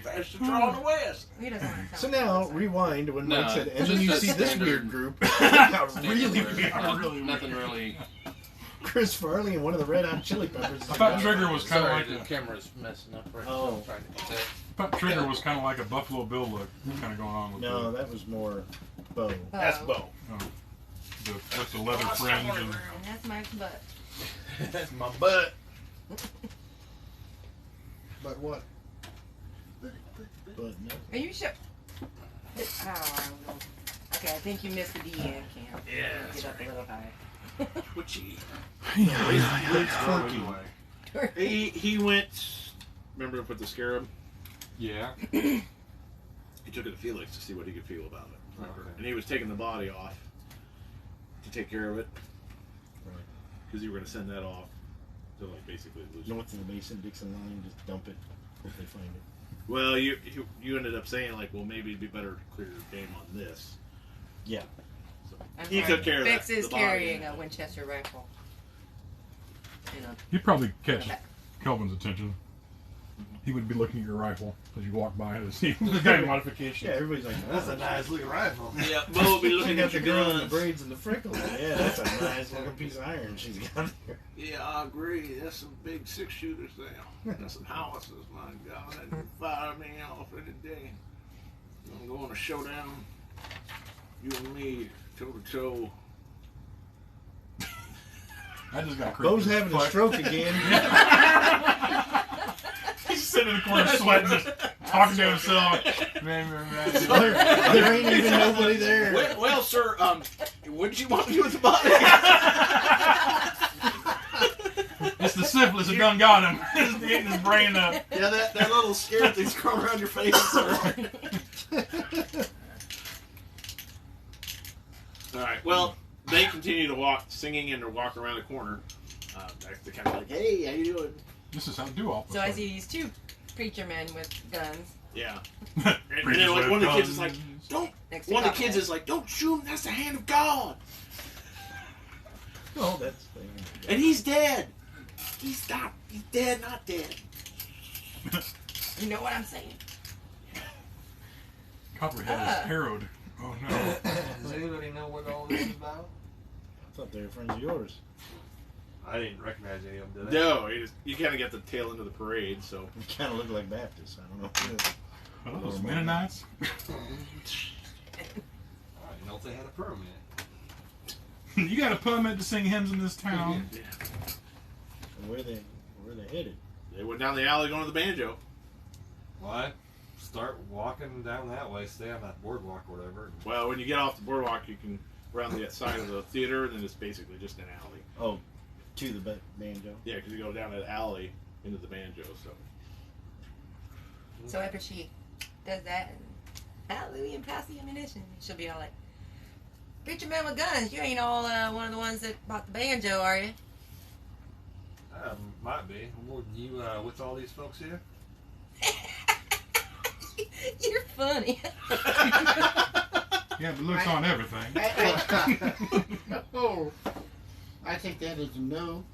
Fast to draw in the west. He doesn't want to So tell now me. rewind to when Mike No, said, and just then you a see this standard- weird group. Got really Standard. weird. Really Nothing really. Chris Farley and one of the Red Hot Chili Peppers. I thought Trigger was kind of Sorry, like the a, camera's messing up right Oh. now. I'm trying to get that. I thought Trigger was kind of like a Buffalo Bill look, kind of going on with No, that was more Bo. That's Bo. with the leather fringe and And that's Mike's butt. That's my butt. But what? But no. Are you sure? Oh, I don't know. Okay, I think you missed the D end cam. Yeah, Get up a little higher. Twitchy. It's funky. He went. Remember with the scarab? Yeah. He took it to Felix to see what he could feel about it. Okay. And he was taking the body off to take care of it. Because you were going to send that off to like basically lose it. North of the Mason-Dixon line, just dump it if they find it. Well, you ended up saying like, well, maybe it'd be better to clear your game on this. Yeah. I'm He sorry. took care of Fix that, is the body. carrying a Winchester rifle. You know. you'd probably catch Kelvin's attention. He would be looking at your rifle as you walk by to see the guy modification. Yeah, everybody's like, That's a nice looking rifle. Yeah, Bo will be She looking got at the your girl in the guns. braids and the freckles. Yeah, that's a nice looking piece of iron she's got there. Yeah, I agree. That's some big 6-shooters there. That's some howitzers, my God. That'd fire me off any day. I'm gonna go on a showdown. You and me, toe to toe. I just got creepy. Bo's having a stroke again. He's sitting in the corner sweating, just talking to himself. There ain't even nobody there. Well, sir, wouldn't you want me with the body? It's the syphilis that done got him. It's eating his brain up. Yeah, that little scare thing's crawling around your face, sir. All right. Well, they continue to walk, singing, and to walk around the corner. They're kind of like, "Hey, how you doing?" This is how do all. So I see these two preacher men with guns Yeah. And then like one of the kids is like, "Don't." next to One of the Copperhead. kids is like, "Don't shoot him. That's the hand of God." Oh, that's And he's dead. He's not. He's dead, not dead. You know what I'm saying? Copperhead is harrowed. Oh no. Does anybody know what all this is about? I thought they were friends of yours. I didn't recognize any of them, did I? No, you kind of get the tail end of the parade, so. You kind of look like Baptists. I don't know what it is. What are those Mennonites? I didn't know if they had a permit. You got a permit to sing hymns in this town. Where are they headed? They went down the alley going to the banjo. What? Start walking down that way, stay on that boardwalk or whatever. Well, when you get off the boardwalk, you can around the side of the theater, and then it's basically just an alley. Oh, to the banjo. Yeah, because you go down that alley into the banjo. So after she does that, hallelujah, and pass the ammunition, she'll be all like, "Preacher man with guns, you ain't all one of the ones that bought the banjo, are you?" Might be. Well, you with all these folks here? You're funny. Yeah, but looks on everything. Oh, I take that as a no.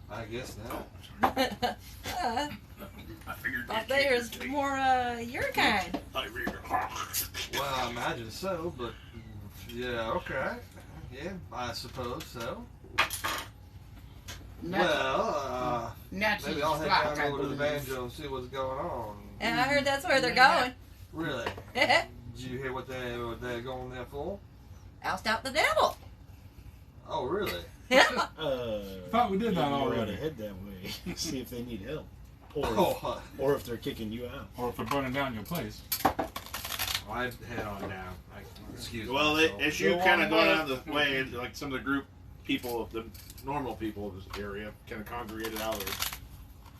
I guess not. I figured Thought they was more your kind. Well, I imagine so, but yeah, okay. Yeah, I suppose so. Well, Not maybe I'll head down over to the banjo and see what's going on. And I heard that's where they're going. Really? Did you hear what they're going there for? Oust out the devil. Oh, really? Yeah. Thought we did that You ought already. to head that way. See if they need help. Or if they're kicking you out. Or if they're burning down your place. I'd head on down. Excuse me. Well, myself. as you kind of go down the way, like some of the group people, the normal people of this area, kind of congregated out of their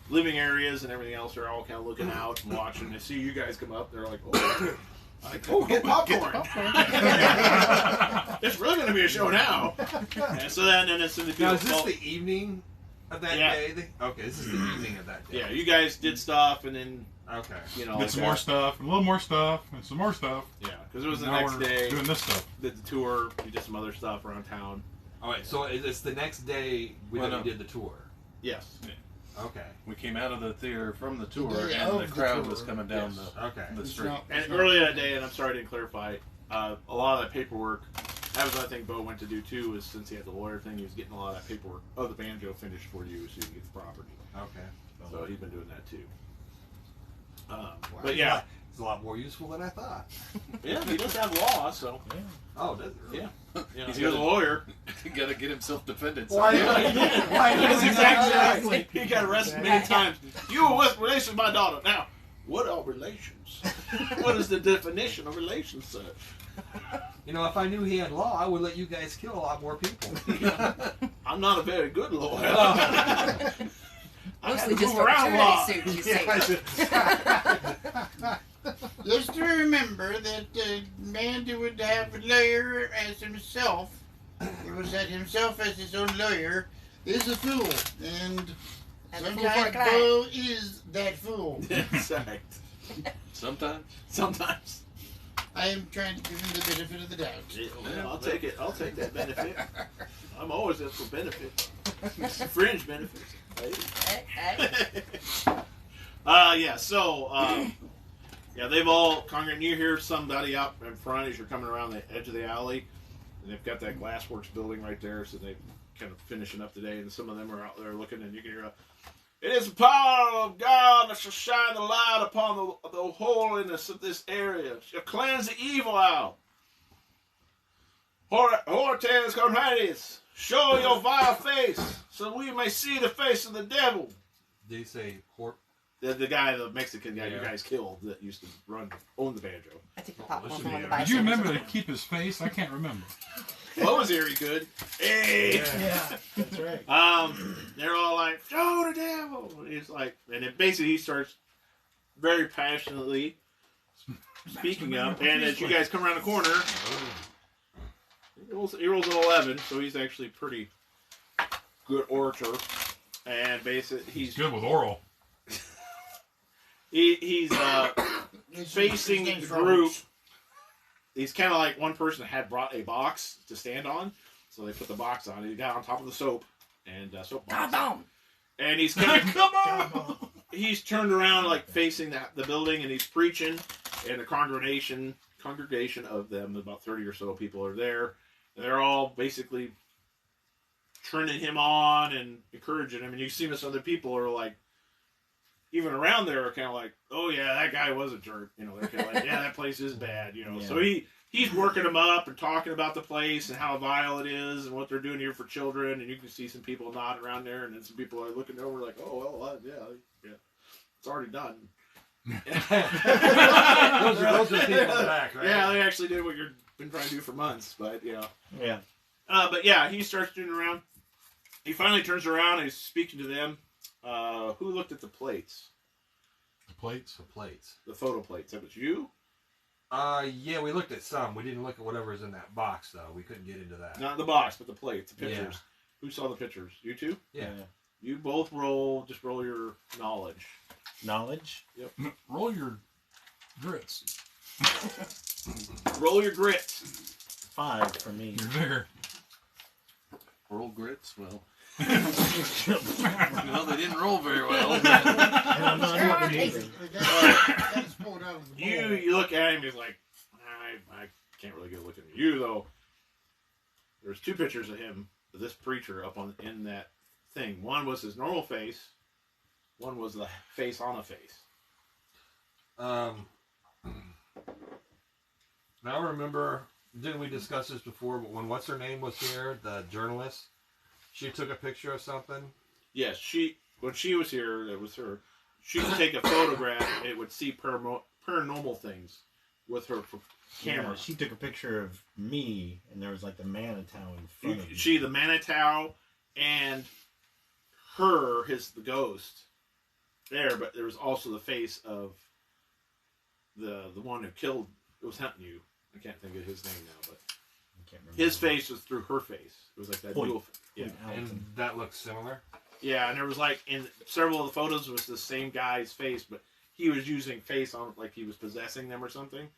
living areas and everything else, are all kind of looking out and watching. They see you guys come up, they're like, "Oh, get popcorn!" It's really going to be a show now. And so then it's in the Now, field. is this the evening of that Yeah. day? Okay, this is the evening of that day. Yeah, you guys did stuff, and then Okay. you know, Did like some more stuff, a little more stuff, and some more stuff. Yeah, because it was the Now next we're day. doing this stuff. Did the tour. We did some other stuff around town. All right, so it's the next day we did the tour. Yes. Okay. We came out of the theater from the tour, day and the of the crowd tour. was coming down Yes. Okay. the It's street. not- And it's not- earlier that day, and I'm sorry I didn't clarify, a lot of that paperwork, that was another thing Bo went to do too, is since he had the lawyer thing, he was getting a lot of that paperwork of the banjo finished for you so you can get the property. Okay. So he's been doing that too. Wow. But yeah, It's a lot more useful than I thought. yeah, he does have law, so Oh, does it really? yeah. You know, He's he's a got a- lawyer. You gotta get himself defended. Why? Why? That's exactly. He got arrested many times. You were with relation with my daughter. Now, what are relations? What is the definition of relations, sir? You know, if I knew he had law, I would let you guys kill a lot more people. I'm not a very good lawyer. I had Mostly to just move for around a lot. paternity suits, you see. Just to remember that the man who would have a lawyer as himself, he was that himself as his own lawyer, is a fool. And And a fool for a sometimes client. Bo is that fool. Exact. Sometimes. Sometimes. I am trying to give him the benefit of the doubt. Yeah, I'll take it. I'll take that benefit. I'm always up for benefit. Fringe benefits. Hey, hey. Yeah, so, yeah, they've all congregated. You hear somebody out in front as you're coming around the edge of the alley, and they've got that Glassworks building right there, so they're kind of finishing up today, and some of them are out there looking, and you can hear "It is the power of God that shall shine the light upon the holiness of this area, shall cleanse the evil out. Hortes comrades, show your vile face, so we may see the face of the devil." Did he say pork? The guy, the Mexican guy you Yeah. guys killed that used to own the banjo. I took the popcorn Listen from to one of you. the Did you remember to bystanders. keep his face? I can't remember. What was very good. Hey! Yeah, that's right. They're all like, "Show the devil!" And he's like, and then basically he starts very passionately speaking up, and as you guys come around the corner, he rolls an 11, so he's actually pretty good orator, and basically he's Good with oral. he's facing the His name's group. Robert. He's kind of like one person had brought a box to stand on, so they put the box on. He got on top of the soap and soap box, Goddamn. and he's kind of Come on! he's turned around like facing the building, and he's preaching, and the congregation of them, about 30 or so people are there, and they're all basically turning him on and encouraging him, and you see some other people are like even around there are kind of like, oh yeah, that guy was a jerk. You know, they're kind of like, yeah, that place is bad. You know, Yeah. so he's working them up and talking about the place and how vile it is and what they're doing here for children. And you can see some people nodding around there, and then some people are looking over like, oh well, yeah, it's already done. those are the people in the back, right? Yeah, they actually did what you've been trying to do for months, but you know. Yeah. But yeah, he starts doing around. He finally turns around and he's speaking to them. Who looked at the plates? The plates? The plates. The photo plates. That was you? Yeah, we looked at some. We didn't look at whatever's in that box, though. We couldn't get into that. Not the box, but the plates, the pictures. Yeah. Who saw the pictures? You two? Yeah. You both just roll your knowledge. Knowledge? Yep. Roll your grits. Roll your grit. 5 for me. Your vigor. Roll grits? Well, I no, they didn't roll very well. don't know what we need. That's pulled out of the bowl. You look at him, he's like, I can't really get a look at you, though. There's 2 pictures of him, of this preacher, up in that thing. One was his normal face. One was the face on a face. Now I remember, didn't we discuss this before, but when what's her name was here, the journalist, she took a picture of something? Yes, when she was here, it was her. She could take a photograph and it would see paranormal things with her camera. Yeah, she took a picture of me, and there was like the Manitou in front of me. She, the Manitou, and her, the ghost, there, but there was also the face of the one who killed, it was hunting you. I can't think of his name now, but I can't remember. his face was through her face. It was like that dual. Yeah. And that looks similar? Yeah, and there was like, in several of the photos was the same guy's face, but he was using face on, like he was possessing them or something.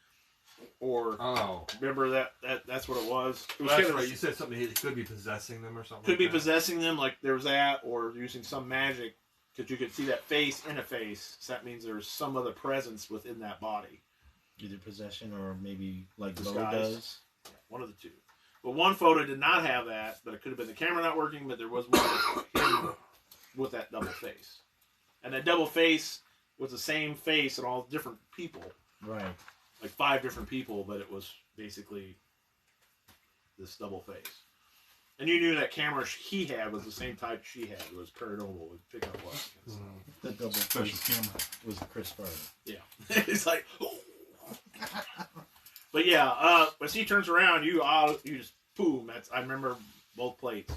Or, remember that's what it was? It was That's kind of right, you said something, he could be possessing them or something. could be like that. possessing them, like there was that, or using some magic, because you could see that face in a face, so that means there's some other presence within that body. Either possession or maybe like Bo Disguise. does. Yeah, one of the two. But one photo did not have that, but it could have been the camera not working, but there was one of him with that double face. And that double face was the same face in all different people. Right. Like 5 different people, but it was basically this double face. And you knew that camera he had was the same type she had. It was paranormal. Would pick up what. The double Special face camera. was Chris Farley. Yeah. It's like, oh. But yeah, as he turns around, you just boom. I remember both plates,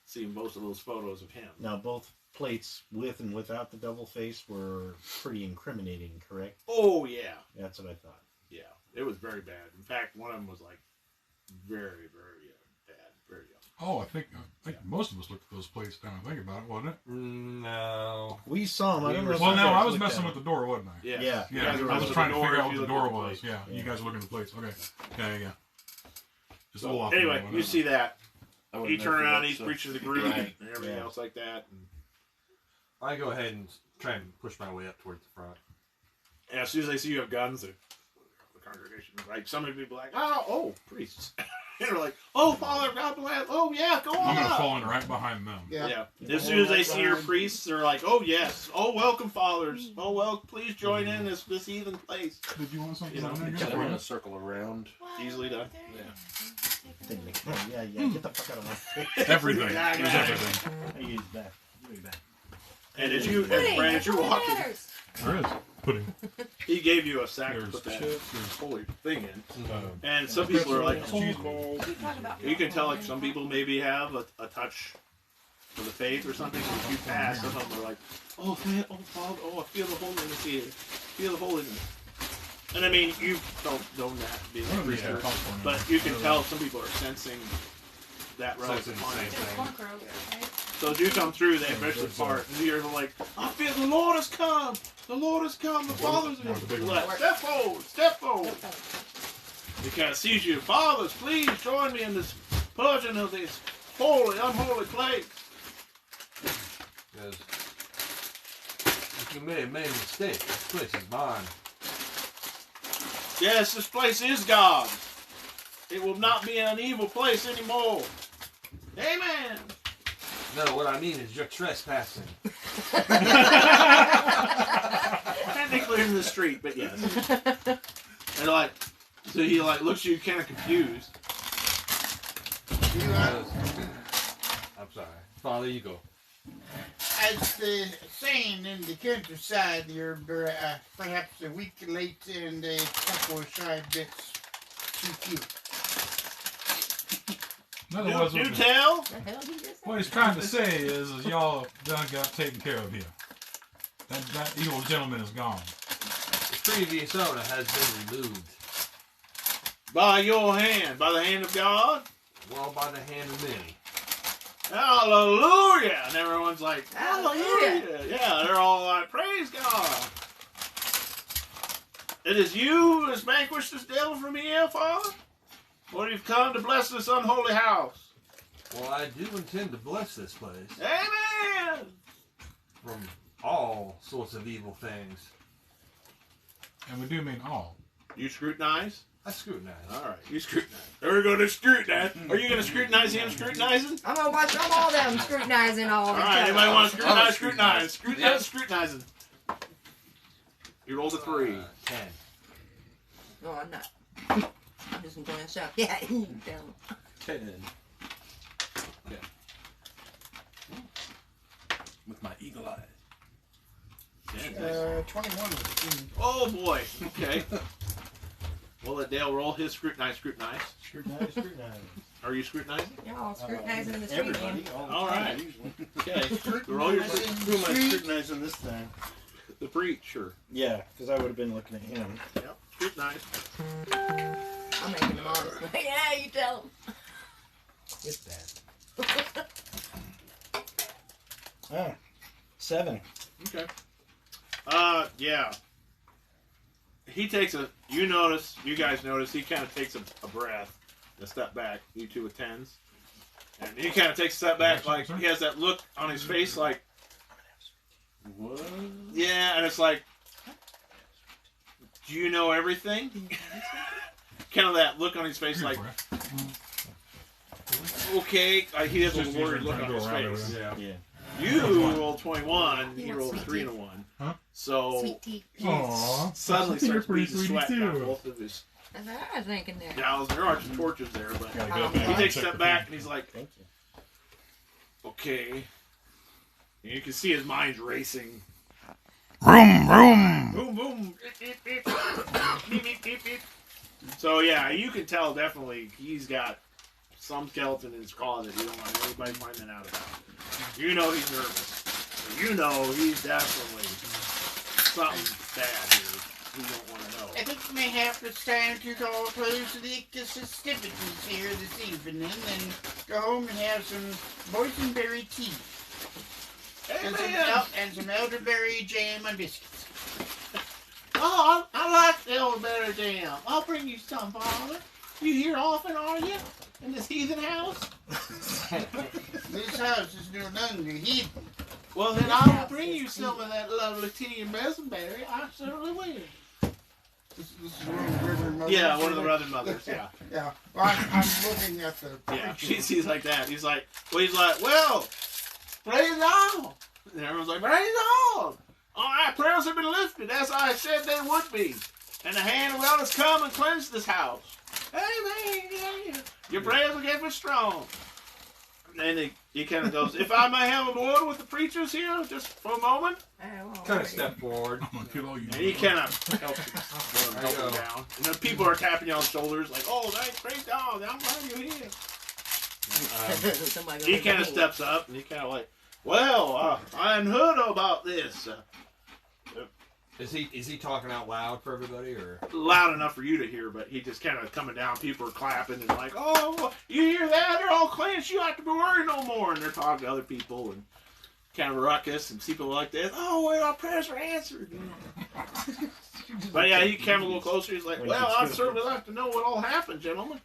seeing most of those photos of him. Now, both plates with and without the double face were pretty incriminating, correct? Oh yeah, That's what I thought. yeah. It was very bad. In fact, one of them was like very, very bad, very young. Oh, I think most of us looked at those plates down and think about it, wasn't it? No. We saw him. I don't know if Well, you no, guys I was looked messing at with the him. door, wasn't I? Yeah, Yeah. You Yeah, guys were I was looking trying at to figure out if what you the looked door at the was. plate. Yeah, you guys were looking at the plates. Okay. Yeah. Just a So, little off. anyway, you see that. I He wouldn't know turned if around, that's he's a- preaching to the group Right. and everything Yeah. else like that. And I go ahead and try and push my way up towards the front. and as soon as they see you have guns, the congregation, like some of the people are like, oh, priests. And they're like, oh, Father, God bless. Oh, yeah, go on I'm gonna up. fall in right behind them. Yeah. As soon as they see your priests, they're like, oh, yes. Oh, welcome, fathers. Oh, well, please join in this heathen place. Did you want something You know, on there? Yeah, Go they for want it. to circle around. Easily done. Yeah, get the fuck out of my face. Everything. Yeah, It was yeah. everything. I use that. Give me that. And as you're walking, There is pudding. he gave you a sack to There's put that chips. There's holy thing in. uh, And some people are like, cheese balls. you can tell like some people maybe have a touch for the faith or something. If you pass, some of them are like, oh, man, oh, Father, oh, I feel the holiness here. Feel the holiness. And I mean, you don't know that being a priest, Yeah, popcorn. but you can tell some people are sensing that Sensing relative the same harmony. thing. So as you come through, they eventually part, and you're like, I feel the Lord has come. The Lord has come. The Father's One of the big left. ones. Step forward. Step forward. He kind of sees you. Fathers, please join me in this purging of this holy, unholy place. Because if you may have made a mistake, this place is mine. Yes, this place is God's. It will not be an evil place anymore. Amen. No, what I mean is you're trespassing. the street, but yes. And like, so he like looks at you kind of confused. I'm sorry. Father, you go. As the saying in the countryside, you're perhaps a week late and a couple of shy bits too cute. In other words, You tell? what he's trying to say is y'all done got taken care of here. That evil gentleman is gone. The previous owner has been removed. By your hand, by the hand of God? Well, by the hand of many. Hallelujah! And everyone's like, Hallelujah! Yeah, they're all like, praise God. It is you who has vanquished this devil from here, Father? Or you've come to bless this unholy house? Well, I do intend to bless this place Amen! from all sorts of evil things. And we do mean all. You scrutinize? I scrutinize. Alright, you scrutinize. We're going to scrutinize. Are you going to scrutinize him scrutinizing? I'm gonna watch all of them scrutinizing all the Alright, time. anybody want to scrutinize? Scrutinize. Scrutinize, scrutinizing. You rolled a 3. 10. No, I'm not. I'm just enjoying the show. Yeah, you tell them. 10. Yeah. With my eagle eye. 21 was Oh boy. Okay. We'll let Dale roll his scrutinize. Scrutinize. Are you scrutinizing? Y'all scrutinizing in the street, Everybody. man. All All right. Usually. Okay. Roll your Who am I scrutinizing this time? the preacher. Yeah, because I would have been looking at him. Yep. Scrutinize. I'm making them honest. Yeah, you tell them. It's bad. 7. Okay. Yeah. He takes you guys notice, he kind of takes a breath, a step back, you two with 10s. And he kind of takes a step back, like, he has that look on his face, like, What? yeah, and it's like, do you know everything? Kind of that look on his face, like, okay, he has a worried look on his face. Yeah. You rolled 21, he rolled a 3 and a 1. Huh? So Sweet tea. he Aw, suddenly you're starts pretty beating sweet sweat down too. both of his That's what I was thinking there. jowls. There are some torches there, but Gotta go up He there he and takes a check step the back food. and he's like, Thank you. okay. And you can see his mind's racing. Vroom, vroom. Boom, boom. Beep, beep, beep. Beep, beep, beep, beep. So yeah, you can tell definitely he's got some skeleton in his closet you don't want anybody finding out about. You know he's nervous. You know he's definitely something bad here. You don't want to know. I think mayhap it's time to go close to the festivities here this evening and go home and have some boysenberry tea. And some elderberry jam and biscuits. Oh, I like the elderberry jam. I'll bring you some, Father. You here often, are you? In this heathen house? This house is no longer hidden. Well, then I will bring you some of that lovely tea and boysenberry. I certainly will. This is one of the Reverend Mothers. Yeah, one of the brother mothers, yeah. Yeah. Well, I'm looking at the Yeah, picture. he's like that. He's like, well, praise God. And everyone's like, praise God. All right, prayers have been lifted as I said they would be. And the hand of God has come and cleansed this house. Amen. Your prayers will get me strong. And he kind of goes, if I may have a word with the preachers here just for a moment. Kind of step forward. I'm gonna kill all you. And he kind of helps him down. And then people are tapping you on the shoulders like, oh, thanks, praise God. I'm glad you're here. He kind of steps up and he kind of like, well, I hadn't heard about this. Is he talking out loud for everybody, or Loud enough for you to hear, but he just kind of coming down. People are clapping and like, oh, you hear that? They're all cleansed. You don't have to be worried no more. And they're talking to other people and kind of a ruckus and people like this. Oh, well, our prayers are answered. But yeah, he came a little closer. He's like, well, I'd certainly like to know what all happened, gentlemen.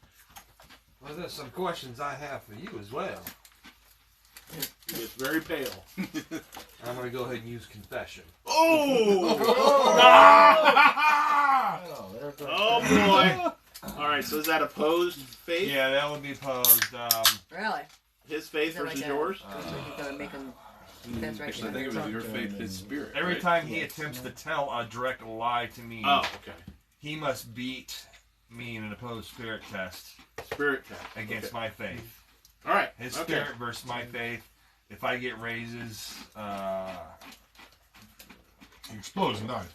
well, there's some questions I have for you as well. He gets very pale. I'm gonna go ahead and use confession. Oh! Oh boy! All right, so is that opposed faith? Yeah, that would be opposed. Really? His faith Is that versus like yours? So you gotta make them That's right. Actually, I think it was your faith, his spirit. Every right? time he attempts to tell a direct lie to me, Oh, okay. he must beat me in an opposed spirit test Spirit test against my faith. All right. His okay. spirit versus my faith. If I get raises, He explodes and dies.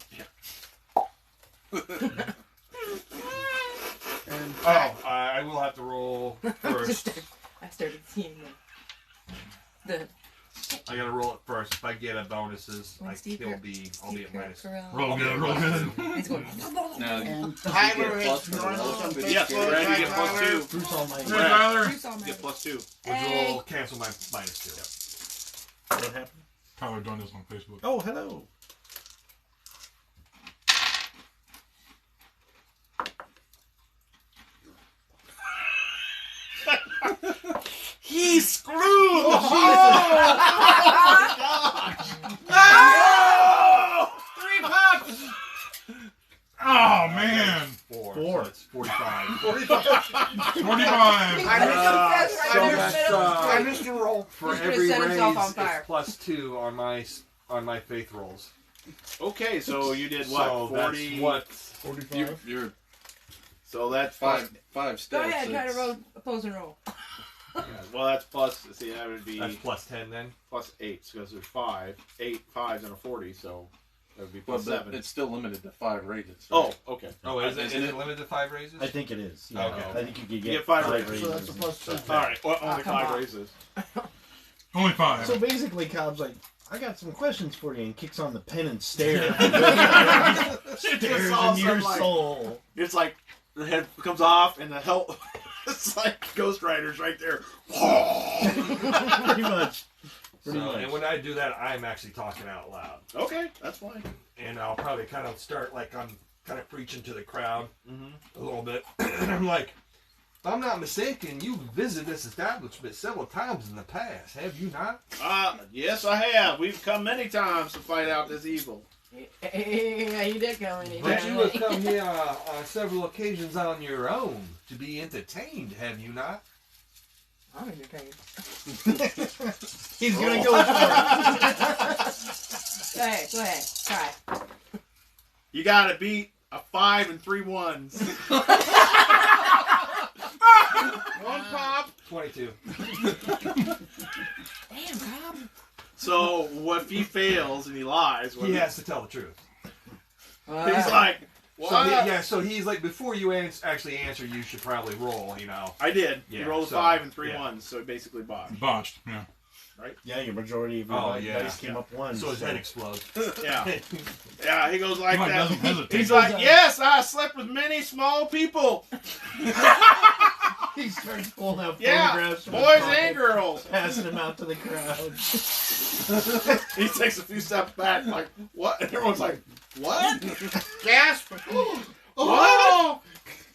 And I will have to roll first. I started seeing the I gotta roll it first. If I get a bonuses, When I'll Steve be at minus. Roll good, roll good. He's going. Now, and Tyler plus has for joined the us on roll. Yes, Facebook. Brad, you Hi, get plus Tyler. 2. Bruce Almighty. Hey, Tyler. You get plus 2. Which will cancel my minus 2. What happened? Tyler joined us on Facebook. Oh, hello. He screwed the Oh, 3 pucks! Oh, man. 4. Four. So it's 45. 45. I missed a roll. For He's gonna every set himself on raise, fire. it's plus 2 on my faith rolls. Okay, so you did what? So 40. that's what? 45. you're So that's five Go steps. ahead, try to it's- roll opposing roll. Well, that's plus. See, that would be That's plus 10 then. plus 8 because there's 5, 8 5s and a 40, so that would be Well, plus but 7. it's still limited to 5 raises. Oh, right? okay. Oh, is Isn't it it? limited to 5 raises? I think it is. Yeah. Okay. I think you could You get get 5 raises. raises. So that's a plus 2. All right, well, only come 5 on. raises. Only 5. So basically, Cobb's like, I got some questions for you, and kicks on the pen and stare. Stares all into your some, like- soul. It's like the head comes off and the hell. It's like Ghost Riders right there. Pretty much. So, and when I do that, I'm actually talking out loud. Okay, that's fine. And I'll probably kind of start like I'm kind of preaching to the crowd Mm-hmm. a little bit. And I'm like, if I'm not mistaken, you've visited this establishment several times in the past, have you not? Yes, I have. We've come many times to fight out this evil. Yeah, you did come in. But you have come here on several occasions on your own to be entertained, have you not? I'm entertained. He's gonna go for it. Go ahead. Try. You gotta beat a 5 and 3 ones. 1 pop. 22. Damn, Cobb. So what if he fails and he lies? He has to tell the truth. He's like, what? So he's like, before you actually answer, you should probably roll, you know. I did. Yeah, he rolled a so, 5 and 3 yeah. ones, so he basically botched. Botched, yeah. Yeah, your majority of your Oh, yeah. dice came up one. So his head explodes. Yeah. Yeah, he goes like He like that. doesn't hesitate. He's like, yes, I slept with many small people. He starts pulling out Yeah, photographs from his boys pocket, and girls. passing them out to the crowd. He takes a few steps back, like, what? And everyone's like, what? Gasp. What?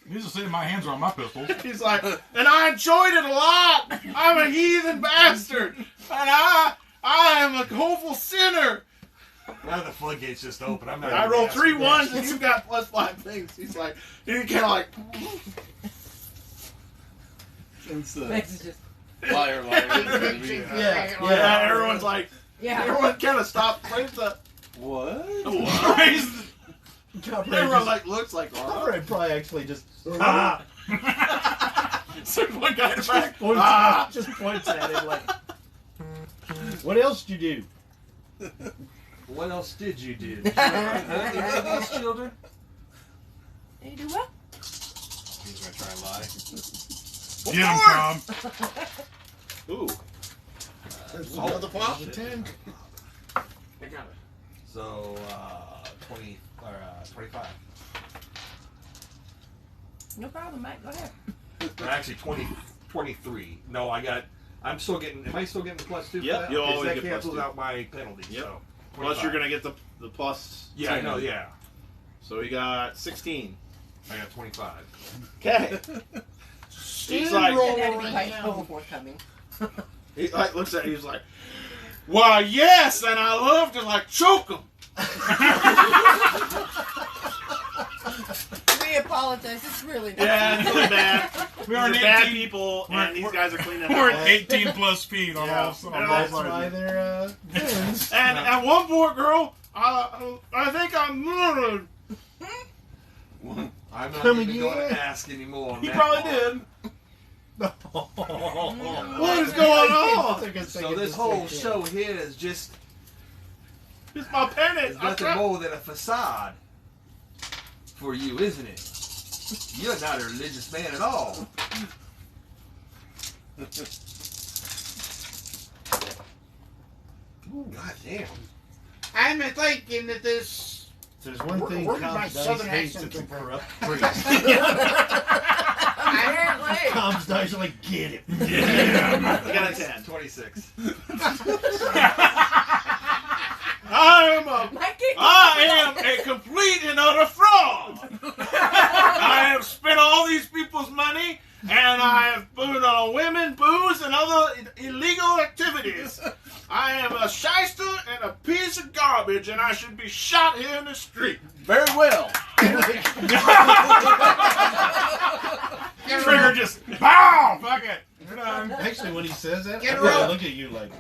Needs to say my hands are on my pistols. He's like, and I enjoyed it a lot. I'm a heathen bastard. And I am a hopeful sinner. Now the floodgates just open. I'm not. I even rolled asking 3 that. ones and you got plus 5 things. He's like, he kind of like, It's the Max is just. Liar. yeah, everyone's like, Yeah. everyone kind of stopped. Wait the What? everyone like looks like, Copperhead probably actually just So one guy in the back, just points at it like. What else did you do? What else did you do? Did you anything else, children? Did you do what? He's gonna try and lie. Get him, Cobb. Ooh, There's another pop. 10. I got it. So 20 or 25. No problem, Mike. Go ahead. Or actually 23. No, I'm still getting. Am I still getting the plus 2? Yep, for that? you'll Because always that get plus cancels 2. out my penalty. Yep. So Plus, you're 25. gonna get the plus. Yeah, I 10. know. Yeah, So he got 16. I got 25. Okay. He's like, Didn't have to be quite so forthcoming. he like looks at it, he's like, why yes, and I love to like choke him. We apologize. It's really not. Yeah, it's really bad. We are These an are bad 18 people, we're- and these guys are cleaning We're up. at 18 plus feet on Yeah. all And That's sides. why they're villains. And one poor girl, I think I'm murdered. I'm not Coming even going in. to ask anymore. on He that probably part. did. What is going on? So this whole show here is just It's my penance. is nothing more than a facade for you, isn't it? You're not a religious man at all. Ooh, God damn. I'm thinking that this. There's one thing Where did my Cobb's Dice southern hates, accent it's a come from? corrupt priest. Apparently. Cobb's Dice are like, get it. I got a 10. 26. I am a complete and utter fraud. I have spent all these people's money, and I have put it on women, booze, and other illegal activities. I am a shyster and a piece of garbage, and I should be shot here in the street. Very well. Trigger just, bow! Fuck it. You're done. Actually, when he says that, Get I her up. look at you like,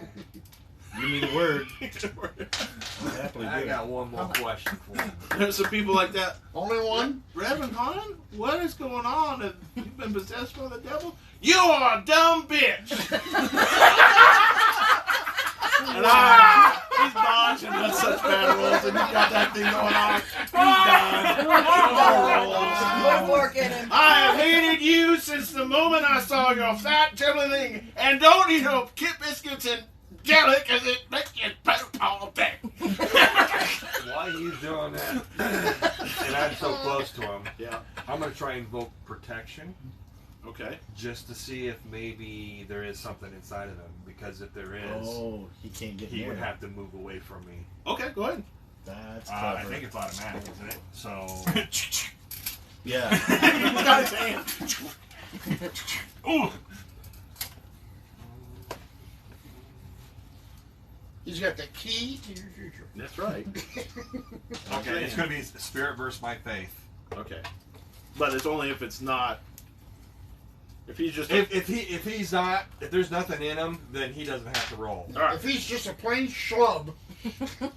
give me the word. I'll happily I do got one more question for you. There's some people like that. Only one? Reverend Hahn, what is going on? Have you been possessed by the devil? You are a dumb bitch. And he's dodging on such bad rolls, and he's got that thing going on. He's done. Put a fork in him. I have hated you since the moment I saw your fat, trembling, and don't eat no kit biscuits and jelly because it makes you poop all day. Why are you doing that? And I'm so close to him. Yeah. I'm going to try and invoke protection Okay. just to see if maybe there is something inside of him. Because if there is, Oh, he can't get he near. would have to move away from me. Okay, go ahead. That's I clever. think it's automatic, isn't it? So, Yeah. He's got his hand. Ooh. He's got the key to your future. That's right. okay, it's going to be spirit versus my faith. Okay. But it's only if it's not. If he's just. If he's not, if there's nothing in him, then he doesn't have to roll. All right. If he's just a plain schlub,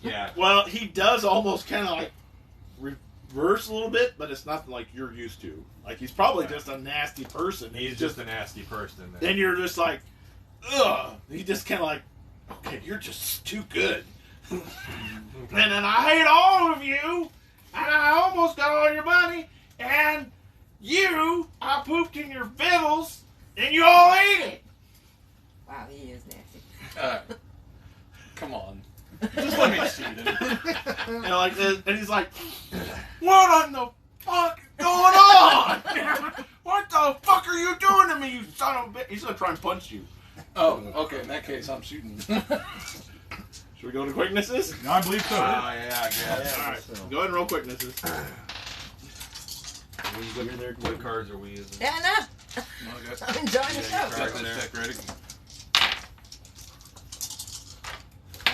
Yeah. Well, he does almost kind of like reverse a little bit, but it's nothing like you're used to. Like he's probably just a nasty person. He's just a nasty person. Then you're just like, ugh. He just kind of like, okay, you're just too good. And then I hate all of you, and I almost got all your money, and I pooped in your fiddles, and you all ate it. Wow, he is nasty. Come on. Just let me see it. And like this, and he's like, what in the fuck is going on? What the fuck are you doing to me, you son of a bitch? He's gonna try and punch you. Oh, okay. In that case, I'm shooting. Should we go to quicknesses? I believe so. yeah, I guess. Yeah. Alright, so. go ahead and roll quicknesses. What cards are we using? Yeah, no. Okay. I'm enjoying the Yeah, show. you Got this deck ready.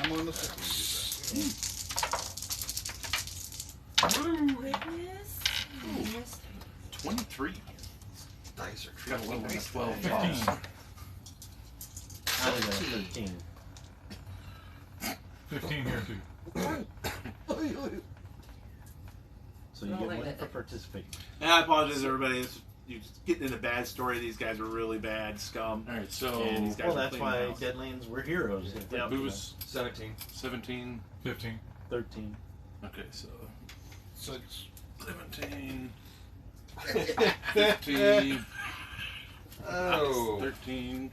I'm on the second. Witness. 23. Dice are Got a little one at 12. 15. I was at 13. 15 here, too. So you Don't get like one that. for participating. And I apologize, everybody. You're just getting in a bad story. These guys are really bad scum. All right, so And these guys Well, are that's cleaning why house. Deadlands were heroes. Yeah, booze 17. 17. 15. 13. Okay, so 6. 17, 15, Oh. 13,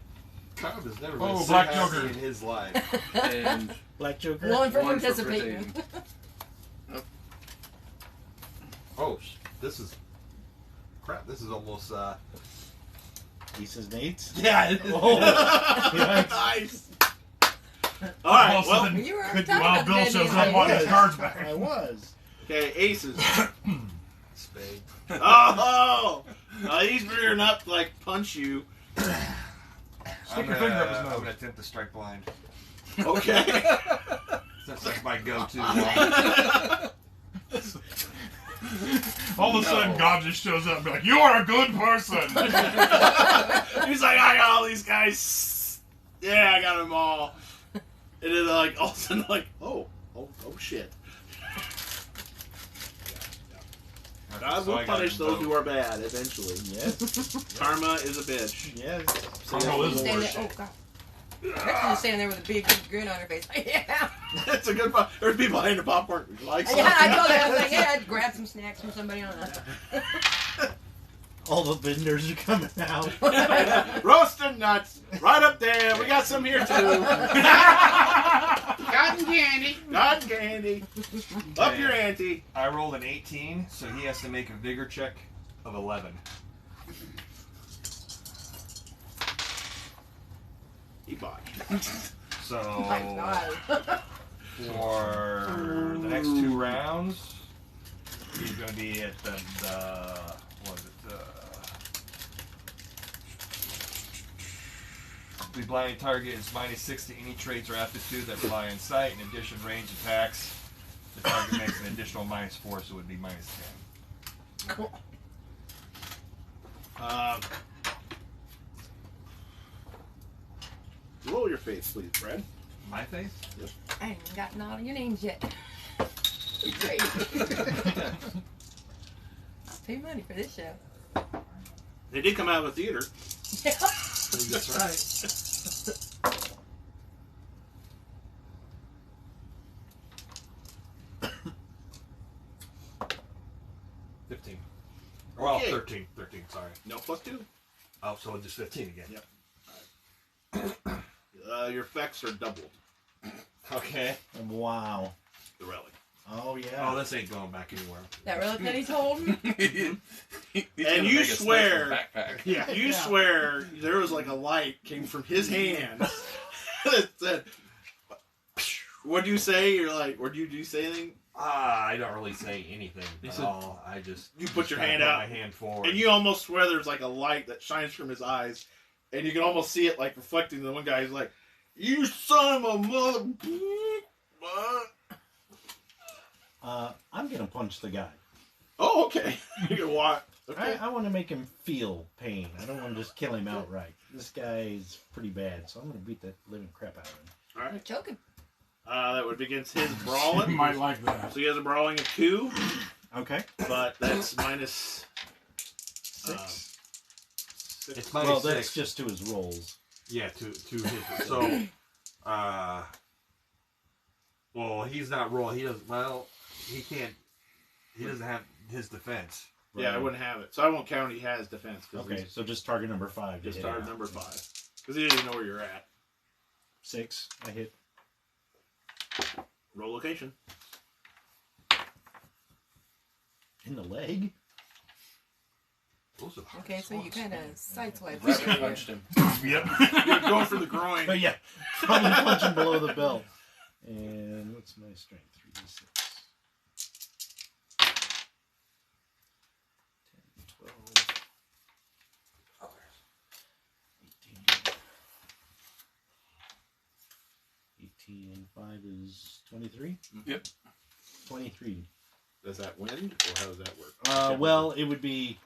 Cobb has never been Oh, so Black happy Joker. in his life. and Black Joker. One for One for participating. Oh, this is crap. This is almost Aces and eights. yeah. It is. Oh, Nice. All right. All of a Well, sudden, You were While talking Bill about shows Deadlands. up on his cards back. I was. okay, aces. Spade. Oh, he's rearing up to like punch you. Stick your finger up his I'm nose. gonna attempt to strike blind. Okay. That's my go-to. All of a sudden, God just shows up and be like, "You are a good person." He's like, I got all these guys. Yeah, I got them all. And then like all of a sudden, like, oh shit. God will punish those who are bad eventually. Yes. Karma is a bitch. Yes. Karma is Stand worse. there, oh god. Rex's just standing there with a big grin on her face. Yeah. It's a good. There's people behind the popcorn. Would you like some? Yeah, I told her, I was like, yeah, I'd grab some snacks from somebody on that. All the vendors are coming out. Roasted nuts, right up there. We got some here too. Cotton candy. Cotton candy. Up your ante. I rolled an 18, so he has to make a vigor check of 11. He bought. So Oh my god. for the next 2 rounds, he's going to be at the what is it? The blinding target is -6 to any traits or aptitude that rely on sight. In addition, range attacks. The target makes an additional -4, so it would be -10. Cool. Roll your face, please, Brad. My face? I ain't even gotten all of your names yet. Great. I'll pay money for this show. They did come out of a theater. Yeah. That's right. 15. Well, Okay. 13. 13, sorry. No +2. Oh, so just 15 again. Yep. Your effects are doubled. Okay. Wow. The relic. Oh, yeah. Oh, this ain't going back anywhere. That relic that he's holding? And you swear, Yeah. you swear there was like a light came from his hands that said, what do you say? You're like, or do you say anything? I don't really say anything He at said- all. I just You put your kinda hand put out. my hand forward. And you almost swear there's like a light that shines from his eyes, and you can almost see it like reflecting. The one guy is like, "You son of a mother!" I'm going to punch the guy. Oh, okay. You can walk. Okay. I want to make him feel pain. I don't want to just kill him outright. This guy is pretty bad, so I'm going to beat the living crap out of him. All right. Choke him. That would be against his You brawling. might like that. So he has a brawling of 2, Okay. but that's minus 6. 6. It's Well, minus that's 6. just to his rolls. Yeah, to his. So, well, he's not roll. He doesn't. Well, he can't. He doesn't have his defense. Yeah, I wouldn't have it. So I won't count he has defense. Okay, so just target number 5. Just to hit start him. number 5. Because he doesn't know where you're at. 6. I hit. Roll location. In the leg? Those are hard Okay, so you spots. kind of sideswiped Rabbit him. punched him. Yep. You're going for the groin. Oh, yeah. Probably punching below the belt. And what's my strength? 3d6. 10, 12, 18 and 5 is 23? Yep. 23. Does that wind, or how does that work? Well, it would be...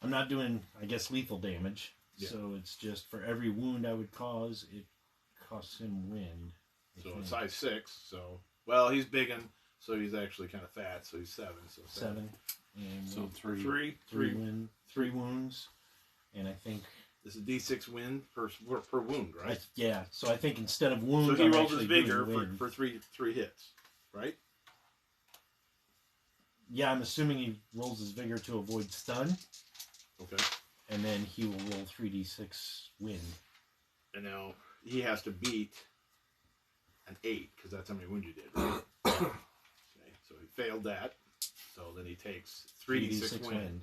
I'm not doing, I guess, lethal damage. Yeah. So it's just for every wound I would cause, it costs him wind. I So think. it's size 6. So, well, he's big and so he's actually kind of fat. So he's 7. So 7. And So 3. 3. 3 wounds. And I think... This is D6 wind per wound, right? yeah, so I think instead of wounds, So he I'm rolls his actually doing vigor wind. for three hits, right? Yeah, I'm assuming he rolls his vigor to avoid stun, Okay. and then he will roll 3d6 wind. And now he has to beat an 8 because that's how many wounds you did. Right? Okay. So he failed that. So then he takes 3d6 wind.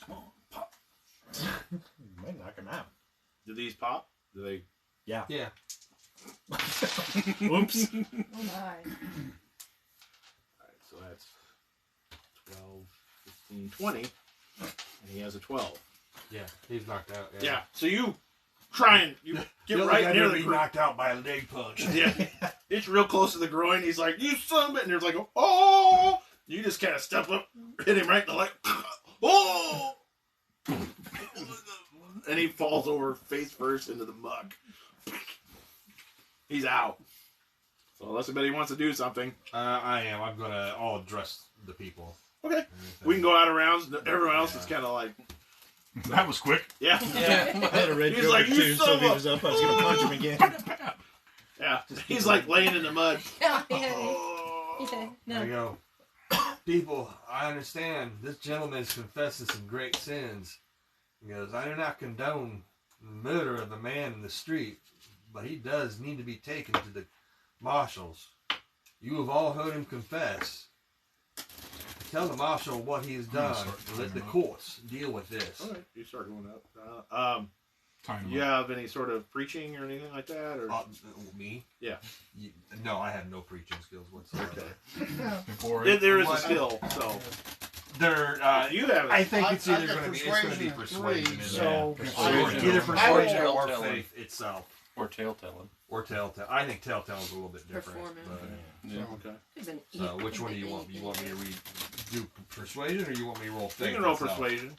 Come on, pop. You might knock him out. Do these pop? Do they? Yeah. Yeah. Whoops. Oh my. Alright, so that's 12, 15, 20. And he has a 12. Yeah, he's knocked out. Yeah. So you try and you get right near the groin. knocked out by a leg punch. Yeah. It's real close to the groin. He's like, "You son of a," and there's like, "Oh!" You just kind of step up, hit him right in the leg. Oh! And he falls over face first into the muck. He's out. So unless anybody wants to do something. I am. I'll address the people. Okay. We can go out of rounds. Everyone else is kind of like... That was quick. Yeah. I had a red He's Joker like, "You too, so if he son of a-" was up, I was going to punch him again. Yeah. He's like laying in the mud. Yeah. Oh. There There you no. go. People, I understand. This gentleman is confessing some great sins. He goes, I do not condone the murder of the man in the street, but he does need to be taken to the marshals. You have all heard him confess. Tell the marshal what he has done. Let the courts deal with this. All right. You start going up. You have any sort of preaching or anything like that? Or Me? Yeah. No, I have no preaching skills whatsoever. Okay. There is a skill, so. There, You have it. I think I've it's either got going to be persuasion persuasion, three, in so there. Persuasion. Either persuasion I will- or Telltale. faith itself, Or telltale. or telltale. I think telltale is a little bit different. Performance. but- Yeah. Okay. So, which one do you want? You want me to do persuasion, or you want me to roll faith? You can roll itself? persuasion.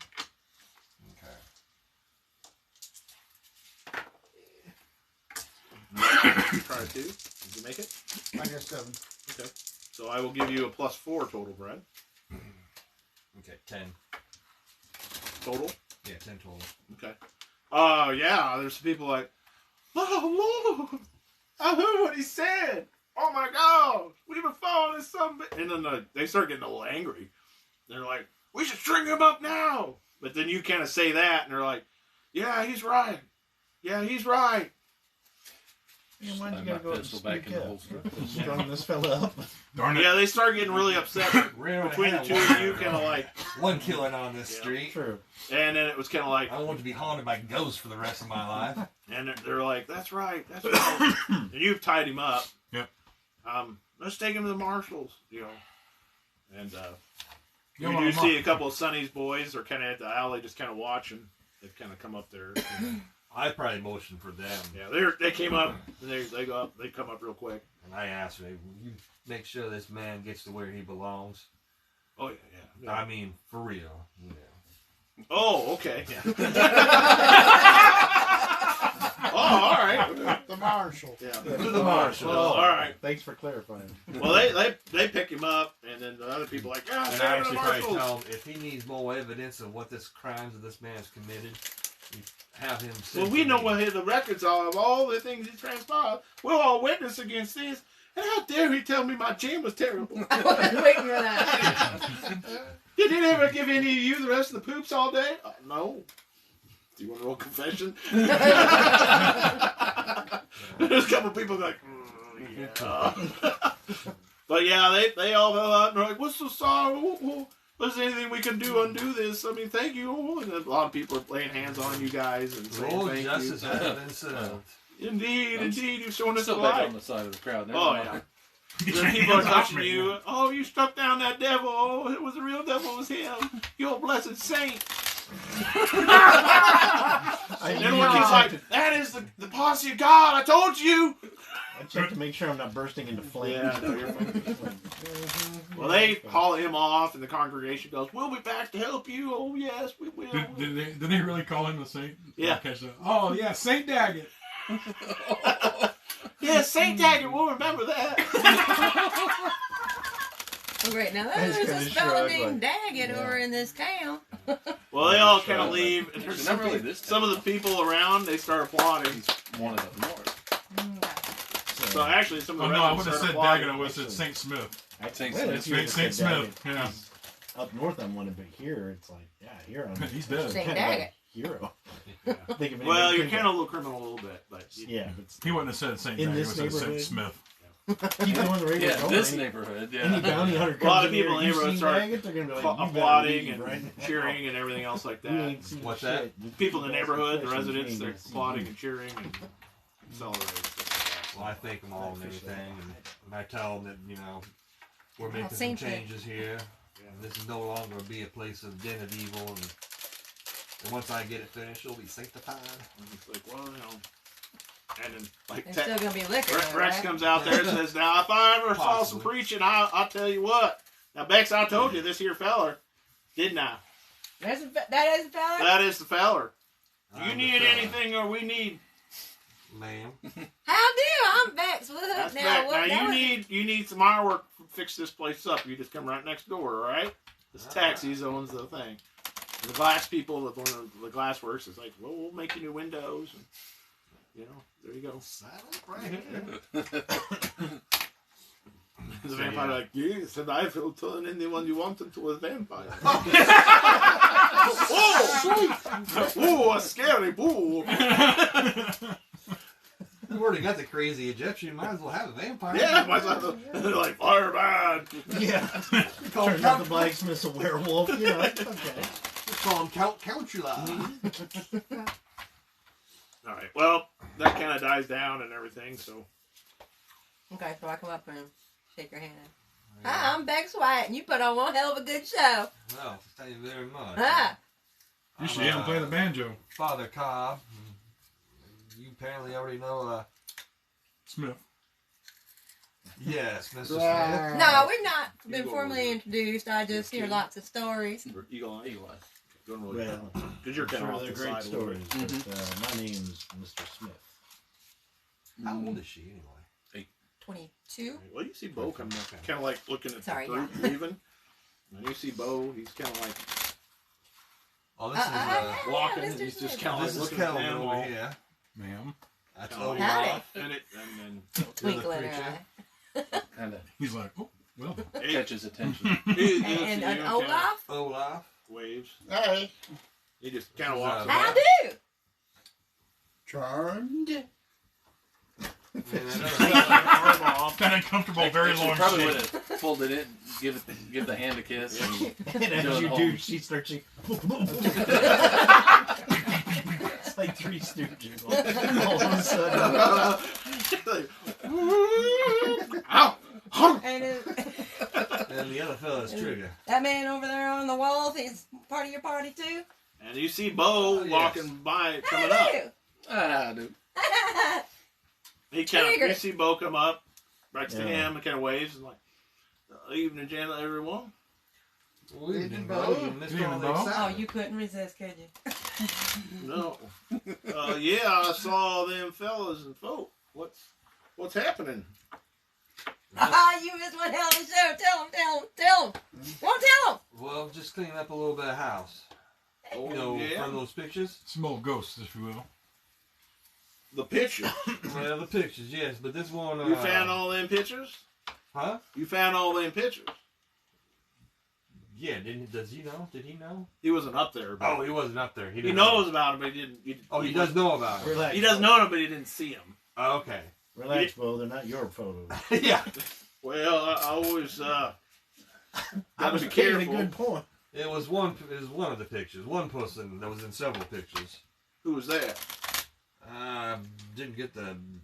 Try 2. Did you make it? I got 7. Okay. So I will give you a +4 total, Brad. Okay, 10. Total? Yeah, 10 total. Okay. Yeah, there's some people like, oh, Lord, I heard what he said. Oh, my gosh, we've been following something. And then they start getting a little angry. They're like, we should string him up now. But then you kind of say that, and they're like, yeah, he's right. Yeah, he's right. Man, why'd you Slide gotta my go pistol and back speak in the up? holster. Strung this fella up. Darn it. Yeah, they start getting really upset between the two of you, kind of like, one killing on this Yeah. street. True. and then it was kind of like, I don't want to be haunted by ghosts for the rest of my life. and they're like, that's right, that's right. And you've tied him up. Yep. Let's take him to the marshals, you know. And You you want do him see up. a couple of Sonny's boys are kind of at the alley, just kind of watching. They've kind of come up there. I probably motioned for them, Yeah, they came up. And they go up. They come up real quick. and I asked her, "Will you make sure this man gets to where he belongs?" Oh yeah. I mean, for real. Yeah. Oh, okay. Oh, all right. The marshal. Yeah. To the marshal. Oh, all right. Thanks for clarifying. Well, they pick him up, and then the other people are like, yeah, And send I him to actually the probably marshals. tell him if he needs more evidence of what this crimes that this man's committed, you have him. send Well, we to know me. what the records are of all the things he transpired. We're all witness against this. And how dare he tell me my gym was terrible? I wasn't waiting for that. Did he ever give any of you the rest of the poops all day? No. Do you want to roll confession? There's a couple of people like, yeah. But yeah, they all fell out and they're like, what's so sorry? Was there anything we can do to undo this? I mean, thank you. And a lot of people are laying hands on you guys and saying Lord thank justice you. has been served. Indeed, you've shown us the Still back light. on the side of the crowd. Never Oh, mind. yeah. Then people are touching you. Oh, you struck down that devil. Oh, it was the real devil. It was him. You're a blessed saint. And then one kid's like, that is the posse of God. I told you. I check to make sure I'm not bursting into flames. Yeah, no, you're fine. Well, they haul him off, and the congregation goes, we'll be back to help you. Oh, yes, we will. Did they really call him the saint? Yeah. Catch that. Oh, yeah, Saint Daggett. Yeah, Saint Daggett, we'll remember that. Oh, great. Now I just there's a kinda fella shrugged, named like, Daggett yeah. over in this town. Well, they all kind of leave, and It's there's not really this some of the people around, they start applauding. He's one of the north. So actually, some of Oh, the no, I residents would have start said applauding. Daggett. I would have said Saint Smith. Saint Well, Smith. it's usually Saint said Smith. Daggett. Yeah. He's up north I'm one, but here it's like, yeah, here I'm He's dead. Saint kind of like Daggett. a hero. Yeah. Think of Well, anybody you're who kind of a little criminal a little bit, but yeah, but He wouldn't have said Saint In Daggett. this He would have said neighborhood? Saint Smith. keep going the radio Yeah, going. this any, neighborhood. any Yeah. bounty hunter A comes lot of in here, people in the "You neighborhood seen start Daggett?" They're gonna be like, "You better applauding leave and right now." cheering and everything else like You that. ain't seen What's shit. that? You People in the keep neighborhood, the asking questions, residents, you they're ain't gonna applauding see and cheering and celebrating. Well, I thank them all and everything, and I tell them that, you know, we're making some same thing. changes here. And this is no longer be a place of den of evil, and once I get it finished, it'll be sanctified. And it's like, well, you know. And then, like, There's still going to be liquor. Rex though, right? comes out there and says, now, if I ever saw some Possibly. preaching, I'll tell you what. Now, Bex, I told you this here feller, didn't I? That is the fella? That is the feller. Do you I'm need the fella. anything or we need? Ma'am. How do? I'm Bex. What That's now? Bex. What, Now, you need some ironwork to fix this place up. You just come right next door, all right? This taxis owns the thing. The glass people, the glass works, is like, well, we'll make you new windows. And, you know, there you go. Silent right. The vampire like, yes, and I will turn anyone you want into a vampire. Oh, a scary bull. You already got the crazy Egyptian. You might as well have a vampire. Yeah, might as well. They're like, fireman. Yeah. Turns out the blacksmith's a werewolf. Yeah, okay. Call him Count Countula. All right, well, that kind of dies down and everything, so. Okay, so I come up and shake your hand. Hi, I'm Bex White, and you put on one hell of a good show. Well, thank you very much. Huh? You should even play the banjo. Father Cobb. You apparently already know, Smith. yes, Mr. Right. Smith. No, we've not been You go formally over. introduced. I just hear lots of stories. Eagle Eye. Eagle Eye. Going really Well, because you're kind sure, of off they're the great side a little stories. bit. But, my name's Mr. Smith. How old is she anyway? 22. Well, you see Bo kind of like looking at Sorry, the group leaving. And you see Bo, he's kind of like Oh, this is walking, Mr. and he's just Smith. kind of like this is looking at Kelvin them over all. here. Ma'am. That's Kinda like Howdy. Olaf. and then Twinkle in creature. her eye. Kind of He's like, oh, well. hey, catches attention. he- And he kinda Olaf? Olaf. waves. Hey, He just kind of walks. How How around. do? charmed. That uncomfortable, very She long probably would shake. have folded it, give the hand a kiss. And, And as Doing you do, home. she starts to... It's like Three Stooges. All of a sudden. Ow! And And the other fella's Trigger. that man over there on the wall, he's part of your party too? And you see Bo Oh, yes. walking by, How coming up. do? ah, dude. He kind of, Trigger. you see Bo come up, next to Yeah. him, and kind of waves and like, evening, Janet, everyone. Well, we didn't Bo. know you missed You all didn't the know? Oh, excitement. you couldn't resist, could you? No. Yeah, I saw them fellas and folk. What's happening? Ah, you missed one hell of a show. Tell him. Won't tell him. Well, just cleaning up a little bit of house. Oh, You know, yeah. from those pictures? Some old ghosts, if you will. The picture. Well, the pictures, yes, but this one... You found all them pictures? Huh? You found all them pictures? Yeah, does he know? Did he know? He wasn't up there. But Oh, he wasn't up there. he didn't knows about them, but he didn't. Oh, he does know about it. Relax. He does know them, but he didn't see them. Oh, okay. Relax, Bo. They're not your photos. Yeah. Well, I always I gotta was be making a careful. good point. It was one of the pictures. One person that was in several pictures. Who was that? Didn't get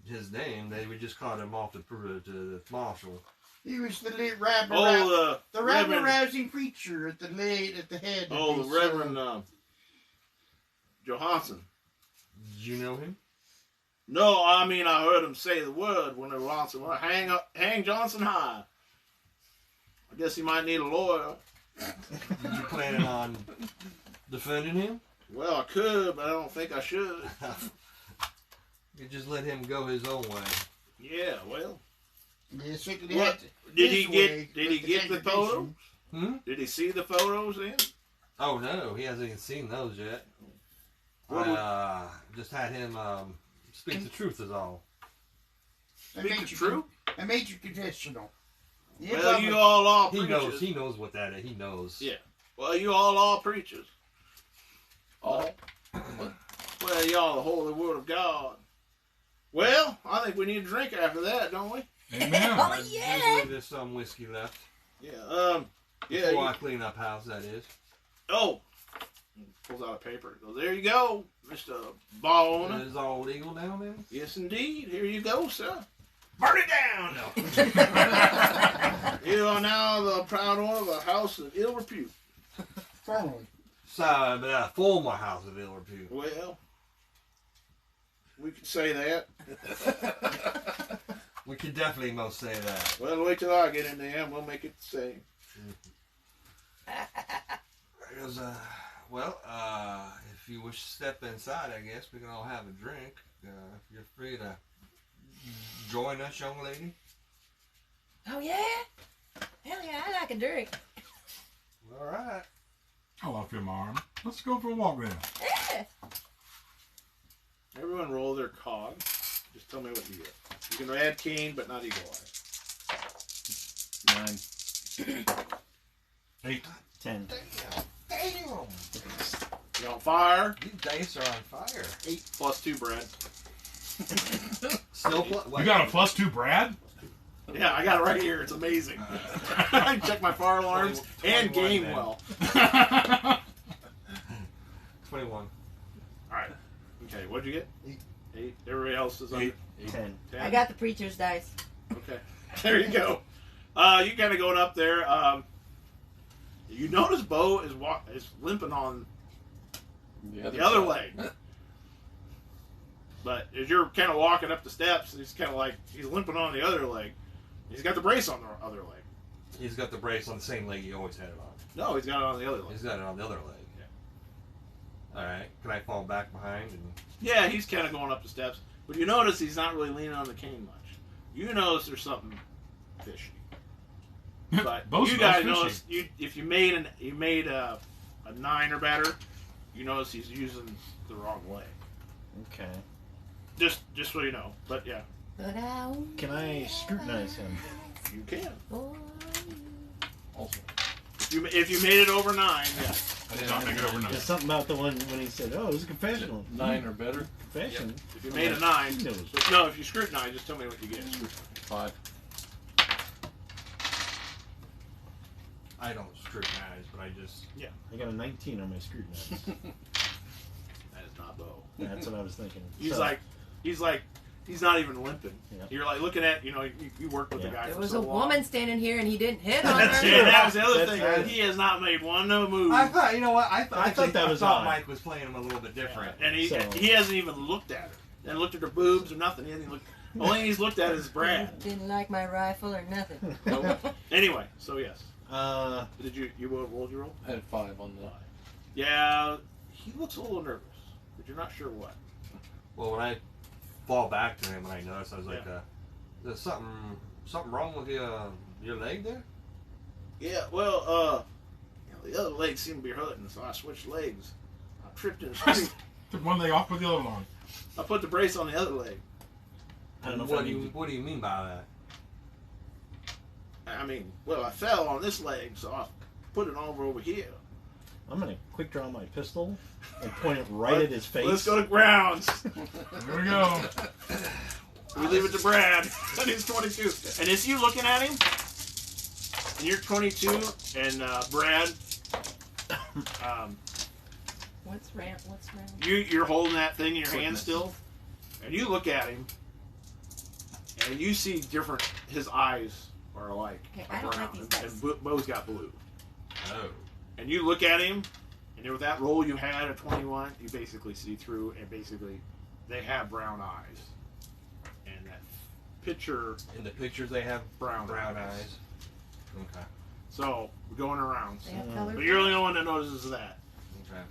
his name. We just caught him off to the marshal. He was the lead rabble, Oh, the rabble rousing preacher at the head. Oh, of the this, Reverend Johansson. Did you know him? No, I mean I heard him say the word when they were on some hang Johnson high. I guess he might need a lawyer. You planning on defending him? Well, I could, but I don't think I should. You just let him go his own way. Yeah, well, Yeah, certainly What? had to- did his he way get? Did with he get the photos? segregation. Did he see the photos then? Oh no, he hasn't even seen those yet. What Just had him speak the truth is all. I Speak made the you truth? I made you confessional. Yeah, Well, Bubba. you all are He preachers. knows what that is. He knows. Yeah. Well, you all are preachers. All. Well, y'all the holy word of God. Well, I think we need a drink after that, don't we? Amen. Oh, I yeah. do believe there's some whiskey left. Yeah. Before Yeah. I clean up house, that is. Oh. Pulls out a paper. Goes, there you go, Mr. Bar owner. Is all legal now, man? Yes, indeed. Here you go, sir. Burn it down! You are now the proud owner of a house of ill repute. Formally. Sorry, but a former house of ill repute. Well, we could say that. We could definitely most say that. Well, wait till I get in there and we'll make it the same. He goes, well, if you wish to step inside, I guess we can all have a drink. You're free to join us, young lady. Oh, yeah? Hell yeah, I like a drink. All right. I'll off your arm. Let's go for a walk then. Yeah. Everyone roll their cog. Just tell me what you get. You can add Kane, but not Eagle Eye. 9. 8. 10. Damn. You on fire? These dice are on fire. 8 plus 2, Brad. Still You got a +2, Brad? Yeah, I got it right here. It's amazing. I check my fire alarms 21 and game then. well. 21. All right. Okay, what'd you get? 8. 8. Everybody else is under 10. 10. I got the preacher's dice. Okay. There you go. You kind of going up there. You notice Bo is limping on the other leg. But as you're kind of walking up the steps, he's kind of like, he's limping on the other leg. He's got the brace on the other leg. He's got the brace on the same leg he always had it on. No, he's got it on the other leg. He's got it on the other leg. Yeah. Alright. Can I fall back behind? And Yeah, he's kind of going up the steps. But you notice he's not really leaning on the cane much. You notice there's something fishy. But Both you smells guys fishy. notice if you made a 9 or better, you notice he's using the wrong leg. Okay. Just so you know. But yeah, But I Can I scrutinize him? you can. for Also. If you made it over 9, yeah. I did not make it overnight. There's something about the one when he said, "Oh, it was a confessional." 9 or better. Confession. If you made a 9, He knows. but no, if you scrutinize, just tell me what you get. 5. I don't scrutinize, but I just. I got a 19 on my scrutinize. That is not Bo. That's what I was thinking. He's So, like, he's not even limping. Yeah. You're like looking at, you worked with the Yeah. guy There for was so a long. woman standing here and he didn't hit on That's her. it. That was the other That's thing. right. He has not made one move. I thought, you know what? I thought that was odd. Mike was playing him a little bit different. And he So- he hasn't even looked at her. And looked at her boobs or nothing. He hasn't looked. Only thing he's looked at is Brad. Didn't like my rifle or nothing. Anyway, so yes. Uh, Did you rolled your roll? I had 5 on the. Yeah, he looks a little nervous, but you're not sure what. Well, when I fall back to him and I notice, I was like, "There's something wrong with your leg there?" Yeah, well, the other leg seemed to be hurting, so I switched legs. I tripped and Took one leg off with the other one. I put the brace on the other leg. I don't know if What I do need you to- What do you mean by that? I mean, well, I fell on this leg, so I put it over here. I'm gonna quick draw my pistol and point it right at his face. Let's go to grounds. There we go. We leave it to Brad. And he's 22. And is you looking at him? And you're 22, and Brad, What's round? you're holding that thing in your hand Quickness. still, and you look at him, and you see different. His eyes are like Okay, I don't like brown, these and dice. Bo's got blue. Oh. And you look at him, and with that roll you had at 21, you basically see through, and basically they have brown eyes. And that picture, In the pictures, they have brown eyes. eyes. Okay. So we're going around. They have colored. But you're the only one that notices that. Okay.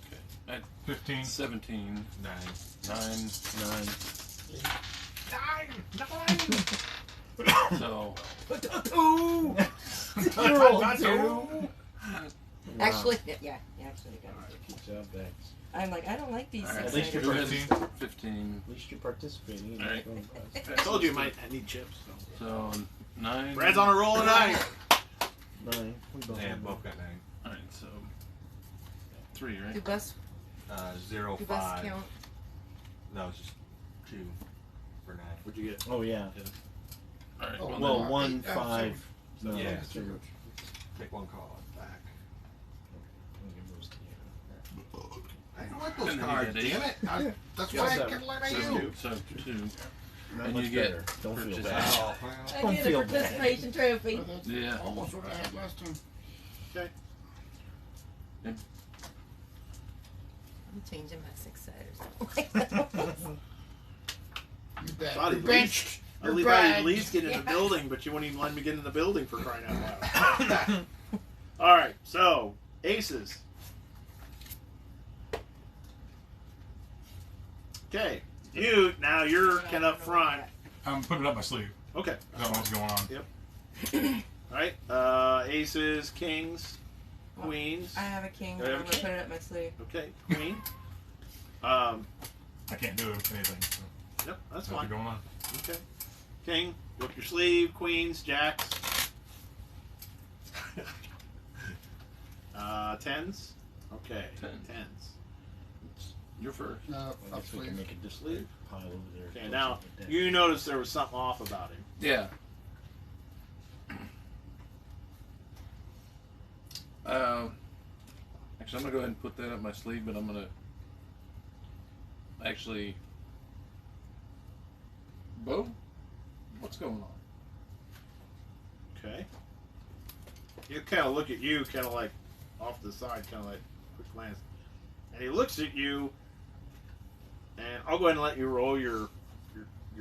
15. 17. 9. 9. 9. So. Two. You rolled 2. Actually, yeah, actually, it does. Good job, Bex. I'm like, I don't like these. Alright, At least you're who has 15. 15. At least you're participating. In Alright. going past. I told you I need chips. So. So 9. Brad's on a roll tonight. 9. We both They have both got 9. Alright, so 3, right? Do bus 0, do bus 5. count? No, it's just 2 for 9. What'd you get? Oh yeah. Alright, Oh, well, Well, then, 1, 5. No, Yeah. 2. Take one call back. I'll give those to you. I don't like those And then you cards, get eight. damn it. That's Yeah, why I seven. can let so, you. so 2. Not And much you get better. Don't feel purchase bad. Oh, well. I Don't get feel a bad. participation trophy. That's Yeah. almost what I had last time. I'm changing my 6-siders. You bet. Thought You're he'd benched. I You're thought he'd at bagged. least get in the Yeah. building, but you wouldn't even let me get in the building for crying out loud. All right, so aces. Okay, you're kind of up front. I'm putting it up my sleeve. Okay, That's what's going on. Yep. All right, aces, kings, queens. I have a king. You I'm have a gonna king? put it up my sleeve. Okay, queen. I can't do anything. So Yep, that's that's fine. what's going on. Okay, king. Go up your sleeve. Queens, jacks. Tens. Okay, tens. You're first. No, I up guess we can sleeve. make a display pile over there. Okay, close now up the deck. you notice there was something off about him. Yeah. Actually, I'm gonna go ahead and put that up my sleeve, but I'm gonna actually. Bo, what's going on? Okay. You kind of look at you, kind of like off to the side, kind of like quick glance, and he looks at you. And I'll go ahead and let you roll your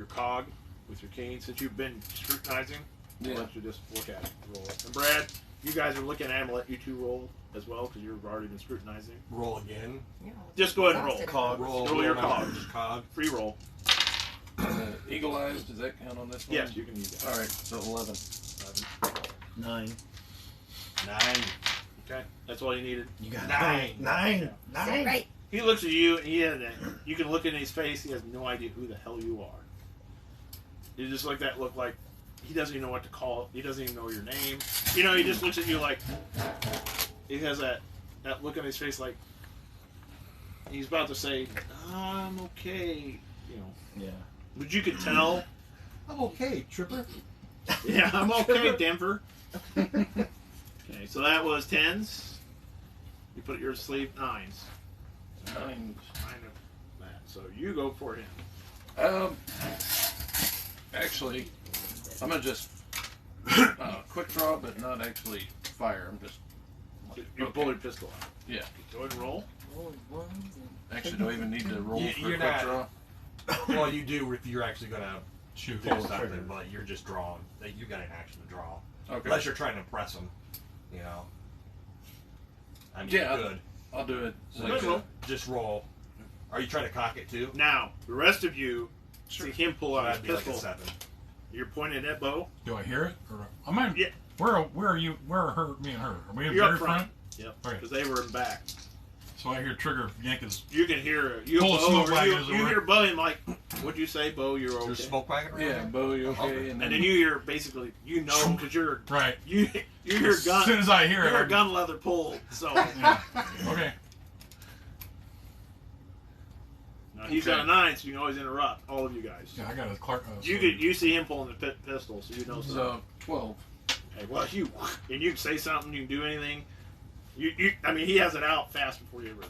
cog with your king since you've been scrutinizing. I'll Yeah. let you just look at it, roll it. And Brad, you guys are looking at him. I'll let you two roll as well because you've already been scrutinizing. Roll again. Yeah, Just go ahead and roll. exhausted. Cog. Roll your cog. Cog. Free roll. Eagle eyes, does that count on this one? Yes, you can use that. All right, so 11. 9. 9. Okay, that's all you needed. You got 9. 9. Say it 9. right. He looks at you, and you can look in his face. He has no idea who the hell you are. You just like that look like he doesn't even know what to call it. He doesn't even know your name. You know, he just looks at you like he has that look on his face like he's about to say, "I'm okay," you know. Yeah. But you could tell. I'm okay, Tripper. Yeah, I'm okay, Denver. Okay, so that was tens. You put your sleeve nines. 9. Nine of that. So you go for him. Actually, I'm gonna just quick draw, but not actually fire. I'm just. You pull your pistol out. Yeah. Go ahead and roll. Actually, do I even need to roll You- for you're a quick not- draw? Well, you do if you're actually going to Shoot. do Pull the something, trigger. but you're just drawing. You got an action to draw. Okay. Unless you're trying to impress them, you know. I mean, Yeah. good. I'll do it. So Let's just- roll. just roll. Are you trying to cock it too? Now, the rest of you see him pull So out his that'd be like a pistol. 7. You're pointing at Bo. Do I hear it? Or am I? Yeah. Where are you? Where are her? Me and her? Are we in You're up very front. front? Yep. Okay. Because they were in back. So I hear Trigger yank his. You can hear you. Pull a Bo, smoke or wagon you, as it you were. hear Bo and like, what'd you say, Bo? You're okay. There's a smoke wagon around Yeah, there? Bo, you okay? Okay. And And then you hear basically, you know, because you're Right. you hear As gun. soon as I hear you it, hear I'm- gun leather pulled. So Yeah. Okay. now he's got a 9, so you can always interrupt all of you guys. Yeah, I got a Clark. You see him pulling the pistol, so you know something. so 12. Okay, well, you can say something, you can do anything. I mean, he has it out fast before you ever.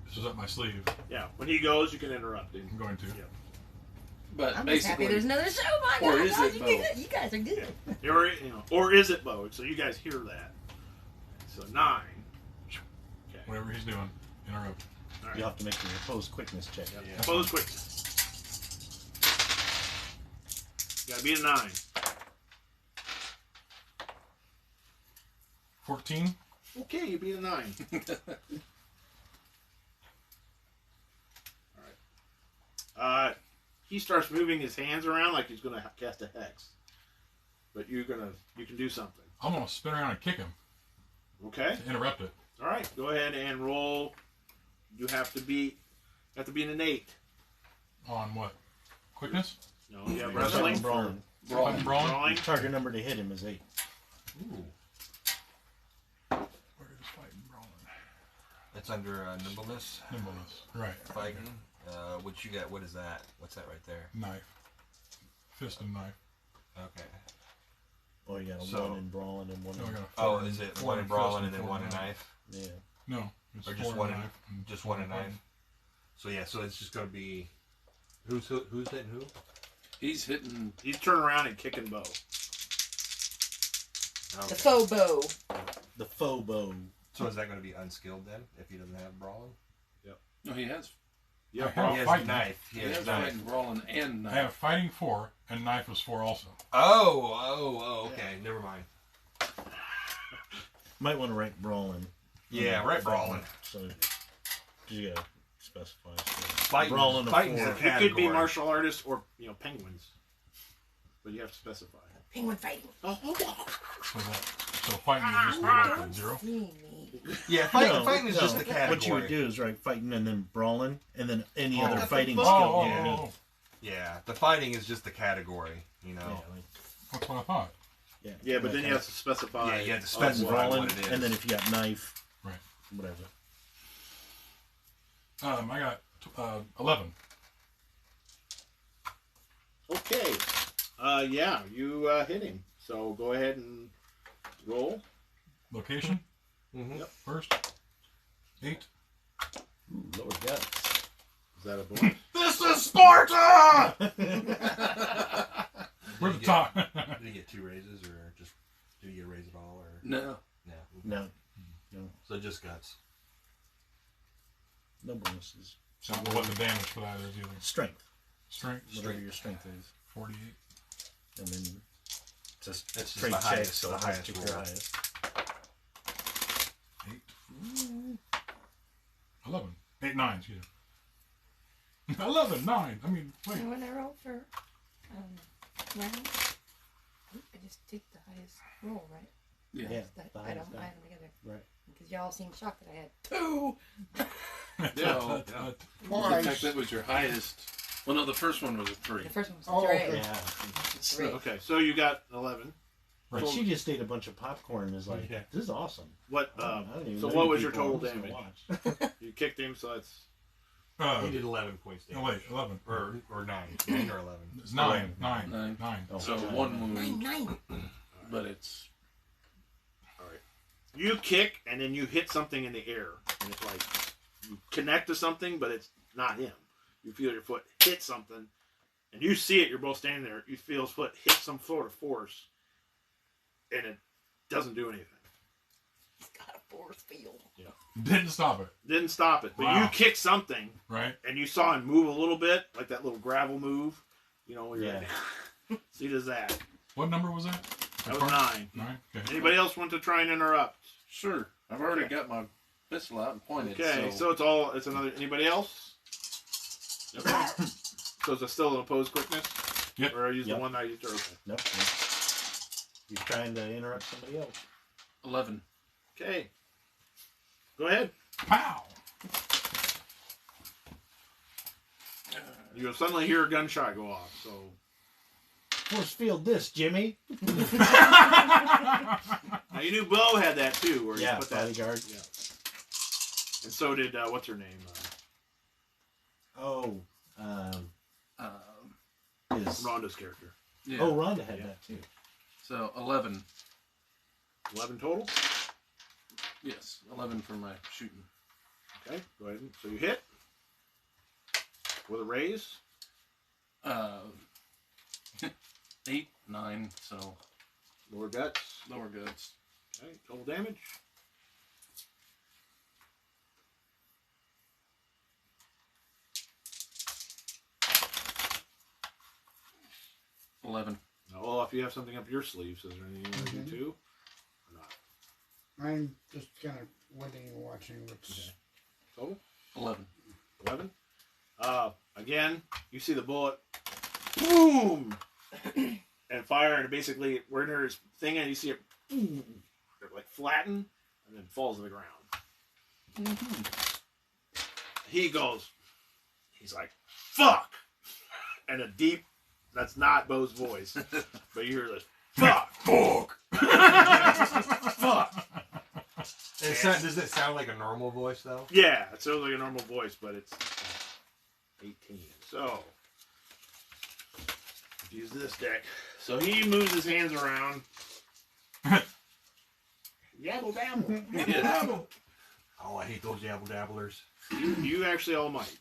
This is up my sleeve. Yeah, when he goes, you can interrupt him. I'm going to. Yeah. But I'm just happy basically, there's another show. My Or God, is y'all, it you, Bo? good. You guys are good. Or is it Bo? So you guys hear that. So 9. Okay. Whatever he's doing, interrupt. All right. You'll have to make an opposed quickness check. Yeah. Close quick. Gotta be a 9. 14. Okay, you beat a 9. Alright. He starts moving his hands around like he's gonna cast a hex. But you can do something. I'm gonna spin around and kick him Okay? to interrupt it. Alright, go ahead and roll. You have to be an 8. On what? Quickness? No, you have You're wrestling. brawling. I'm brawling. Drawing. Target number to hit him is 8. Ooh. Where is fighting brawling? That's under nimbleness. Nimbleness. Right. Fighting. What you got? What is that? What's that right there? Knife. Fist and knife. Okay. Oh, you got a So- 1 in brawling and 1 No, I in... got a Oh, four is in- it four 1 in in brawling fist and then four 1 in in knife? Yeah. No, it's Or 4 just in 1 in knife. and just four 1 in knife? So yeah, so it's just gonna be who's hitting who? he's hitting. He's turning around and kicking Bo. The Okay. faux bow. The faux bow. So is that gonna be unskilled then if he doesn't have brawling? No, he has. Yeah, I have He has fighting. knife. He He has has knife. fighting, brawling, and I have knife. fighting 4 and knife was 4 also. Oh, okay. Never mind. Might want to write brawling. Yeah, right, brawling. So you gotta specify. So Fighting, brawling a fighting's 4. a It could be category. martial artists or penguins, but you have to specify. Penguin fighting. So fighting is just what, 0? See me. Yeah, fighting is just the category. What you would do is write fighting and then brawling, and then any other that's fighting the skill fun. underneath. Yeah, the fighting is just the category, you know. Yeah, like, That's what I thought. Yeah, but then you have to specify. Yeah, you have to fighting, specify brawling, what it is. and then if you got knife, Right. whatever. I got 11. Okay. Yeah, you hit him. So go ahead and roll. Location Mhm. first. 8. Ooh, lower guts. Is that a bonus? This is Sparta! We're the Did top. you get 2 raises, or just do you get a raise at all, or No. no? No, So just guts. no bonuses. So what the damage for that is either. Strength, Strength, whatever your strength is, 48. and then just That's just straight the checks, highest, so the let's highest pick roll. your highest. 8. 11. 8, 9, excuse me. 11, 9. I mean, wait. And when I roll for round, I just take the highest roll, right? Yeah. Yeah, That, the I highest don't die. add them together. Right. Because y'all seem shocked that I had 2. Yeah. Yeah. In fact, that was your highest. Well, no, the first one was a 3. The first one was Oh, 3. okay. Yeah. 3. Okay, so you got 11. Right. She just ate a bunch of popcorn and is like, Yeah. this is awesome. What? I don't even So know what you was your people. total I'm just damage? gonna watch. You kicked him, so that's He did 11 points Oh, damage. wait, 11. Or 9. 9 or 11. It's 9. 9. 9. 9. Oh, So nine. 1 9, wound, 9. but it's you kick and then you hit something in the air, and it's like you connect to something, but it's not him. You feel your foot hit something, and you see it. You're both standing there. You feel his foot hit some sort of force, and it doesn't do anything. He's got a force field. Didn't stop it, Didn't stop it, but Wow. you kicked something, right? and you saw him move a little bit, like that little gravel move. You know, where you're Yeah. like, so he does that. What number was that? That was 9. 9? Okay. Anybody else want to try and interrupt? sure. I've already got my pistol out and pointed. Okay, so it's another. Anybody else? Okay. So is it still an opposed quickness? Yep. Or I use Yep. the one that I used earlier? Nope. You're trying to interrupt somebody else. 11. Okay. Go ahead. Pow! You'll suddenly hear a gunshot go off. So Force field this, Jimmy. now you knew Bo had that too, where Yeah, you put that. bodyguard. Yeah. And so did what's her name? Oh, is Rhonda's character. Yeah. oh Rhonda had Yeah. that too. So 11. 11 total. Yes, 11 for my shooting. Okay. Go ahead. So you hit with a raise. 8, 9. So Lower guts. lower guts. Okay. Total damage. $11. Now, Olaf, you have something up your sleeves. Is there anything you want to do too? Or not? I'm just kind of waiting and watching what's. Total? 11. 11. Again, you see the bullet, boom, and fire, and basically we're in this thing, and you see it, boom, like flatten, and then falls to the ground. He goes, he's like, "Fuck," and a deep. That's not Bo's voice, but you hear this, "Fuck, fuck." Does it sound like a normal voice, though? Yeah, it sounds like a normal voice, but it's 18. So, use this deck. So he moves his hands around. Yabble dabble. Yeah. Oh, I hate those yabble dabblers. You actually all might.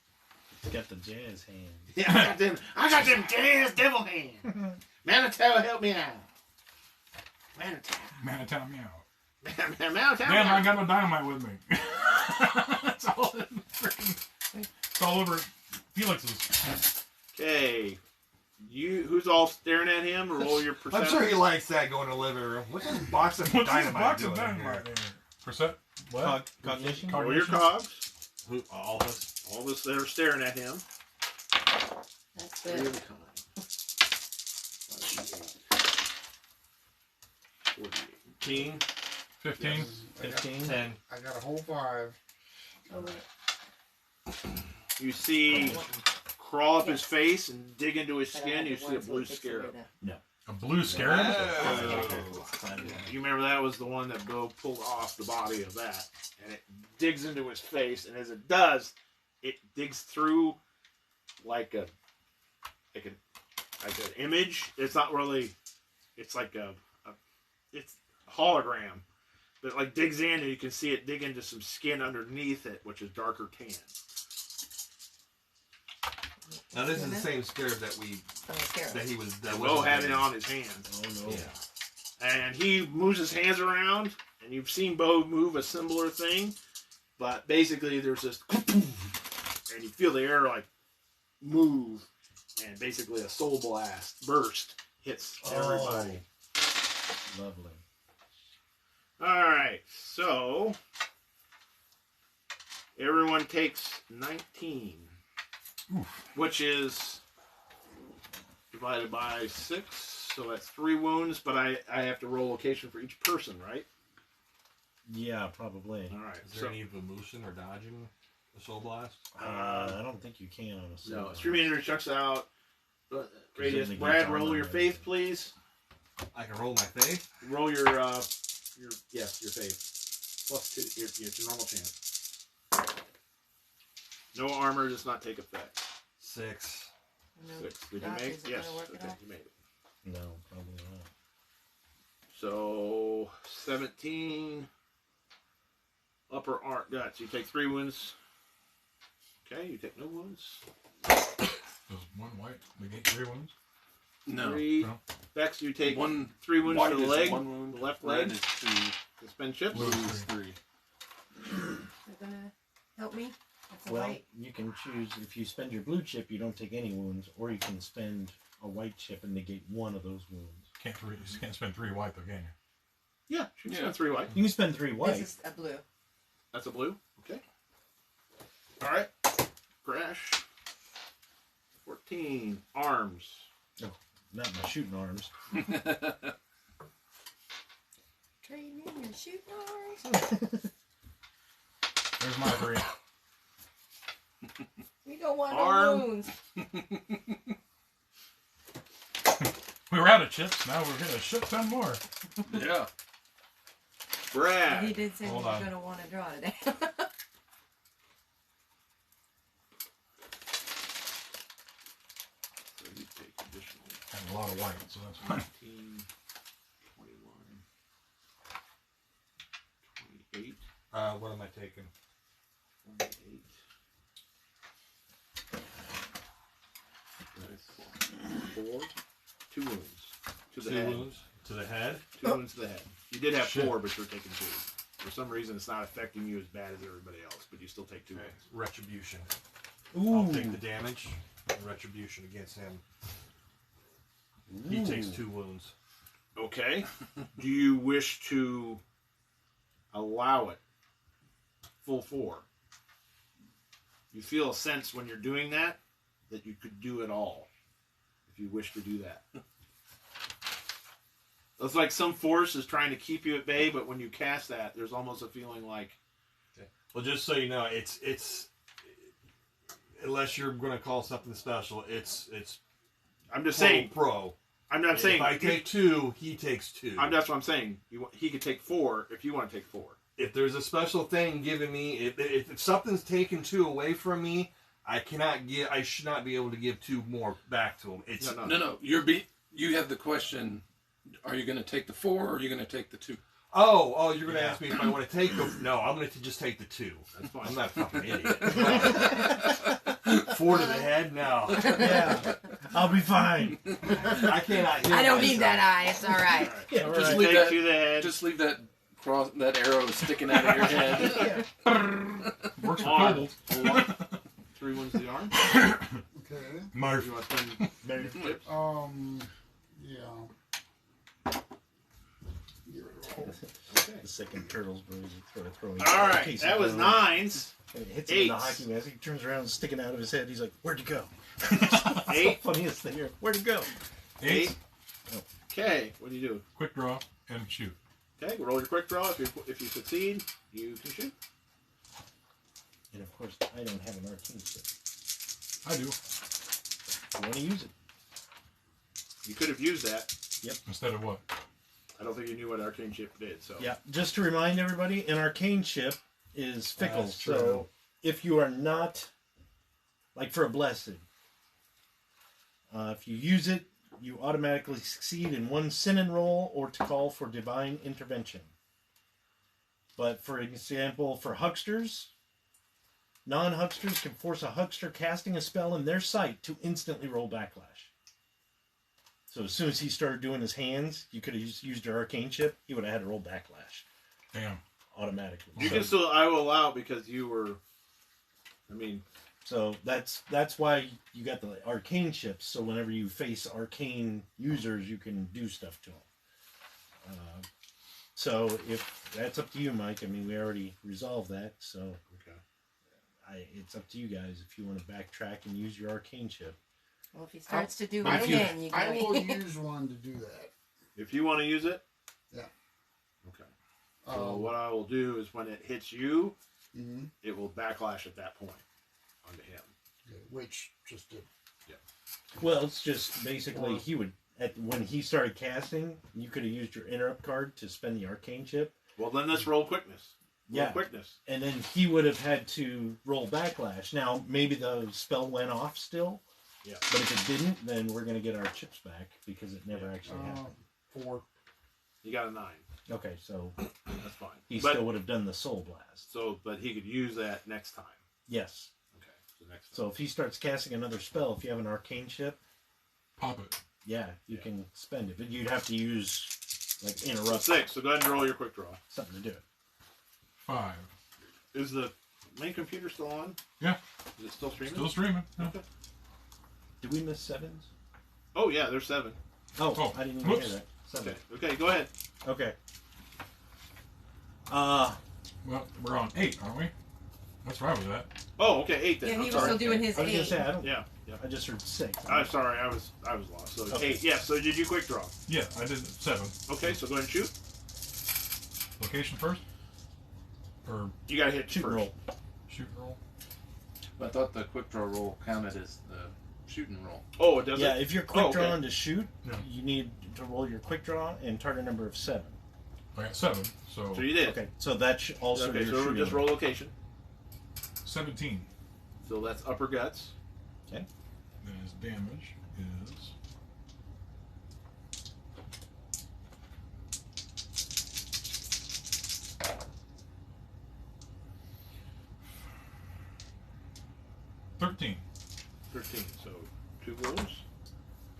He's got the jazz hand. Yeah, I got them jazz devil hands. Manitow, help me out. Manitow. Manitow meow. Manitow. Damn, I got no dynamite with me. It's all in freaking. It's all over Felix's. Okay. Who's all staring at him? Roll your I'm perception. sure he likes that going to the living room. What's this box of What's this dynamite box doing of in dynamite here? in here? Percent? What? Cognition? Roll your cogs. Who? All of us? All of us that are staring at him. That's Three good. at a time. 15, 15. 15. 10. I got a whole 5. Oh, wait. You see crawl up his Yes. face and dig into his But I skin. had You the see a ones blue with the scarab. soda. A blue scarab? You remember that was the one that Bo pulled off the body of that, and it digs into his face, and as it does, it digs through like an image. It's not really. It's like it's a hologram, but it like digs in, and you can see it dig into some skin underneath it, which is darker tan. Now this is the same scarab that Oh, scarab. he was. That Bo was had it on his hand. Oh no. Yeah. And he moves his hands around, and you've seen Bo move a similar thing, but basically there's this, and you feel the air like move, and basically a soul blast burst hits everybody. Lovely. All right, so everyone takes 19, which is divided by 6. So that's 3 wounds, but I have to roll location for each person, right? Yeah, probably. All right. Is there any evolution or dodging a soul blast? I don't think you can on a No, silver. 3 meter checks out. Radius. then it Brad, gets roll armor your and faith, everything. please. I can roll my faith. Roll your faith. Plus 2. It's your normal chance. No armor does not take effect. 6. No 6. Did you dodge make? isn't Yes. gonna work at Okay, all? you made it. No, probably not. So 17. Upper arm guts. You take 3 wounds. Okay, you take no wounds. Does one white negate 3 wounds? No. 3. No. Bex, you take One 3 wounds white to the is leg. 1 wound. The left Red leg. is 2. To spend chips. Blue. Blue is 3. You're gonna help me? That's a Well, white. you can choose if you spend your blue chip, you don't take any wounds, or you can spend a white chip and negate one of those wounds. You can't spend 3 white though, can you? Yeah, you can Yeah. spend 3 white. You can spend 3 white. This is a blue. That's a blue. Okay. All right. Crash. 14. Arms. Not my shooting arms. Trade in your shooting arms. There's my 3. We don't want Arm. no wounds. We were out of chips, now we're getting a shit ton more. Yeah. Brad. He did say Hold we were on. gonna want to draw today. So you take additional And a lot of white, so that's fine. 19, 21, 28, What am I taking? 28. That's 4. 2 wounds. To the 2 head. wounds to the head. 2 wounds to the head. You did have Shit. 4, but you're taking 2. For some reason, it's not affecting you as bad as everybody else, but you still take 2 wounds. Retribution. Ooh. I'll take the damage. And retribution against him. He takes 2 wounds. Okay. Do you wish to allow it full 4? You feel a sense when you're doing that you could do it all if you wish to do that. It's like some force is trying to keep you at bay, but when you cast that, there's almost a feeling like Well, just so you know, it's unless you're going to call something special, it's I'm just saying. pro. I'm not saying If I take 2, he takes 2. That's what I'm saying. He could take 4 if you want to take 4. If there's a special thing given me, if something's taken 2 away from me, I should not be able to give 2 more back to him. It's No. You have the question. Are you going to take the 4 or are you going to take the 2? Oh, you're going to ask me if I want to take the... No, I'm going to just take the 2. That's fine. I'm not a fucking idiot. 4 to the head? No. Yeah, I'll be fine. I cannot hear I don't need myself. that eye. It's all right. Yeah, Just right. leave Take that. to the head. Just leave that arrow sticking out of your head. Works for Arm. kobolds. 3 wounds to the arm. Okay. Marv. You want to spend Mary- chips? Yeah. Get rid of all. Okay. The second turtles throwing. All right, that was 9s. And it hits him in the Eights. hockey mask. He turns around, and sticking out of his head. He's like, "Where'd you go?" 8. Funniest thing here. Where'd you go? 8. Okay, what do you do? Quick draw and shoot. Okay, roll your quick draw. If you succeed, you can shoot. And of course, I don't have an arcane chip. I do. I want to use it. You could have used that. Instead of what? I don't think you knew what arcane chip did. So Yeah, just to remind everybody, an arcane chip is fickle. That's true. So if you are not, like for a blessed, if you use it, you automatically succeed in one sin and roll or to call for divine intervention. But for example, for hucksters, non-hucksters can force a huckster casting a spell in their sight to instantly roll backlash. So as soon as he started doing his hands, you could have used your arcane chip, he would have had to roll backlash Damn. automatically. you can still. I will allow it because you were. I mean, So that's why you got the arcane chips. So whenever you face arcane users, you can do stuff to them. So if that's up to you, Mike. I mean, we already resolved that. So okay. it's up to you guys if you want to backtrack and use your arcane chip. Well, if he starts to do I it will- again, you I will can. use one to do that. If you want to use it. Yeah. Okay. So what I will do is when it hits you, it will backlash at that point onto him. Okay, which just did. Well, it's just basically he would when he started casting, you could have used your interrupt card to spend the arcane chip. Well, then let's roll quickness. Roll Yeah. quickness. And then he would have had to roll backlash. Now, maybe the spell went off still. Yeah. But if it didn't, then we're going to get our chips back because it never actually happened. 4. You got a 9. Okay, so That's fine. he But- still would have done the soul blast. So, but he could use that next time. Yes. Okay. So next time. So if he starts casting another spell, if you have an arcane chip, Pop it. yeah, you can spend it. But you'd have to use, like, interrupt 6. So go ahead and roll your quick draw. something to do it. 5. Is the main computer still on? Yeah. Is it still streaming? Still streaming. Yeah. Okay. Did we miss sevens? Oh yeah, there's 7. Oh, I didn't even whoops. hear that. Seven. Okay. Okay. Go ahead. Okay. Well, we're on 8, aren't we? That's where I was at. Oh, okay. 8 then. Yeah, I'm he was sorry. still doing his I was going 8. to say, I don't. Yeah. Yeah. I just heard 6. I'm sorry. I was lost. So Okay. 8. Yeah. So did you quick draw? Yeah, I did 7. Okay. So go ahead and shoot. Location first? Or You got to hit Shoot first. roll. shoot roll? I thought the quick draw roll counted as the shooting roll. Oh, it does. Yeah, it? if you're quick Oh, okay. drawing to shoot, Yeah. you need to roll your quick draw and target number of 7. I got 7, so So you did. Okay, so that's also Okay. your So shooting just roll location. 17. So that's upper guts. Then his damage is $13. 13. So 2 rolls.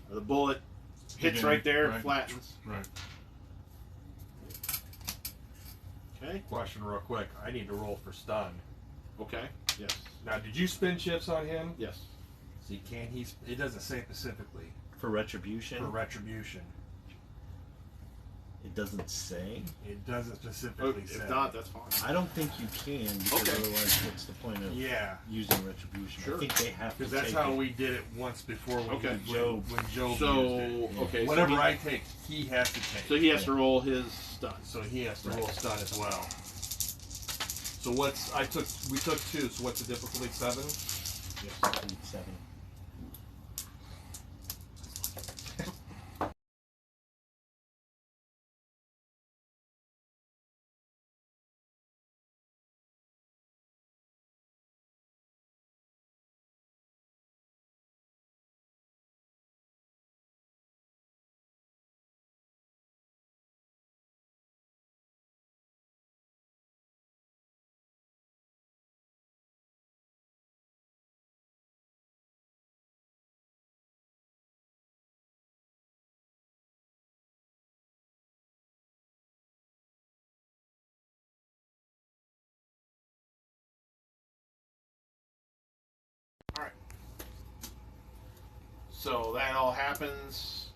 The bullet hits Again, right there, right. flattens. Right. Okay. Question real quick. I need to roll for stun. Okay. Yes. Now, did you spin chips on him? Yes. See, can he? It doesn't say specifically for retribution. for retribution. It doesn't say. It doesn't Oh, specifically say. if not, that's fine. I don't think you can because Okay. otherwise, what's the point of Yeah, using retribution? Sure. I think they have to. because that's take how it. we did it once before when Okay. Joe when Joe So used it. okay. Whatever so he, I take, he has to take. so he has to roll his stun. So he has to roll stun as well. So we took 2. So what's the difficulty? 7. Yes, 7. So that all happens.